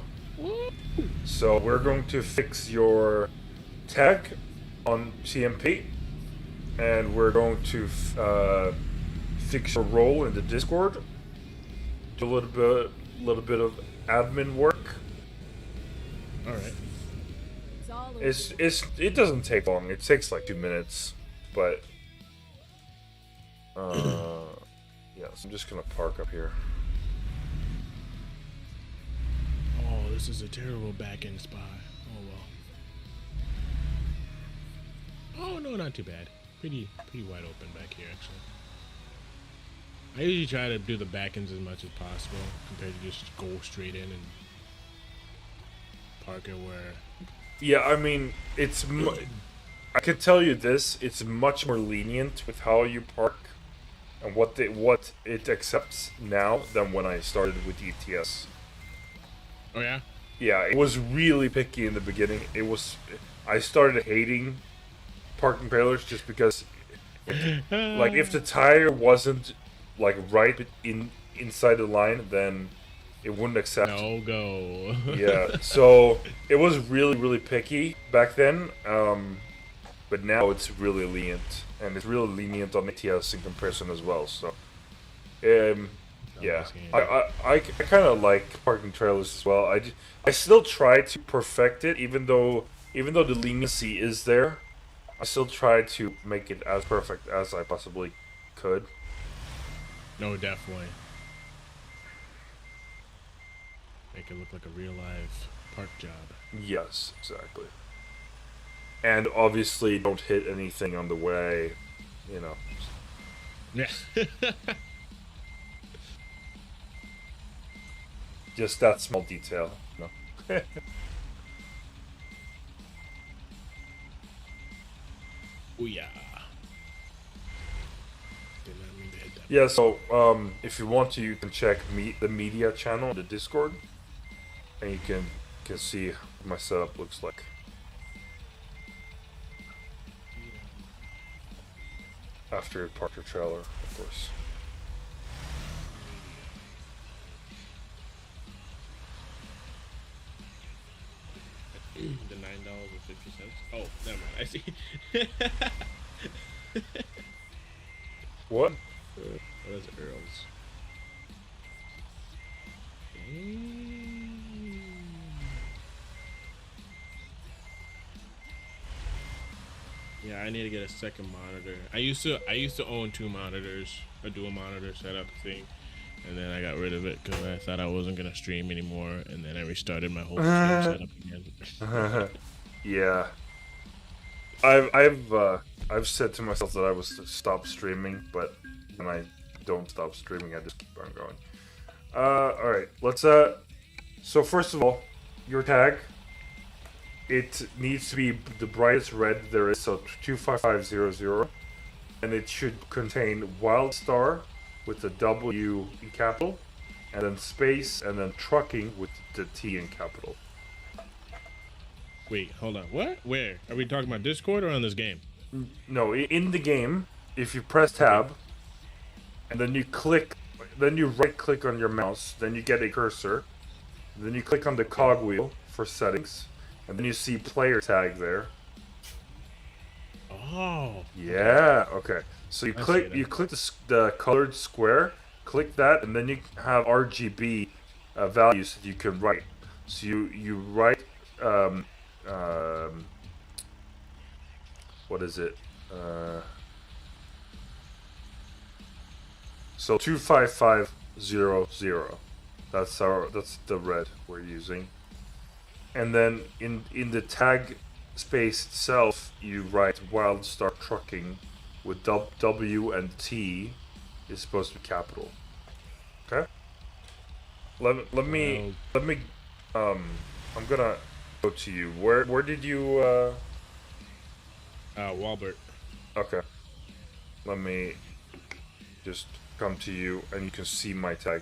So we're going to fix your tag on CMP, and we're going to fix your role in the Discord. Do a little bit of admin work. all right. It's all over. It doesn't take long. It takes like 2 minutes, but yeah. So I'm just gonna park up here. Oh, this is a terrible back-end spot. Oh well. Oh no, not too bad. Pretty wide open back here actually. I usually try to do the back ends as much as possible compared to just go straight in and park it where. Yeah, I mean, I can tell you this: it's much more lenient with how you park and what it accepts now than when I started with ETS. Oh yeah. Yeah, it was really picky in the beginning. I started hating parking trailers just because, like, if the tire wasn't like right inside the line, then it wouldn't accept. No go. Yeah, so it was really picky back then, but now it's really lenient, and it's really lenient on ATS in comparison as well. So, yeah, I kind of like parking trailers as well. I still try to perfect it, even though the leniency is there. I still try to make it as perfect as I possibly could. No, definitely. Make it look like a real live park job. Yes, exactly. And obviously, don't hit anything on the way, you know. Yeah. Just that small detail, you know. Oh yeah. Did not mean to hit that. Yeah, so if you want to, you can check the media channel on the Discord, and you can see what my setup looks like. After you park your trailer, of course. The $9.50. Oh, never mind. I see. What? What is Earl's? Yeah, I need to get a second monitor. I used to own 2 monitors, a dual monitor setup thing, and then I got rid of it because I thought I wasn't gonna stream anymore, and then I restarted my whole stream setup again. Yeah. I've said to myself that I was to stop streaming, but when I don't stop streaming, I just keep on going. Alright, let's so first of all, your tag, it needs to be the brightest red there is, so 25500, and it should contain Wildstar with the W in capital and then space, and then trucking with the T in capital. Wait, hold on. What? Where? Are we talking about Discord or on this game? No, in the game, if you press tab, and then you click, then you right click on your mouse, then you get a cursor, then you click on the cogwheel for settings, and then you see player tag there. Oh. Yeah, okay. So you click the colored square, click that, and then you have RGB values that you can write. So you write what is it? So 25500. That's the red we're using. And then in the tag space itself, you write Wildstar Trucking with W and T is supposed to be capital. Okay? Let me I'm gonna go to you. Where did you Walbert. Okay. Let me just come to you and you can see my tag.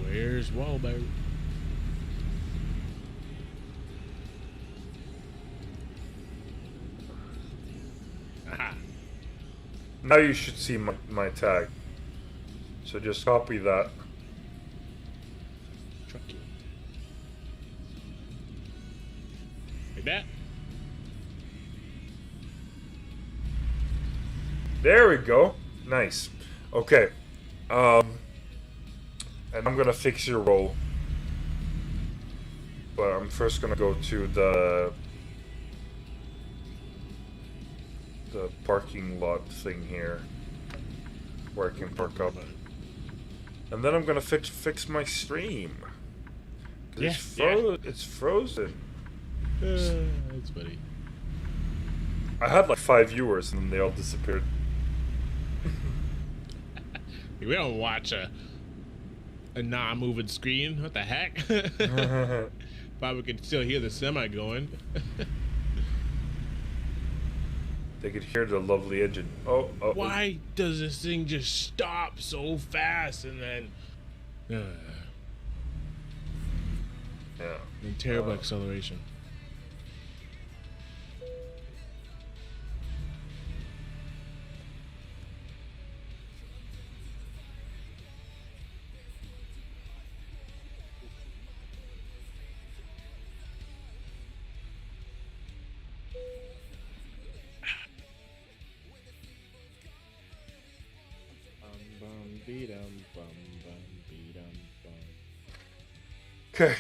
Where's Walbert? Aha. Now you should see my tag. So just copy that. Trucking. Like that. There we go. Nice. Okay. And I'm gonna fix your roll. But I'm first gonna go to the parking lot thing here, where I can park up. And then I'm gonna fix my stream. Yeah, It's frozen. That's funny. I had like 5 viewers and then they all disappeared. We don't watch a non-moving screen. What the heck? Probably could still hear the semi going. They could hear the lovely engine. Oh. Why does this thing just stop so fast and then... Yeah. And terrible acceleration. Okay.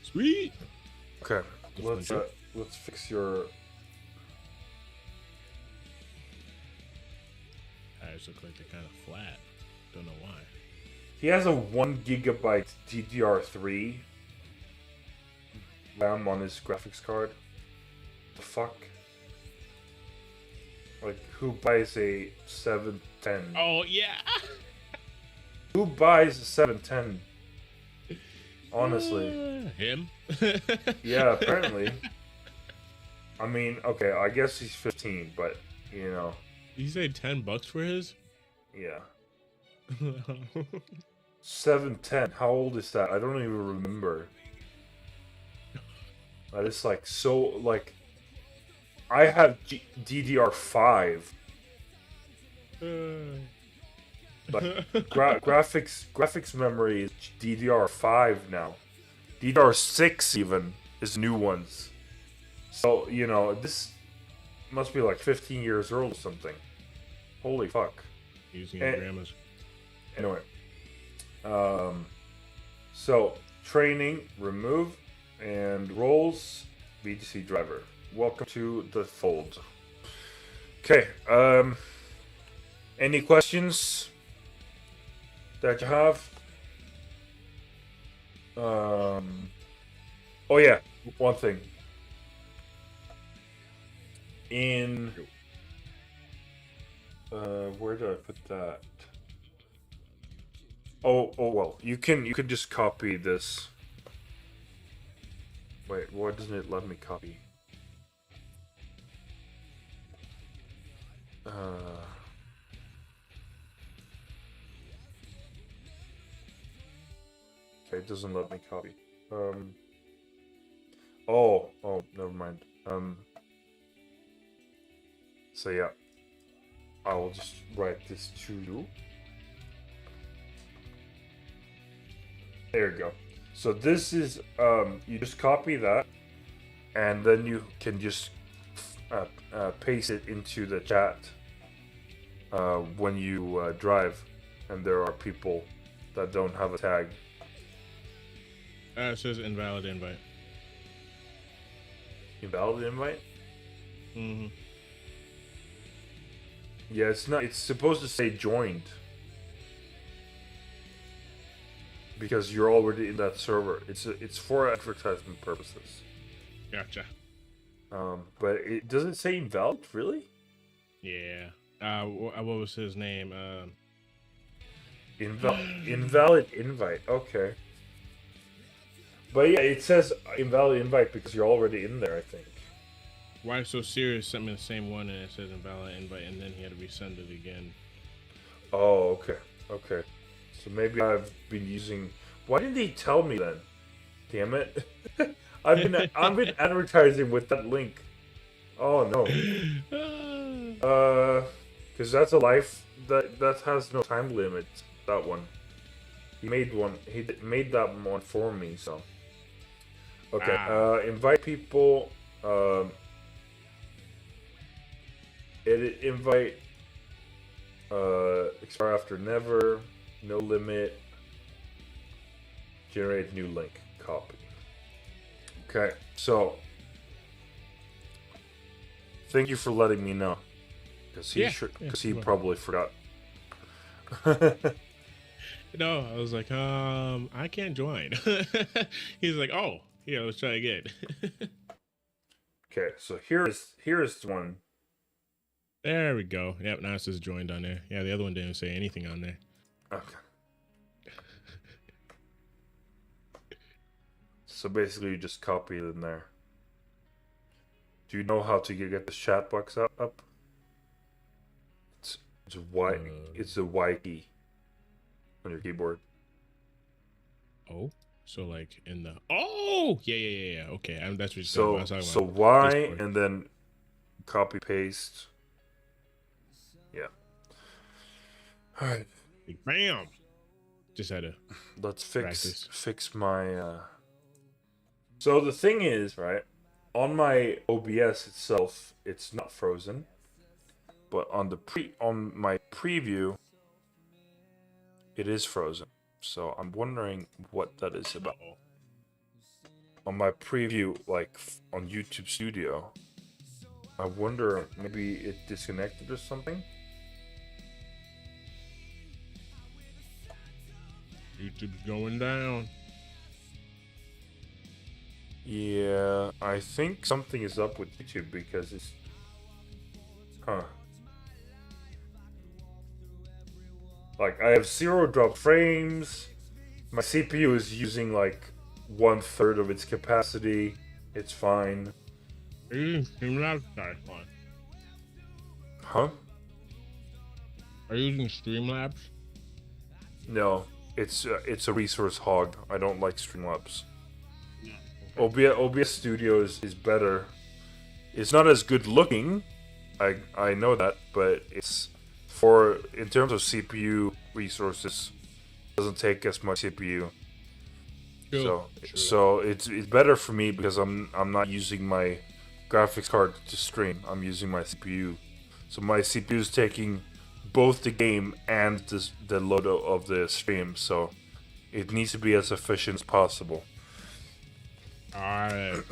Sweet. Okay. Let's fix your. Tires look like they're kind of flat. Don't know why. He has a 1 gigabyte DDR3 RAM on his graphics card. The fuck? Like, who buys a 710? Oh yeah. Who buys a 710? Honestly. Him? Yeah, apparently. I mean, okay, I guess he's 15, but, you know. Did you say $10 for his? Yeah. 710. How old is that? I don't even remember. That is like so, like, I have DDR5. Like graphics memory is DDR5 now. DDR6 even is new ones. So, you know, this must be like 15 years old or something. Holy fuck. Using your grandma's. Anyway. So, training, remove, and roles, BTC driver. Welcome to the fold. Okay, any questions that you have? Oh yeah, one thing. In where did I put that? Oh well, you can just copy this. Wait, why doesn't it let me copy? Okay, it doesn't let me copy. Oh, never mind. So yeah, I will just write this to you. There you go. So this is, you just copy that, and then you can just paste it into the chat when you drive, and there are people that don't have a tag. It says invalid invite. Invalid invite? Mm-hmm. Yeah, it's not. It's supposed to say joined. Because you're already in that server. It's for advertisement purposes. Gotcha. But it doesn't say invalid, really? Yeah. What was his name? Invalid invite. Okay. But yeah, it says invalid invite because you're already in there, I think. Why so serious? Sent me the same one and it says invalid invite, and then he had to resend it again. Oh, okay. Okay. So maybe I've been using. Why didn't they tell me then? Damn it! I've been advertising with that link. Oh no. Because that's a life that has no time limit. That one. He made one. He made that one for me. So. Okay. Invite people. Edit invite. Expire after never. No limit. Generate new link. Copy. Okay, so thank you for letting me know, because he probably forgot. No, I was like, I can't join. He's like, oh, yeah, let's try again. Okay, so here's one. There we go. Yep, now it says joined on there. Yeah, the other one didn't say anything on there. Okay. So basically, you just copy it in there. Do you know how to get the chat box up? It's Y. It's the Y key on your keyboard. Oh, so like in the yeah. Okay, that's what you're so talking about. So Y Discord. And then copy paste. Yeah. All right. Bam. Just had to. Let's fix my. So the thing is, right, on my OBS itself, it's not frozen, but on my preview, it is frozen. So I'm wondering what that is about. On my preview, like on YouTube Studio, I wonder maybe it disconnected or something. YouTube's going down. Yeah, I think something is up with YouTube because it's... Like, I have 0 drop frames. My CPU is using like 1/3 of its capacity. It's fine. Streamlabs? Sorry, fine. Huh? Are you using Streamlabs? No, it's a resource hog. I don't like Streamlabs. OBS Studio is better. It's not as good looking, I know that, but it's in terms of CPU resources, it doesn't take as much CPU. True. So it's better for me because I'm not using my graphics card to stream. I'm using my CPU. So my CPU is taking both the game and the load of the stream. So it needs to be as efficient as possible. Alright.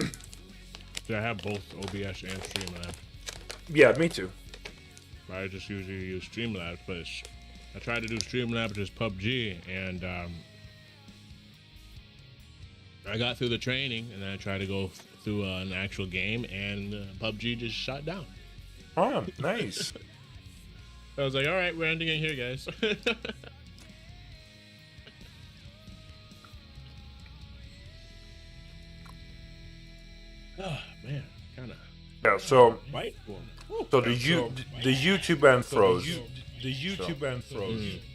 So I have both OBS and Streamlabs. Yeah, me too. I just usually use Streamlabs, but I tried to do Streamlabs as PUBG, and I got through the training, and then I tried to go through an actual game, and PUBG just shut down. Oh, nice. I was like, alright, we're ending it here, guys. Oh man, kind of Yeah, so Right? so the YouTube band froze. The YouTube band froze.